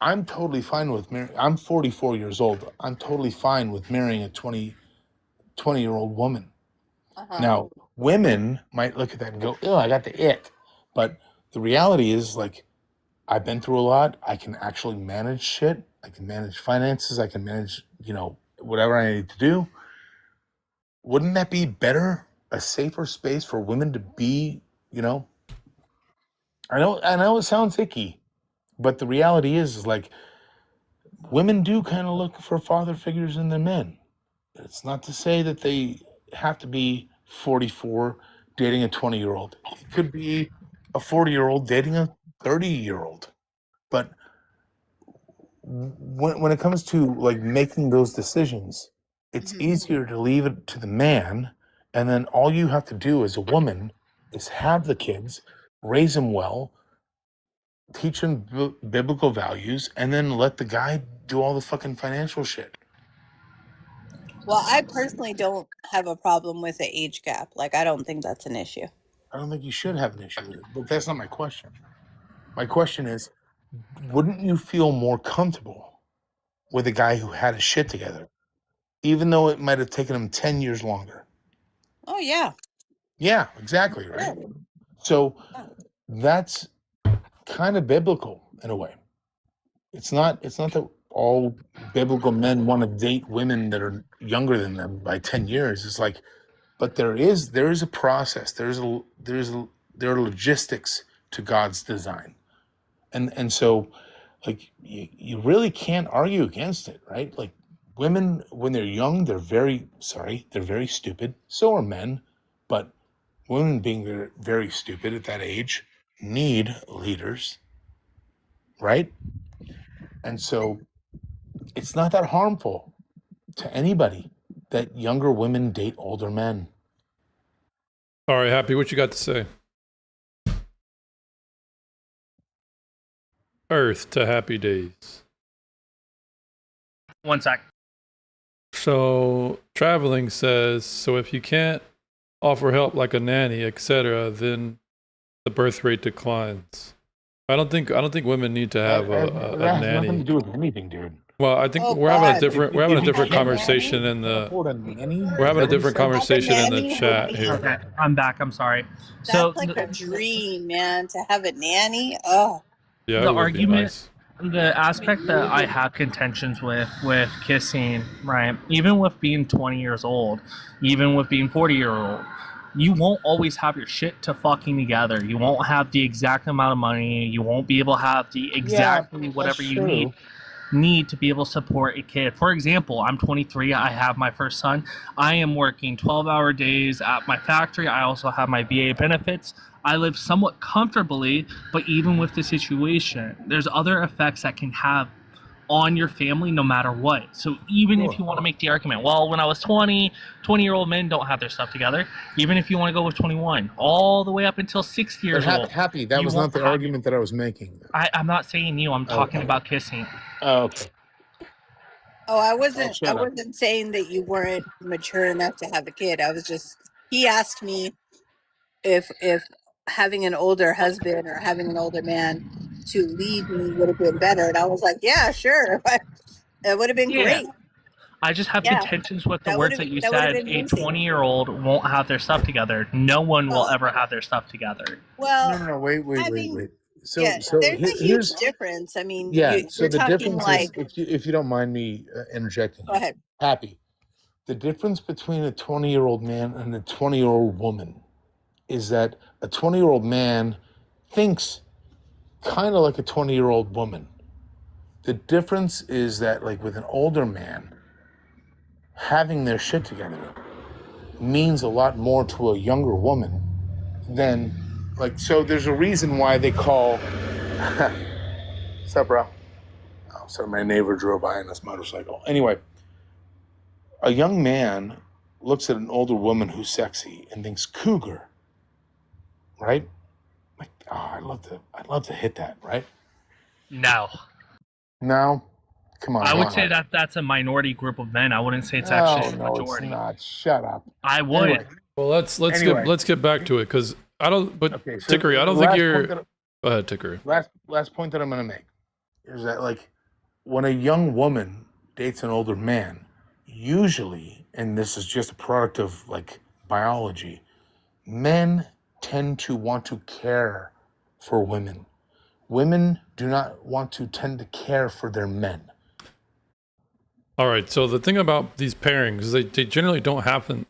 S3: I'm totally fine with marrying. I'm 44 years old. I'm totally fine with marrying a 20-year-old woman.
S9: Uh-huh.
S3: Now, women might look at that and go, "Oh, I got the ick," but the reality is, like, I've been through a lot. I can actually manage shit. I can manage finances. I can manage, whatever I need to do. Wouldn't that be better? A safer space for women to be, I know it sounds icky, but the reality is like women do kind of look for father figures in their men. It's not to say that they have to be 44 dating a 20-year-old. It could be a 40-year-old dating a 30-year-old. But when it comes to like making those decisions, it's
S9: Mhm.
S3: easier to leave it to the man, and then all you have to do as a woman is have the kids, raise them well, teach them biblical values, and then let the guy do all the fucking financial shit.
S9: Well, I personally don't have a problem with the age gap. Like, I don't think that's an issue.
S3: I don't think you should have an issue with it, but that's not my question. My question is, wouldn't you feel more comfortable with a guy who had his shit together, even though it might have taken him 10 years longer?
S9: Oh, yeah.
S3: Yeah, exactly, right?
S9: Sure.
S3: So
S9: Yeah.
S3: that's kind of biblical in a way. It's not that all biblical men want to date women that are younger than them by 10 years. It's like, but there is a process. There are logistics to God's design. And so like you really can't argue against it, right? Like women when they're young, they're very stupid. So are men, but women being very stupid at that age need leaders, right? And so it's not that harmful to anybody that younger women date older men.
S4: All right, Happy, what you got to say? Earth to Happy Days.
S7: One sec.
S4: So traveling says, so if you can't offer help like a nanny, etc., then the birth rate declines. I don't think women need to have a
S3: That has nothing to
S4: nanny.
S3: do with anything, dude.
S4: Well, I think
S9: Oh,
S4: we're having a
S9: God.
S4: different conversation in the
S3: Afford a nanny?
S4: we're having a different
S9: Have a
S4: conversation in the
S9: nanny
S4: chat
S9: would be-
S4: here.
S7: Okay, I'm back. I'm sorry.
S9: That's
S7: So
S9: like a dream, man, to have a nanny. Oh,
S4: Yeah,
S7: the
S4: it would be
S7: argument-
S4: nice.
S7: the aspect that I have contentions with kissing, right? Even with being 20 years old, even with being 40-year-old, you won't always have your shit to fucking together. You won't have the exact amount of money. You won't be able to have the exactly whatever
S3: that's
S7: you
S3: true.
S7: need to be able to support a kid. For example, I'm 23. I have my first son. I am working 12-hour days at my factory. I also have my VA benefits. I live somewhat comfortably, but even with the situation, there's other effects that can have on your family no matter what. So even if you want to make the argument, well, when I was 20-year-old men don't have their stuff together. Even if you want to go with 21, all the way up until 60 years old.
S3: Happy, that
S7: You
S3: was not
S7: won't
S3: the
S7: have-
S3: argument that I was making.
S7: I'm not saying you. I'm talking about kissing.
S3: Oh, okay.
S9: oh, I
S3: Oh,
S9: wasn't.
S3: shut
S9: I
S3: up.
S9: wasn't saying that you weren't mature enough to have a kid. I was just. He asked me if having an older husband or having an older man to lead me would have been better, and I was like, yeah, sure, it would have been
S7: Yeah.
S9: great.
S7: I just have
S9: Yeah.
S7: contentions with the
S9: That
S7: words
S9: would've-
S7: that you
S9: that would've
S7: said.
S9: been
S7: A
S9: amazing.
S7: 20-year-old won't have their stuff together. No one will
S9: Well-
S7: ever have their stuff together.
S9: Well,
S3: No, wait. So,
S9: yeah,
S3: so
S9: there's a huge
S3: here's
S9: difference. I mean,
S3: yeah.
S9: you're
S3: So the
S9: talking
S3: difference
S9: like.
S3: is, if you don't mind me interjecting,
S9: Go ahead.
S3: Happy. The difference between a 20-year-old man and a 20-year-old woman is that a 20-year-old man thinks kind of like a 20-year-old woman. The difference is that, like, with an older man, having their shit together means a lot more to a younger woman than, like, so there's a reason why they call, what's up, bro? Oh, so my neighbor drove by on this motorcycle. Anyway, a young man looks at an older woman who's sexy and thinks cougar, right? Like, oh, I'd love to hit that, right?
S7: No.
S3: No, come on.
S7: I would
S3: why
S7: say
S3: not?
S7: that's a minority group of men. I wouldn't say it's actually a
S3: No, it's
S7: majority.
S3: not. Shut up.
S7: I would.
S3: Anyway,
S4: Well, let's get back to it because I don't. But
S3: okay, so
S4: Tickery, I don't
S3: the
S4: think
S3: last
S4: you're.
S3: point
S4: Go ahead, Tickery.
S3: last point that I'm gonna make is that, like, when a young woman dates an older man, usually, and this is just a product of, like, biology, men tend to want to care for women. Women do not want to tend to care for their men.
S4: All right. So the thing about these pairings is they generally don't happen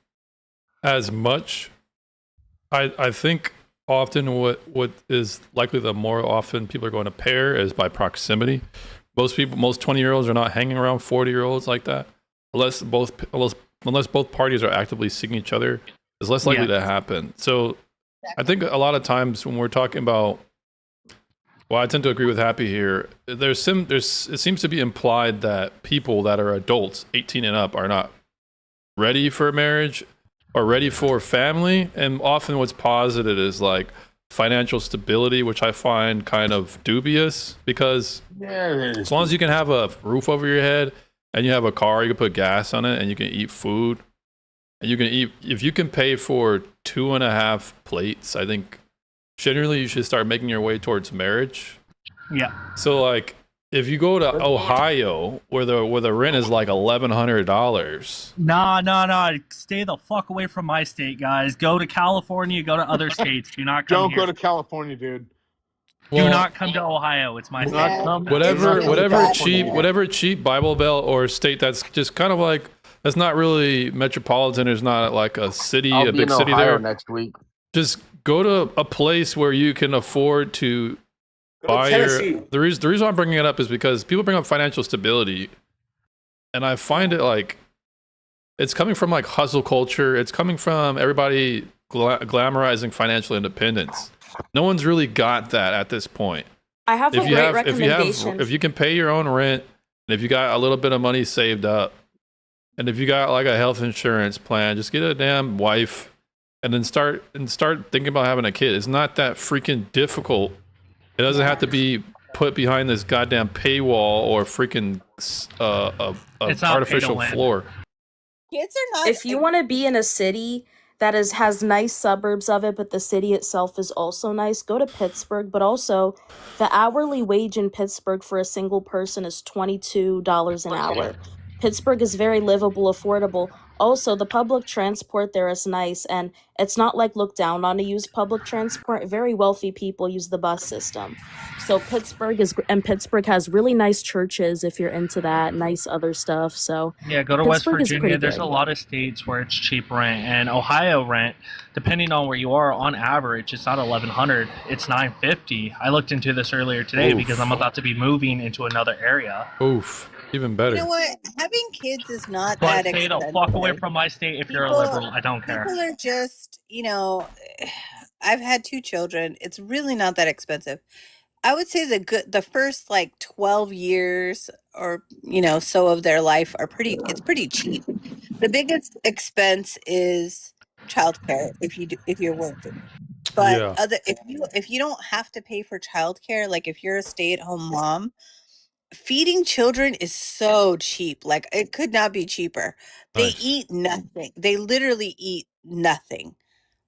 S4: as much. I think often what is likely the more often people are going to pair is by proximity. Most 20-year-olds are not hanging around 40-year-olds like that, unless both parties are actively seeking each other. It's less likely to happen. So I think a lot of times when we're talking about, well, I tend to agree with Happy here. It seems to be implied that people that are adults, 18 and up, are not ready for marriage or ready for family. And often what's posited is like financial stability, which I find kind of dubious because as long as you can have a roof over your head and you have a car, you can put gas on it and you can eat food and you can eat, if you can pay for 2.5 plates, I think generally you should start making your way towards marriage.
S7: Yeah.
S4: So like if you go to Ohio where the rent is like $1,100.
S7: Nah. Stay the fuck away from my state, guys. Go to California, go to other states. Do not come
S3: Don't
S7: here.
S3: go to California, dude.
S7: Do not come to Ohio. It's my
S3: Do
S7: state.
S3: not come.
S4: Whatever cheap Bible Belt or state that's just kind of like, that's not really metropolitan. There's not like a city,
S8: I'll
S4: a
S8: be
S4: big
S8: in
S4: city
S8: Ohio
S4: there.
S8: next week.
S4: Just go to a place where you can afford to buy your. The reason I'm bringing it up is because people bring up financial stability, and I find it like it's coming from like hustle culture. It's coming from everybody glamorizing financial independence. No one's really got that at this point.
S5: I have a great recommendation.
S4: If you can pay your own rent, and if you got a little bit of money saved up, and if you got like a health insurance plan, just get a damn wife, and then start thinking about having a kid. It's not that freaking difficult. It doesn't have to be put behind this goddamn paywall or freaking artificial floor.
S9: Kids are not.
S5: If you want to be in a city that has nice suburbs of it, but the city itself is also nice, go to Pittsburgh. But also, the hourly wage in Pittsburgh for a single person is $22 an hour. Pittsburgh is very livable, affordable. Also, the public transport there is nice, and it's not like looked down on to use public transport. Very wealthy people use the bus system. So Pittsburgh has really nice churches if you're into that, nice other stuff. So
S7: Yeah, go to West
S5: Pittsburgh is
S7: Virginia.
S5: pretty
S7: There's
S5: good.
S7: a lot of states where it's cheap rent, and Ohio rent, depending on where you are, on average, it's not $1,100, it's $950. I looked into this earlier today because I'm about to be moving into another area.
S4: Oof, even better.
S9: You know what? Having kids is not
S7: But
S9: that
S7: stay the
S9: expensive.
S7: fuck away from my state if you're a
S9: People-
S7: liberal. I don't care.
S9: People are just, I've had 2 children. It's really not that expensive. I would say the first like 12 years or so of their life it's pretty cheap. The biggest expense is childcare if you're working. But
S4: Yeah.
S9: if you don't have to pay for childcare, like if you're a stay-at-home mom, feeding children is so cheap. Like it could not be cheaper. They
S4: Nice.
S9: eat nothing. They literally eat nothing.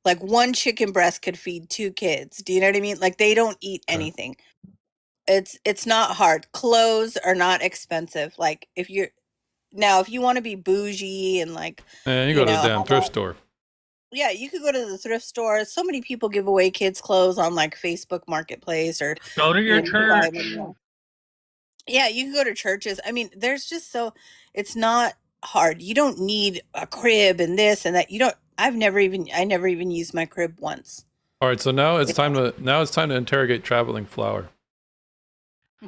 S9: Like 1 chicken breast could feed 2 kids. Do you know what I mean? Like they don't eat
S4: Okay.
S9: anything. It's not hard. Clothes are not expensive. Like if you want to be bougie and like
S4: Man, you go to the damn
S9: have
S4: thrift
S9: a-
S4: store.
S9: yeah, you could go to the thrift store. So many people give away kids' clothes on like Facebook Marketplace or
S7: Go to your
S9: you can buy
S7: church.
S9: them. Yeah, you can go to churches. I mean, there's just it's not hard. You don't need a crib and this and that. You don't. I never even used my crib once.
S4: All right, so now it's time to interrogate traveling flower.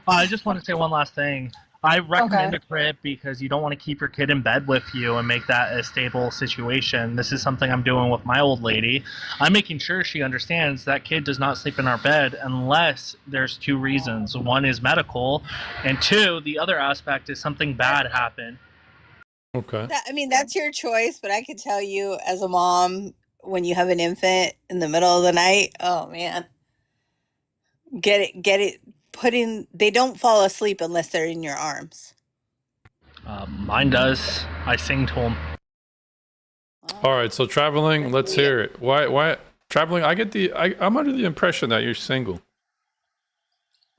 S7: I just want to say one last thing. I recommend a crib because you don't want to keep your kid in bed with you and make that a stable situation. This is something I'm doing with my old lady. I'm making sure she understands that kid does not sleep in our bed unless there's 2 reasons. One is medical, and 2, the other aspect is something bad happened.
S4: Okay.
S9: That's your choice, but I could tell you as a mom, when you have an infant in the middle of the night, oh man, get it. They don't fall asleep unless they're in your arms.
S7: Mine does. I sing to them.
S4: All right, so traveling, let's hear it. Why traveling? I'm under the impression that you're single.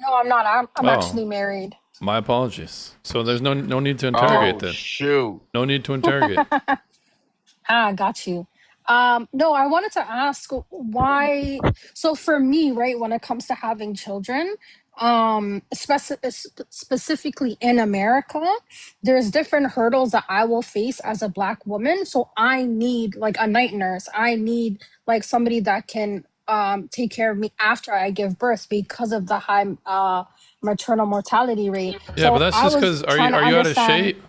S10: No, I'm not. I'm
S4: Oh.
S10: actually married.
S4: My apologies. So there's no need to interrogate then.
S8: Shoot.
S4: No need to interrogate.
S10: Got you. No, I wanted to ask why. So for me, right, when it comes to having children, specifically in America, there's different hurdles that I will face as a Black woman. So I need like a night nurse. I need like somebody that can take care of me after I give birth because of the high maternal mortality rate.
S4: Yeah,
S10: So
S4: but that's
S10: I
S4: just
S10: was
S4: because are
S10: trying to
S4: you out of
S10: understand-
S4: shape?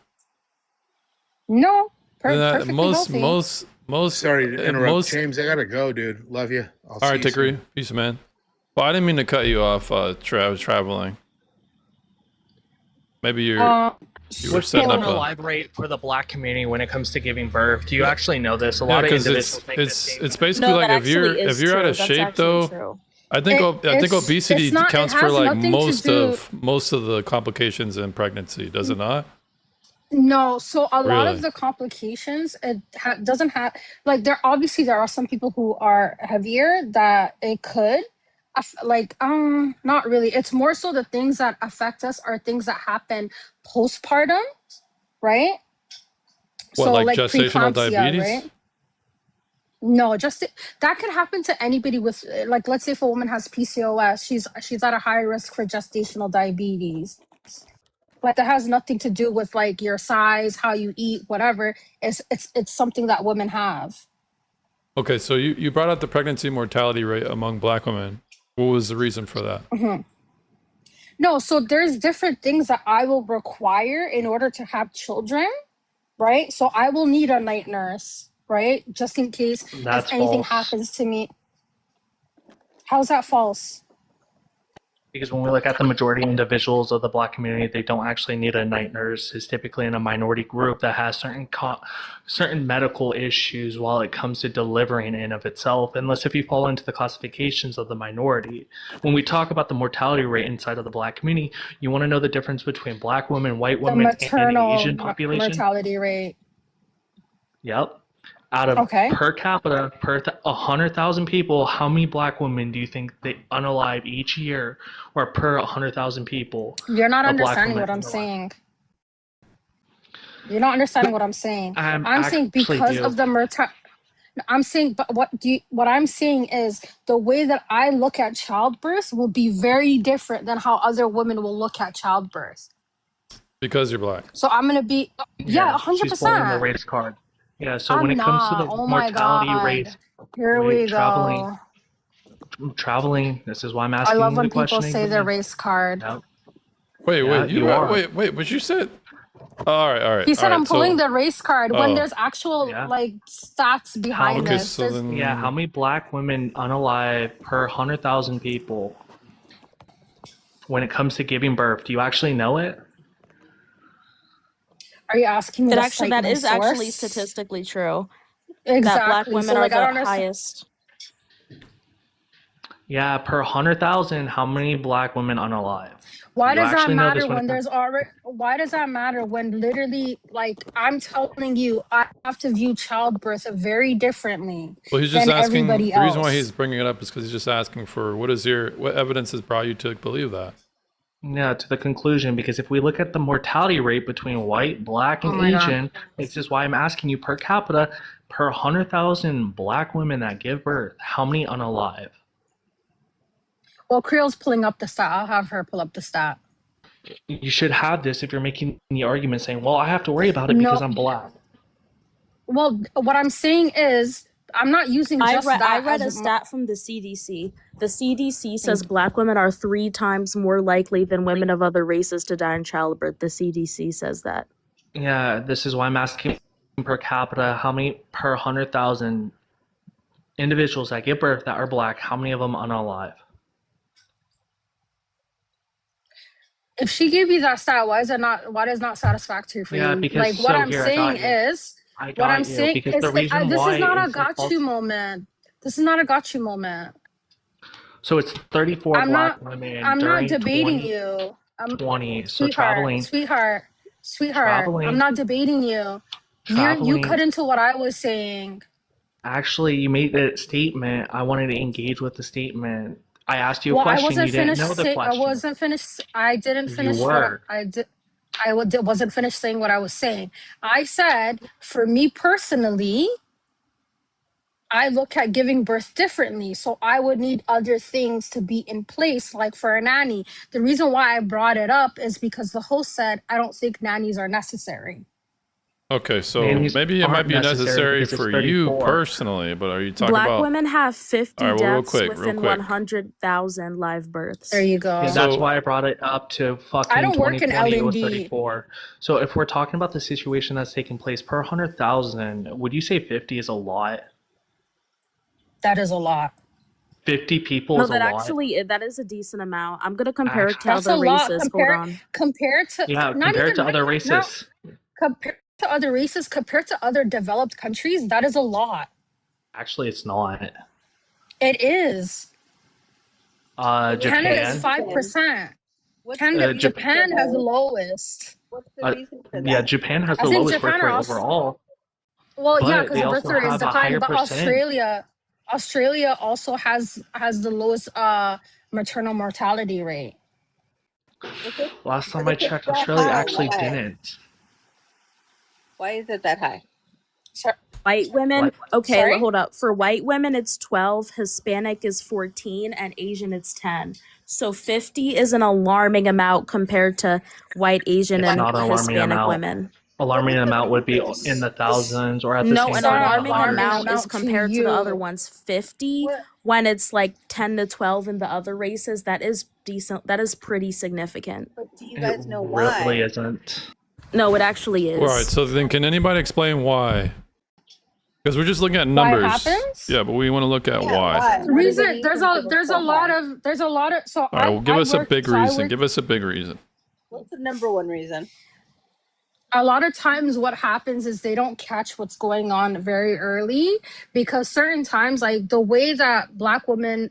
S10: No,
S4: That-
S10: perfectly healthy.
S4: most
S3: Sorry to interrupt,
S4: most.
S3: James. I gotta go, dude. Love you.
S4: All right, Tickery, peace, man. Well, I didn't mean to cut you off. Traveling. Maybe you were
S7: What's the
S4: setting up a.
S7: unalive rate for the Black community when it comes to giving birth? Do you actually know this? A
S4: Yeah,
S7: lot of
S4: because
S7: individuals make this
S4: it's
S7: statement.
S4: basically
S5: No,
S4: like
S5: that
S4: if you're
S5: actually is
S4: out
S5: true.
S4: of
S5: That's
S4: shape
S5: actually
S4: though.
S5: true.
S4: I think obesity
S10: it's not- it
S4: counts for
S10: has
S4: like
S10: nothing to
S4: most of the complications in pregnancy, does it not?
S10: No, so a lot
S4: Really?
S10: of the complications it doesn't have like there are some people who are heavier that it could not really. It's more so the things that affect us are things that happen postpartum, right?
S4: What,
S10: So
S4: like
S10: like
S4: gestational
S10: preeclampsia,
S4: diabetes?
S10: right? No, that could happen to anybody with like let's say if a woman has PCOS, she's at a high risk for gestational diabetes. Like that has nothing to do with like your size, how you eat, whatever. It's something that women have.
S4: Okay, so you brought out the pregnancy mortality rate among Black women. What was the reason for that?
S10: No, so there's different things that I will require in order to have children, right? So I will need a night nurse, right? Just in case
S7: That's
S10: if anything
S7: false.
S10: happens to me. How's that false?
S7: Because when we look at the majority of individuals of the Black community, they don't actually need a night nurse. It's typically in a minority group that has certain medical issues while it comes to delivering in of itself, unless if you fall into the classifications of the minority. When we talk about the mortality rate inside of the Black community, you want to know the difference between Black women, white
S10: The
S7: women, and
S10: maternal
S7: Asian population?
S10: mortality rate.
S7: Yep. Out of
S10: Okay.
S7: per capita, 100,000 people, how many Black women do you think they unalive each year, or per 100,000 people?
S10: You're not
S7: a Black
S10: understanding
S7: woman
S10: what I'm
S7: unalive?
S10: saying. You're not understanding what I'm saying.
S7: I'm
S10: I'm saying
S7: actually
S10: because
S7: do.
S10: of the I'm saying, but what I'm saying is the way that I look at childbirth will be very different than how other women will look at childbirth.
S4: Because you're Black.
S10: So I'm gonna be, yeah,
S7: She's pulling the
S10: 100%.
S7: race card. Yeah, so
S10: I'm
S7: when it comes to the
S10: not. Oh my
S7: mortality
S10: God.
S7: rate,
S10: Here
S7: Wait,
S10: we go.
S7: traveling, this is why I'm
S10: I
S7: asking
S10: love
S7: the
S10: when people
S7: questioning.
S10: say their race card.
S7: Yep.
S4: Wait,
S7: Yeah, you are.
S4: wait, what you said? All right.
S10: He said
S4: all
S10: I'm
S4: right,
S10: pulling
S4: so,
S10: the race card when
S4: Oh.
S10: there's actual
S7: Yeah.
S10: like stats behind
S4: okay,
S10: this.
S4: so
S10: There's-
S4: then
S7: Yeah, how many Black women unalive per 100,000 people when it comes to giving birth? Do you actually know it?
S10: Are you asking me to cite
S5: That
S10: my
S5: is actually
S10: source?
S5: statistically true.
S10: Exactly.
S5: That Black women
S10: so like I
S5: are
S10: don't
S5: the
S10: understand.
S5: highest.
S7: Yeah, per 100,000, how many Black women unalive?
S10: Why
S7: You
S10: does that
S7: actually know this
S10: matter
S7: when it
S10: when
S7: comes-
S10: there's already? Why does that matter when literally, like, I'm telling you, I have to view childbirth very differently
S4: Well, he's just
S10: than
S4: asking.
S10: everybody
S4: The reason why
S10: else.
S4: he's bringing it up is because he's just asking for what evidence has brought you to believe that?
S7: Yeah, to the conclusion, because if we look at the mortality rate between white, Black, and
S10: Oh my God.
S7: Asian, this is why I'm asking you per capita, per 100,000 Black women that give birth, how many unalive?
S10: Well, Creole's pulling up the stat. I'll have her pull up the stat.
S7: You should have this if you're making the argument saying, well, I have to worry about it because
S10: No,
S7: I'm black.
S10: well, what I'm saying is, I'm not using just
S5: I
S10: that
S5: read a
S10: as
S5: stat from the CDC. The CDC says black women are 3 times more likely than women of other races to die in childbirth. The CDC says that.
S7: Yeah, this is why I'm asking per capita, how many per 100,000 individuals that give birth that are black, how many of them unalive?
S10: if she gave you that stat, why is it not? Why is not satisfactory for
S7: Yeah,
S10: you?
S7: because
S10: Like what
S7: so
S10: I'm
S7: here, I
S10: saying
S7: got you.
S10: is,
S7: I
S10: what I'm
S7: got you
S10: saying
S7: because
S10: is,
S7: the reason
S10: this
S7: why
S10: is not a
S7: is
S10: got you moment. This is not a got you moment.
S7: so it's 34
S10: I'm
S7: black
S10: not.
S7: women
S10: I'm not
S7: during
S10: debating you.
S7: 2020. So
S10: Sweetheart, sweetheart. I'm not debating you. You cut
S7: traveling.
S10: into what I was saying.
S7: Actually, you made a statement. I wanted to engage with the statement. I asked you a
S10: Well, I
S7: question. You
S10: wasn't
S7: didn't
S10: finished.
S7: know the
S10: I
S7: question.
S10: wasn't finished. I didn't
S7: You
S10: finish
S7: were.
S10: I did. Wasn't finished saying what I was saying. I said, for me personally, I look at giving birth differently. So I would need other things to be in place, like for a nanny. The reason why I brought it up is because the host said, I don't think nannies are necessary.
S4: Okay, so
S7: Nannies
S4: maybe it might
S7: aren't
S4: be
S7: necessary
S4: necessary
S7: because it's
S4: for you
S7: 34.
S4: personally, but are you talking
S5: Black
S4: about?
S5: women have 50
S4: All right, well, real
S5: deaths
S4: quick.
S5: within 100,000 live births.
S10: There you go.
S7: Yeah, that's why I brought it up to fucking
S10: I don't work in
S7: 2020. It was
S10: L&D.
S7: 34. So if we're talking about the situation that's taking place per 100,000, would you say 50 is a lot?
S10: That is a lot.
S7: 50 people
S5: No,
S7: is a
S5: that
S7: lot.
S5: actually that is a decent amount. I'm gonna compare it to
S10: That's a
S5: other
S10: lot
S5: races. Hold on.
S10: compared to
S7: Yeah,
S10: not
S7: compared
S10: even
S7: to other
S10: not
S7: races.
S10: compared to other races, compared to other developed countries. That is a lot.
S7: Actually, it's not.
S10: It is. Canada is
S7: Japan.
S10: 5%.
S9: What's
S10: Canada,
S9: the reason
S10: Japan
S9: for
S10: has the
S9: that?
S10: lowest.
S9: What's the reason for
S7: Yeah,
S9: that?
S7: Japan has
S10: I
S7: the
S10: think
S7: lowest birth
S10: Japan
S7: rate
S10: are also,
S7: overall,
S10: well, yeah,
S7: but
S10: because
S7: they
S10: the birth
S7: also
S10: rate is
S7: have a higher
S10: declining. But
S7: percent.
S10: Australia also has the lowest maternal mortality rate.
S7: Last time
S9: But
S7: I
S9: if it's
S7: checked,
S9: that
S7: Australia
S9: high,
S7: actually
S9: why?
S7: didn't.
S9: Why is it that high?
S5: White women,
S7: What?
S5: okay,
S10: Sorry?
S5: hold up. For white women, it's 12, Hispanic is 14, and Asian it's 10. So 50 is an alarming amount compared to white, Asian,
S7: It's
S5: and
S7: not an alarming
S5: Hispanic
S7: amount.
S5: women.
S7: Alarming amount would be in the thousands or at the
S5: No,
S7: same
S5: an
S7: time.
S5: alarming
S10: alarming
S5: amount is
S10: amount to
S5: compared to the other
S10: you.
S5: ones. 50,
S9: What?
S5: when it's like 10 to 12 in the other races, that is decent. That is pretty significant.
S9: But do you
S7: It
S9: guys know
S7: really
S9: why?
S7: isn't.
S5: No, it actually
S4: All right,
S5: is.
S4: so then can anybody explain why? Because we're just looking at
S10: Why it
S4: numbers.
S10: happens?
S4: Yeah, but we want to look at
S9: Yeah,
S4: why.
S9: why?
S10: The
S9: What is the
S10: reason there's
S9: reason for
S10: there's
S9: so
S10: a lot
S9: high?
S10: of so
S4: All right, well, give
S10: I
S4: us a
S10: work
S4: big
S10: so I
S4: reason.
S10: work
S4: Give us a big reason.
S9: What's the number one reason?
S10: a lot of times what happens is they don't catch what's going on very early because certain times like the way that black women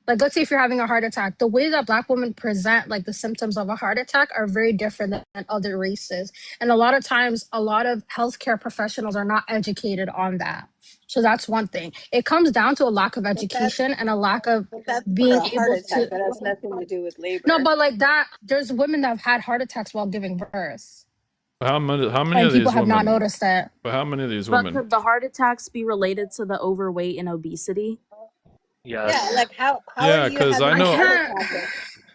S10: like let's say if you're having a heart attack, the way that black women present like the symptoms of a heart attack are very different than other races, and a lot of times a lot of healthcare professionals are not educated on that. So that's one thing. It comes down to a lack of
S9: But that's
S10: education and a lack of
S9: but that's for
S10: being
S9: a heart
S10: able
S9: attack.
S10: to
S9: That has nothing to do with
S10: no,
S9: labor.
S10: but like that there's women that have had heart attacks while giving birth
S4: How many
S10: and
S4: of
S10: people
S4: these
S10: have not
S4: women?
S10: noticed that.
S4: But how many of these
S5: But
S4: women?
S5: could the heart attacks be related to the overweight and obesity?
S9: Yeah,
S7: Yes.
S9: like how
S4: Yeah,
S9: are you
S4: because
S9: having
S4: I
S10: I
S9: a
S4: know
S9: heart
S10: can't.
S9: attack?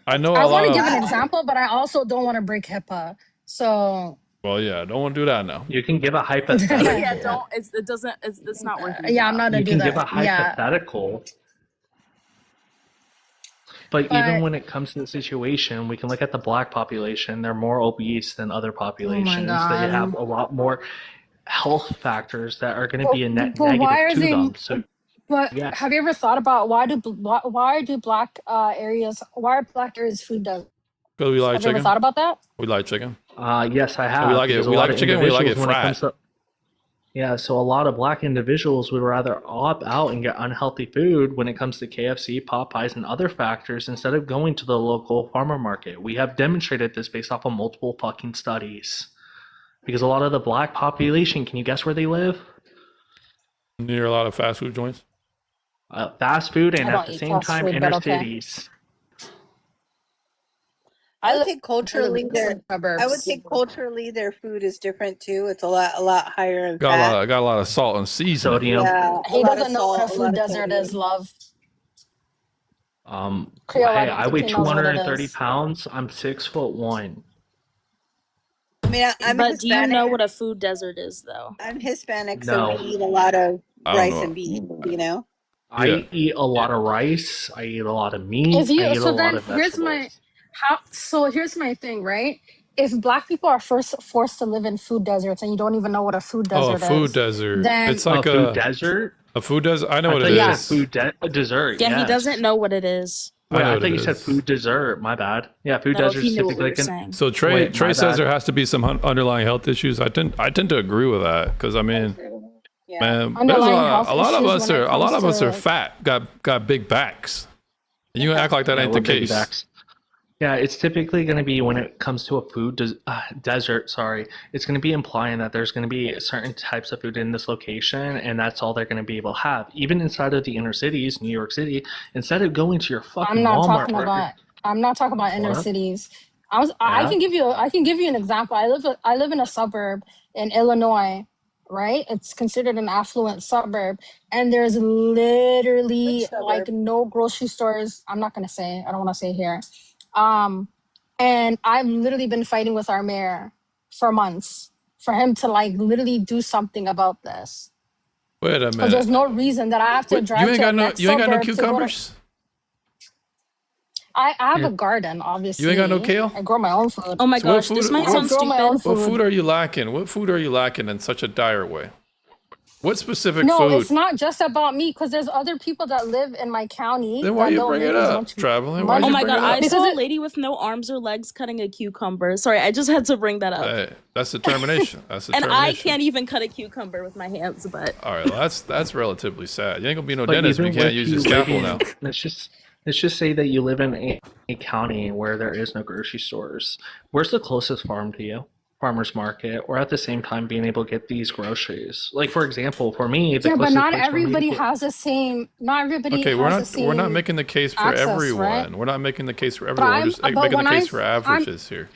S4: I know
S10: I
S4: a
S10: want
S4: lot
S10: to give
S4: of.
S10: an
S9: Why?
S10: example, but I also don't want to break HIPAA. So,
S4: Well, yeah, I don't want to do that now.
S7: You can give a
S5: Yeah,
S7: hypothetical.
S5: don't. It doesn't. It's not worth
S10: yeah, I'm
S5: about.
S10: not gonna
S7: You
S10: do
S7: can give a
S10: that. Yeah,
S7: hypothetical. But even
S10: but
S7: when it comes to the situation, we can look at the black population. They're more obese than other
S10: oh my
S7: populations. They have
S10: god.
S7: a lot more health factors that are going to be a net
S10: But why
S7: negative
S10: are
S7: to
S10: they?
S7: them. So
S10: But
S7: yes,
S10: have you ever thought about why do black areas why are black areas food deserts?
S4: Because we like
S10: Have you ever
S4: chicken.
S10: thought about that?
S4: We like chicken.
S7: yes, I
S4: And we
S7: have,
S4: like it.
S7: because a
S4: We
S7: lot
S4: like
S7: of
S4: chicken. We like it
S7: individuals, when it comes
S4: fried.
S7: to so a lot of black individuals would rather opt out and get unhealthy food when it comes to KFC, Popeyes, and other factors instead of going to the local farmer market. We have demonstrated this based off of multiple fucking studies. Because a lot of the black population, can you guess where they live?
S4: Near a lot of fast food joints.
S7: Fast food,
S10: I
S7: and at
S10: don't
S7: the
S10: eat
S7: same
S10: fast
S7: time,
S10: food,
S7: inner
S10: but okay.
S7: cities.
S9: I would
S10: live
S9: say culturally
S10: in
S9: their
S10: the
S9: I would
S10: suburbs.
S9: say culturally their food is different too. It's a lot higher in
S4: Got
S9: fat.
S4: a lot of salt and seasoning.
S7: Sodium.
S9: Yeah, a
S10: He
S9: lot of
S10: doesn't know what a
S9: salt, a lot
S10: food
S9: of
S10: desert is,
S9: sodium.
S10: love. Creole, I
S7: Hey,
S10: don't
S7: I
S10: think
S7: weigh
S10: he knows what it
S7: 230
S10: is.
S7: pounds. I'm 6'1".
S9: I mean, I'm
S5: But do you know
S9: Hispanic.
S5: what a food desert is, though?
S9: I'm Hispanic, so we
S7: No,
S9: eat a lot of
S4: I don't
S9: rice
S4: know.
S9: and beans. You know.
S7: I
S4: Yeah.
S7: eat a lot of rice. I eat a lot of
S10: If
S7: meat. I
S10: you
S7: eat a
S10: so
S7: lot
S10: then
S7: of
S10: here's my
S7: vegetables.
S10: here's my thing, right? If black people are first forced to live in food deserts and you don't even know what a food
S4: Oh, a
S10: desert
S4: food
S10: is,
S4: desert.
S10: then
S4: It's like
S7: Food desert?
S4: a food desert. I know
S7: I
S4: what
S7: thought
S4: it
S7: you said
S10: yes.
S4: is.
S7: dessert.
S5: Yeah, he doesn't
S7: Yes.
S5: know what it is.
S4: I
S7: Wait,
S4: know
S7: I
S4: what
S7: thought
S4: it
S7: you said
S4: is.
S7: food dessert. My bad. Yeah, food
S5: No,
S7: desert's
S5: he knew what we
S7: typically
S5: were saying.
S4: So Trey
S7: Wait, my
S4: says
S7: bad.
S4: there has to be some underlying health issues. I tend to agree with that because I mean,
S9: Yeah.
S4: man, there's
S10: Underlying health
S4: a lot of
S10: issues
S4: us
S10: when it
S4: are a lot
S10: comes
S4: of us are
S10: to
S4: fat, got big backs. And you
S9: Yeah.
S4: act like that
S7: Yeah,
S4: ain't the
S7: we're baby
S4: case.
S7: backs. Yeah, it's typically going to be when it comes to a food desert. Sorry, it's going to be implying that there's going to be certain types of food in this location, and that's all they're going to be able to have. Even inside of the inner cities, New York City, instead of going to your fucking
S10: I'm not
S7: Walmart
S10: talking
S7: or
S10: about inner
S7: what?
S10: cities. I
S7: Yeah.
S10: can give you an example. I live in a suburb in Illinois, right? It's considered an affluent suburb, and there's
S9: Which
S10: literally like
S9: suburb?
S10: no grocery stores. I'm not gonna say. I don't want to say here. And I've literally been fighting with our mayor for months for him to like literally do something about this.
S4: Wait a
S10: Because there's
S4: minute.
S10: no reason that I have to
S4: Wait,
S10: drive to the next
S4: you ain't got no
S10: suburb to go to.
S4: cucumbers?
S10: I have
S7: Yeah.
S10: a garden,
S4: You
S10: obviously.
S4: ain't got no kale?
S10: I grow my own food.
S5: Oh my
S4: So what
S5: gosh, this
S4: food
S5: might
S10: I
S5: sound
S10: grow my own
S5: stupid.
S4: what
S10: food.
S4: food are you lacking? What food are you lacking in such a dire way? What specific
S10: No,
S4: food?
S10: it's not just about me because there's other people that live in my county
S4: Then why
S10: that
S4: you
S10: don't
S4: bring
S10: make
S4: it
S10: as
S4: up?
S10: much
S4: Traveling? Why'd
S5: Oh
S4: you
S10: money.
S5: my
S4: bring
S5: god,
S4: it
S5: I
S4: up?
S10: Because
S5: saw a
S10: it,
S5: lady with no arms or legs cutting a cucumber. Sorry, I just had to bring that up.
S4: Hey, that's determination. That's
S5: And I
S4: determination.
S5: can't even cut a cucumber with my hands, but
S4: All right, well, that's relatively sad. You ain't gonna be no
S7: But
S4: dentist when you
S7: even
S4: can't
S7: with
S4: use your
S7: you
S4: scalpel
S7: living,
S4: now.
S7: let's just say that you live in a county where there is no grocery stores. Where's the closest farm to you? Farmer's market, or at the same time being able to get these groceries. Like for example, for me, the
S10: yeah, but
S7: closest
S10: not
S7: place for me to
S10: everybody
S7: get
S10: has the same. Not everybody
S4: Okay,
S10: has the
S4: we're not
S10: same
S4: making the case for
S10: access, right?
S4: everyone. We're not making the case for
S10: But
S4: everyone. We're
S10: I'm.
S4: just
S10: But
S4: making the
S10: when
S4: case for averages here.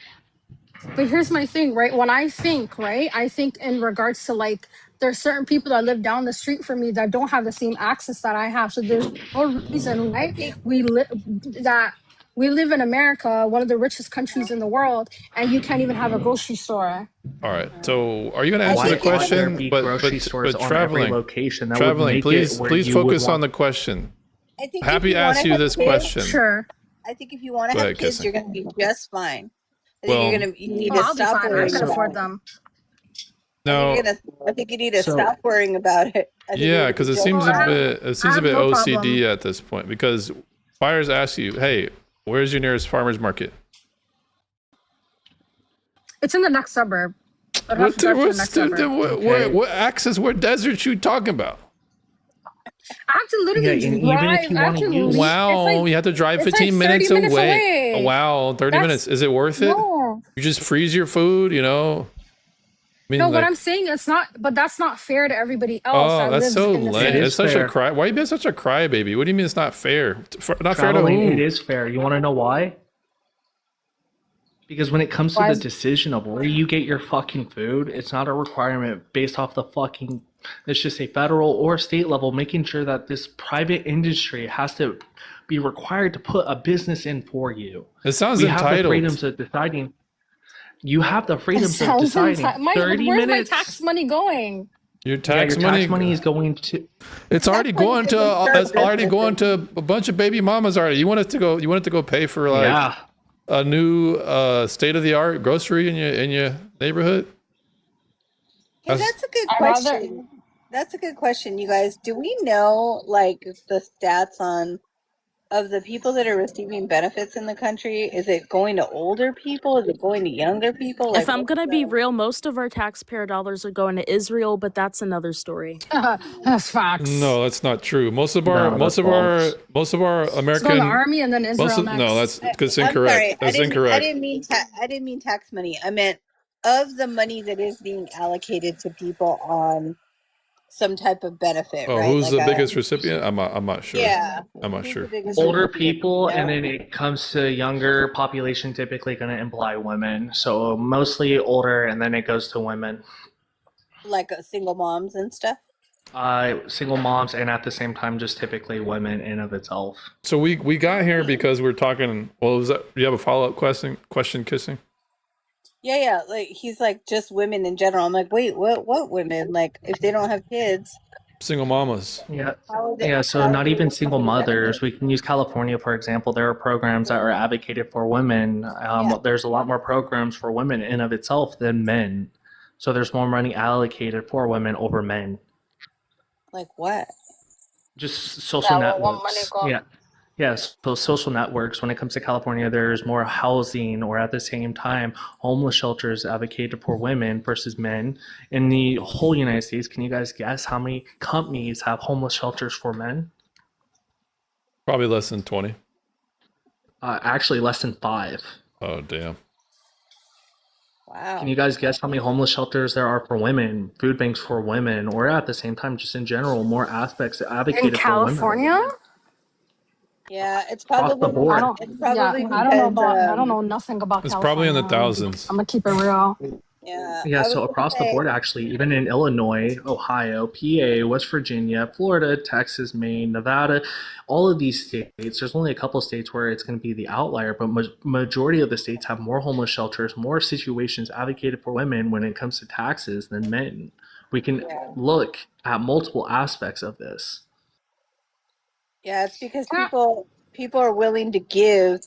S10: But here's my thing, right? When I think, right, I think in regards to like there's certain people that live down the street from me that don't have the same access that I have. So there's no reason, right? We live in America, one of the richest countries in the world, and you can't even have a grocery store.
S4: All right. So, are you going to
S9: I
S4: answer the
S9: think you
S7: why there
S4: question?
S7: be
S4: But
S7: grocery stores
S4: but
S7: on every
S4: traveling,
S7: location that would make it
S4: please
S7: where
S4: please
S7: you would
S4: focus on
S7: want.
S4: the question.
S9: I think if
S4: Happy
S9: you want
S4: asked
S9: to
S4: you
S9: have
S4: this
S9: kids,
S4: question.
S10: Sure.
S9: I think if you want to
S4: Go
S9: have
S4: ahead,
S9: kids,
S4: Kissing.
S9: you're going to be just fine. I think
S4: Well,
S9: you need
S10: Oh,
S9: to
S10: I'll be
S9: stop
S10: fine. I
S9: worrying
S10: can
S7: so
S10: afford
S9: about it.
S10: them.
S4: no,
S9: I think you need to
S7: So
S9: stop worrying about it. I think you
S4: yeah,
S9: need to
S4: because
S9: be
S4: it
S9: just
S4: seems
S10: No,
S4: a
S10: I have,
S4: bit
S10: I have no
S4: OCD
S10: problem.
S4: at this point because buyers ask you, "Hey, where's your nearest farmers market?"
S10: It's in the next suburb. I'd have to drive to the next suburb.
S7: okay,
S4: what access? What desert you talking about?
S10: I have to
S7: yeah,
S10: literally
S7: and even if
S10: drive.
S7: you
S10: I have
S7: want
S10: to
S7: to
S10: leave.
S7: use,
S4: Wow, you have to drive
S10: It's like
S4: 15 minutes
S10: 30 minutes
S4: away.
S10: away.
S4: Wow, 30 minutes.
S10: That's
S4: Is it worth it?
S10: no.
S4: You just freeze your food, you know? I
S10: No,
S4: mean,
S10: what I'm
S4: like,
S10: saying it's not, but that's not fair to everybody else
S4: oh,
S10: that
S4: that's
S10: lives
S4: so
S10: in the
S4: lame.
S7: it
S10: same.
S7: is
S4: It's such a
S7: fair.
S4: cry. Why you being such a crybaby? What do you mean it's not fair? Not fair to
S7: Traveling, it
S4: who?
S7: is fair. You want to know why? Because when it comes to
S10: Why
S7: the
S10: is
S7: decision of where you get your fucking food, it's not a requirement based off the fucking, let's just say federal or state level, making sure that this private industry has to be required to put a business in for you.
S4: It sounds
S7: We have the
S4: entitled.
S7: freedoms of deciding. You have the
S10: it
S7: freedoms of
S10: sounds
S7: deciding.
S10: entitled.
S7: 30
S10: Where's my
S7: minutes.
S10: tax money going?
S4: Your
S7: Yeah,
S4: tax
S7: your tax money is going to.
S4: it's already
S9: Tax money
S4: going to
S9: doesn't serve
S4: it's already
S9: businesses.
S4: going to a bunch of baby mamas already. You want it to go pay for like
S7: Yeah.
S4: a new state of the art grocery in your neighborhood?
S9: Hey,
S4: That's
S9: that's a good
S10: I'd rather.
S9: question. That's a good question, you guys. Do we know like the stats on of the people that are receiving benefits in the country? Is it going to older people? Is it going to younger people?
S5: if
S9: Like,
S5: I'm
S9: what's
S5: gonna be
S9: the?
S5: real, most of our taxpayer dollars are going to Israel, but that's another story.
S10: That's facts.
S4: no, that's not true. Most of our
S7: No, that's false.
S10: It's going to
S4: American
S10: army and then Israel
S4: no,
S10: next.
S4: that's
S9: I'm
S4: incorrect.
S9: sorry.
S4: That's
S9: I
S4: incorrect.
S9: didn't mean tax money. I meant of the money that is being allocated to people on some type of benefit,
S4: Oh,
S9: right?
S4: who's
S9: Like
S4: the
S9: a
S4: biggest recipient? I'm not sure.
S9: yeah.
S4: I'm not
S9: Who's the
S4: sure.
S9: biggest
S7: Older
S9: recipient?
S7: people, and
S9: No?
S7: then it comes to younger population, typically going to imply women. So mostly older, and then it goes to women.
S9: Like single moms and stuff.
S7: Single moms, and at the same time, just typically women in of itself.
S4: So we got here because we're talking. Well, was that? Do you have a follow up question? Kissing.
S9: Yeah, like he's like just women in general. I'm like, wait, what women? Like if they don't have kids,
S4: Single mamas.
S7: Yeah.
S9: how are they?
S7: Yeah, so not even single mothers. We can use California, for example. There are programs that are advocated for women.
S9: Yeah.
S7: There's a lot more programs for women in of itself than men. So there's more money allocated for women over men.
S9: Like what?
S7: Just social
S10: Yeah, well, what money
S7: networks.
S10: go?
S7: Yeah. Yes, so social networks, when it comes to California, there's more housing, or at the same time, homeless shelters advocated for women versus men. In the whole United States, can you guys guess how many companies have homeless shelters for men?
S4: Probably less than 20.
S7: Actually, less than 5.
S4: Oh damn.
S9: Wow.
S7: Can you guys guess how many homeless shelters there are for women, food banks for women, or at the same time, just in general, more aspects advocated
S10: In
S7: for women?
S10: California?
S9: Yeah, it's
S7: Across the
S9: probably
S7: board.
S10: I don't.
S9: it's
S10: Yeah,
S9: probably
S10: I don't know
S9: because
S10: about. I don't know nothing about
S4: It's
S10: California.
S4: probably in the thousands.
S10: I'm gonna keep it real.
S9: yeah.
S7: Yeah,
S9: I was
S7: so
S9: gonna
S7: across the
S9: say,
S7: board, actually, even in Illinois, Ohio, PA, West Virginia, Florida, Texas, Maine, Nevada, all of these states, there's only a couple states where it's going to be the outlier, but majority of the states have more homeless shelters, more situations advocated for women when it comes to taxes than men. We can
S9: yeah,
S7: look at multiple aspects of this.
S9: yeah, it's because
S10: Can
S9: people are willing to give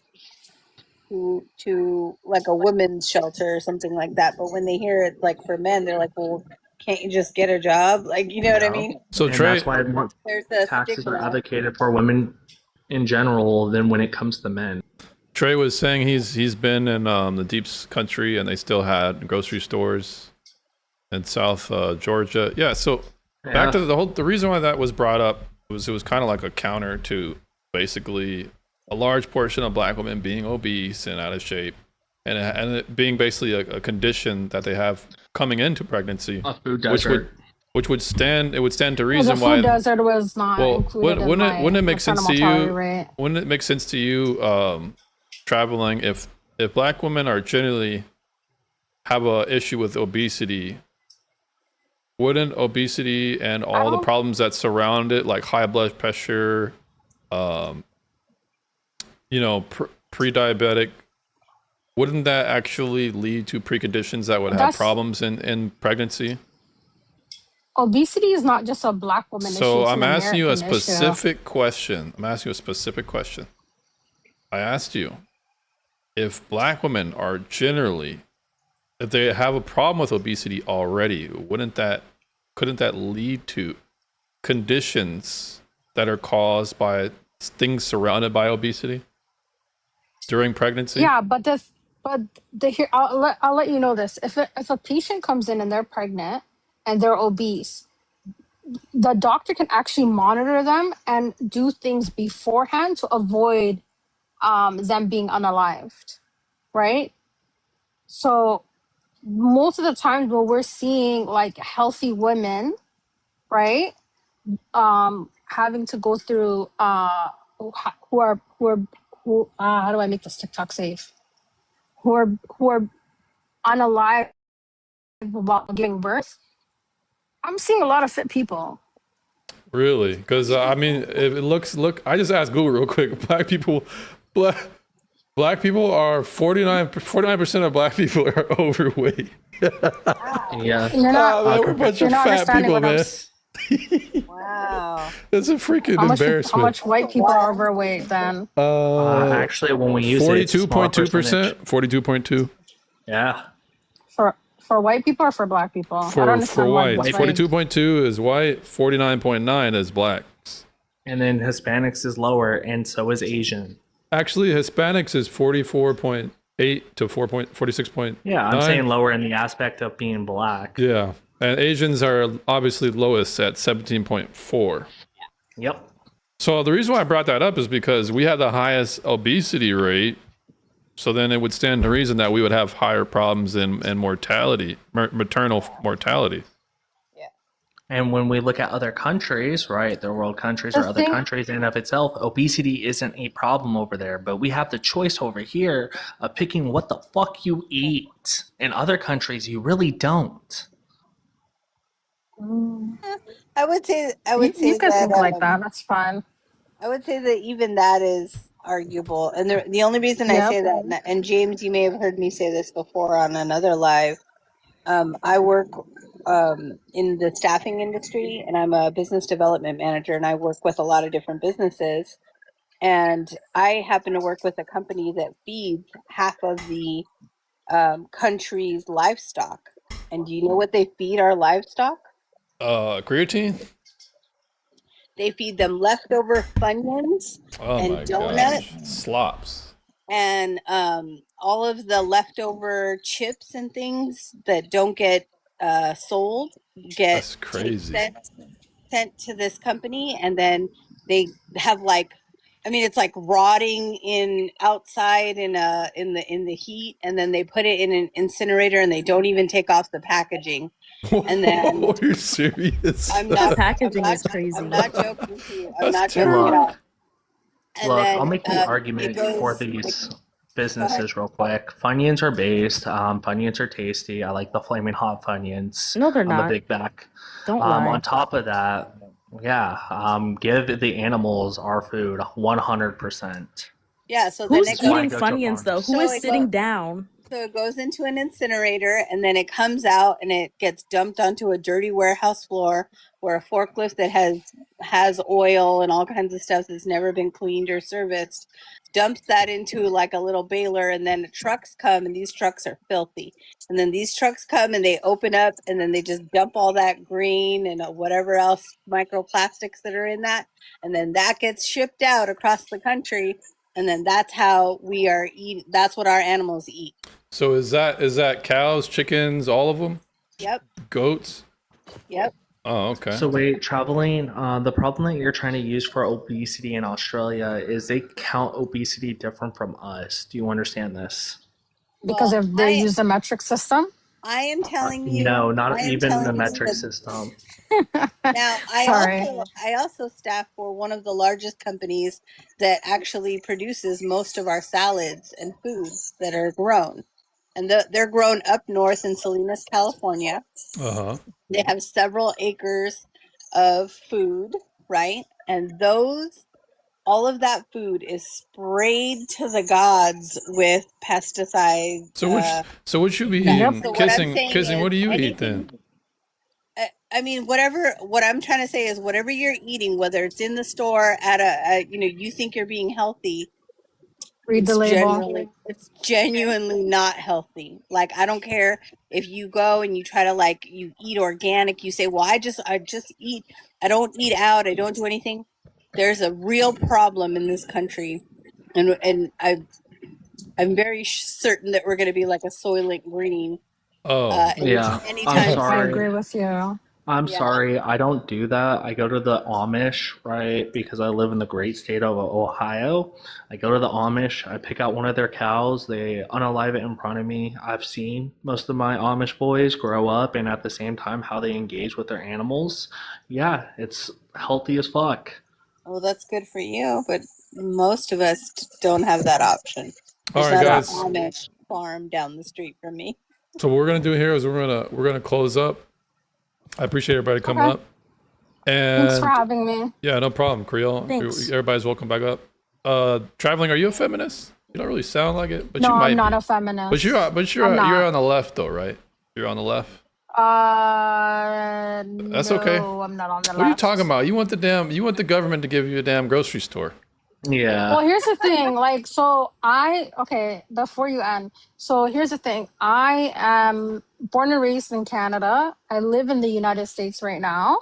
S9: to like a women's shelter or something like that. But when they hear it like for men, they're like, well, can't you just get a job? Like, you know what I
S7: Yeah.
S9: mean?
S4: So
S7: And
S4: Trey,
S7: that's why more
S9: There's a
S7: taxes are
S9: stigma.
S7: advocated for women in general than when it comes to men.
S4: Trey was saying he's been in the deep country and they still had grocery stores in South Georgia. Yeah. So back
S7: Yeah.
S4: to the reason why that was brought up was it was kind of like a counter to basically a large portion of black women being obese and out of shape, and it being basically a condition that they have coming into pregnancy,
S7: A food
S4: which
S7: desert.
S4: would stand to
S10: well, the
S4: reason
S10: food
S4: why.
S10: desert was not
S4: Well,
S10: included in
S4: wouldn't it make
S10: maternal
S4: sense to
S10: mortality
S4: you?
S10: rate.
S4: Wouldn't it make sense to you traveling if black women are generally have a issue with obesity? Wouldn't obesity and
S10: I
S4: all the
S10: don't.
S4: problems that surround it, like high blood pressure, um, pre-diabetic, wouldn't that actually lead to preconditions that would have
S10: That's
S4: problems in pregnancy?
S10: obesity is not just a black woman issue.
S4: So
S10: It's
S4: I'm
S10: an
S4: asking you a
S10: American issue.
S4: specific question. I asked you if black women are generally, if they have a problem with obesity already, couldn't that lead to conditions that are caused by things surrounded by obesity during pregnancy?
S10: Yeah, but here I'll let you know this. If a patient comes in and they're pregnant and they're obese, the doctor can actually monitor them and do things beforehand to avoid them being unalived, right? So most of the times when we're seeing like healthy women, right, having to go through how do I make this TikTok safe? Who are unalive while giving birth. I'm seeing a lot of fit people.
S4: Really? Because I mean, if it look. I just asked Google real quick. Black people are 49% of black people are overweight.
S7: Yeah.
S10: You're not.
S4: We're a bunch
S10: You're
S4: of
S10: not
S4: fat
S10: understanding
S4: people,
S10: what I'm.
S4: man.
S9: Wow.
S4: That's a freaking
S10: How
S4: embarrassment.
S10: much white people are overweight then?
S7: Actually, when we use it, it's a smaller
S4: 42%. 42.2
S7: Yeah.
S10: For white people or for black people? I don't
S4: for
S10: understand why
S4: whites.
S10: it's
S4: 42.2 is white. 49.9 is black.
S7: And then Hispanics is lower, and so is Asian.
S4: Actually, Hispanics is 44.8 to 46.9.
S7: Yeah, I'm saying lower in the aspect of being black.
S4: Yeah, and Asians are obviously lowest at 17.4.
S7: Yep.
S4: So the reason why I brought that up is because we had the highest obesity rate. So then it would stand to reason that we would have higher problems in mortality, maternal mortality.
S7: And when we look at other countries, right, third world countries or other countries in and of itself, obesity isn't a problem over there. But we have the choice over here of picking what the fuck you eat. In other countries, you really don't.
S10: Mm.
S9: I would
S10: You
S9: say
S10: could
S9: that
S10: think like that. That's fine.
S9: I would say that even that is arguable. And the only reason I
S10: Yep.
S9: say that, and James, you may have heard me say this before on another live, I work in the staffing industry, and I'm a business development manager, and I work with a lot of different businesses. And I happen to work with a company that feeds half of the country's livestock. And do you know what they feed our livestock?
S4: Creatine?
S9: They feed them leftover Funyuns
S4: Oh
S9: and
S4: my
S9: donuts
S4: gosh. Slops.
S9: and all of the leftover chips and things that don't get sold get
S4: That's crazy.
S9: sent to this company, and then they have like, I mean, it's like rotting in outside in the heat, and then they put it in an incinerator, and they don't even take off the packaging. And then
S4: Are you serious?
S9: I'm not
S5: Packaging
S9: I'm
S5: is
S9: not,
S5: crazy.
S9: I'm not joking to you. I'm
S4: That's
S9: not joking
S4: terrible.
S9: at all.
S7: Look,
S9: And
S7: look,
S9: then
S7: I'll make the
S9: it
S7: argument
S9: goes
S7: for
S9: like,
S7: these
S9: go ahead.
S7: businesses real quick. Funyuns are based. Funyuns are tasty. I like the flaming hot Funyuns.
S5: No, they're
S7: I'm a
S5: not.
S7: big back.
S5: Don't lie.
S7: On top of that, yeah, give the animals our food 100%.
S9: Yeah, so then
S5: Who's
S9: it
S7: That's why I
S5: eating
S7: go to
S5: Funyuns though?
S7: farms.
S5: Who
S9: so
S5: is
S9: it
S5: sitting
S9: go,
S5: down?
S9: so it goes into an incinerator, and then it comes out and it gets dumped onto a dirty warehouse floor where a forklift that has oil and all kinds of stuff that's never been cleaned or serviced dumps that into like a little baler, and then the trucks come, and these trucks are filthy. And then these trucks come and they open up, and then they just dump all that grain and whatever else microplastics that are in that, and then that gets shipped out across the country, and then that's how we are eating. That's what our animals eat.
S4: So is that cows, chickens, all of them?
S9: Yep.
S4: Goats?
S9: Yep.
S4: Oh, okay.
S7: So wait, traveling, the problem that you're trying to use for obesity in Australia is they count obesity different from us. Do you understand this?
S10: Because
S9: Well,
S10: if they use the metric system.
S9: I am telling you.
S7: No,
S9: I
S7: not
S9: am
S7: even the
S9: telling you
S7: metric
S9: that
S7: system.
S9: now
S10: Sorry.
S9: I also staff for one of the largest companies that actually produces most of our salads and foods that are grown. And they're grown up north in Salinas, California.
S4: Uh-huh.
S9: They have several acres of food, right? And all of that food is sprayed to the gods with pesticides.
S4: So what you be
S9: Yep.
S4: eating?
S9: So what I'm
S4: Kissing,
S9: saying
S4: kissing, what do
S9: is
S4: you eat
S9: anything.
S4: then?
S9: I mean, what I'm trying to say is whatever you're eating, whether it's in the store at you think you're being healthy,
S10: Read the label.
S9: it's genuinely not healthy. Like, I don't care if you go and you try to like, you eat organic, you say, well, I just eat, I don't eat out, I don't do anything. There's a real problem in this country. And I'm very certain that we're going to be like a Soylent Green.
S4: Oh,
S7: Yeah,
S9: anytime
S7: I'm
S9: soon.
S10: I
S7: sorry.
S10: agree with you.
S7: I'm
S9: Yeah.
S7: sorry, I don't do that. I go to the Amish, right? Because I live in the great state of Ohio. I go to the Amish, I pick out one of their cows, they unalive it in front of me. I've seen most of my Amish boys grow up, and at the same time, how they engage with their animals. Yeah, it's healthy as fuck.
S9: Oh, that's good for you, but most of us don't have that option.
S4: all
S9: There's
S4: right,
S9: not
S4: guys.
S9: an Amish farm down the street from me.
S4: So what we're gonna do here is we're gonna close up. I appreciate everybody coming
S10: Okay.
S4: up.
S10: Thanks for
S4: And
S10: having me.
S4: yeah, no problem, Creole.
S5: Thanks.
S4: Everybody's welcome back up. Traveling, are you a feminist? You don't really sound like it, but
S10: No,
S4: you might
S10: I'm not
S4: be.
S10: a feminist.
S4: But you're
S10: I'm not.
S4: you're on the left though, right? You're on the left. That's okay.
S10: No, I'm not on the
S4: What are you
S10: left.
S4: talking about? You want the government to give you a damn grocery store.
S7: Yeah.
S10: Well, here's the thing. Like, so before you end, so here's the thing. I am born and raised in Canada. I live in the United States right now.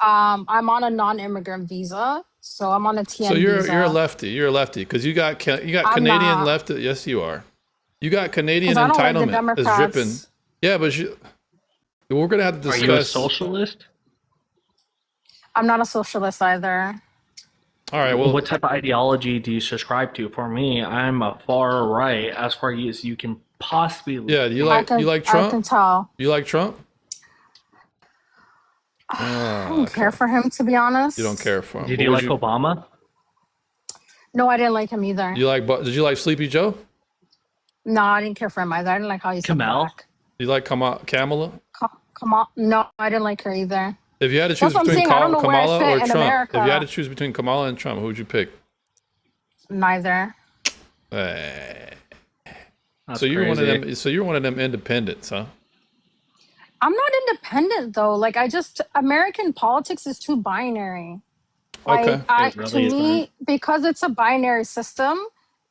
S10: I'm on a non-immigrant visa, so I'm on a TN
S4: So you're
S10: visa.
S4: a lefty. You're a lefty because you got
S10: I'm
S4: Canadian
S10: not.
S4: left. Yes, you are. You got Canadian
S10: 'Cause I don't like the
S4: entitlement is dripping.
S10: Democrats.
S4: Yeah, but we're gonna have to
S7: Are
S4: discuss.
S7: you a socialist?
S10: I'm not a socialist either.
S4: All right. Well,
S7: What type of ideology do you subscribe to? For me, I'm a far right as far as you can possibly.
S4: yeah. You
S10: I
S4: like
S10: can
S4: Trump?
S10: tell.
S4: You like Trump?
S10: I don't
S4: Okay.
S10: care for him, to be honest.
S4: You don't care for him.
S7: Did
S4: What
S7: you
S4: would
S7: like Obama?
S10: No, I didn't like him either.
S4: Did you like Sleepy Joe?
S10: No, I didn't care for him either. I didn't like how he said
S7: Kamel?
S10: black.
S4: You like Kamala?
S10: No, I didn't like her either.
S4: If you had to choose
S10: That's what I'm
S4: between
S10: saying. I don't know where I
S4: Kamala
S10: fit
S4: or
S10: in
S4: Trump, if you had
S10: America.
S4: to choose between Kamala and Trump, who would you pick?
S10: Neither.
S4: Eh.
S7: That's
S4: So you're one of
S7: crazy.
S4: them. So you're one of them independents, huh?
S10: I'm not independent though. Like American politics is too binary.
S4: Okay.
S10: Like
S7: It really
S10: to
S7: isn't.
S10: me, because it's a binary system,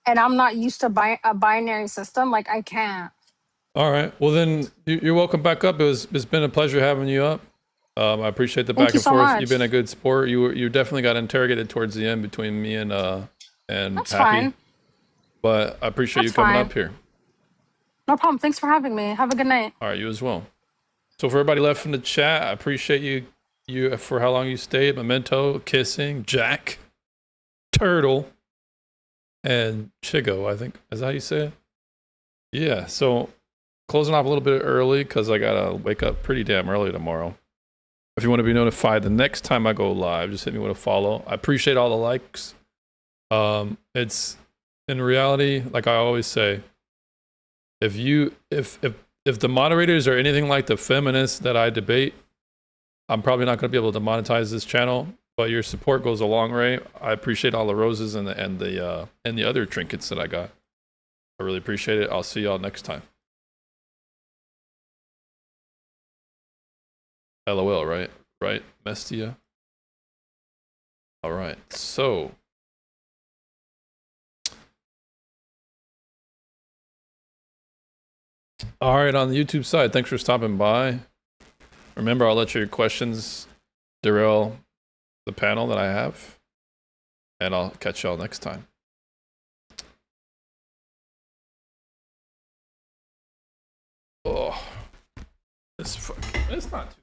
S10: and I'm not used to a binary system. Like I can't.
S4: All right. Well, then you're welcome back up. It's been a pleasure having you up. I appreciate the
S10: Thank
S4: back
S10: you
S4: and
S10: so
S4: forth.
S10: much.
S4: You've been a good sport. You definitely got interrogated towards the end between me and
S10: That's
S4: Happy,
S10: fine.
S4: but I appreciate
S10: That's
S4: you coming
S10: fine.
S4: up here.
S10: No problem. Thanks for having me. Have a good night.
S4: All right, you as well. So for everybody left in the chat, I appreciate you for how long you stayed. Memento, Kissing, Jack, Turtle, and Chigo. I think is that how you say it. Yeah. So closing off a little bit early because I gotta wake up pretty damn early tomorrow. If you want to be notified the next time I go live, just hit me with a follow. I appreciate all the likes. It's in reality, like I always say, if the moderators are anything like the feminists that I debate, I'm probably not going to be able to monetize this channel. But your support goes a long way. I appreciate all the roses and the other trinkets that I got. I really appreciate it. I'll see y'all next time. LOL, right? Right, Mestia? All right, so... All right, on the YouTube side, thanks for stopping by. Remember, I'll let your questions derail the panel that I have. And I'll catch y'all next time. Oh, it's not too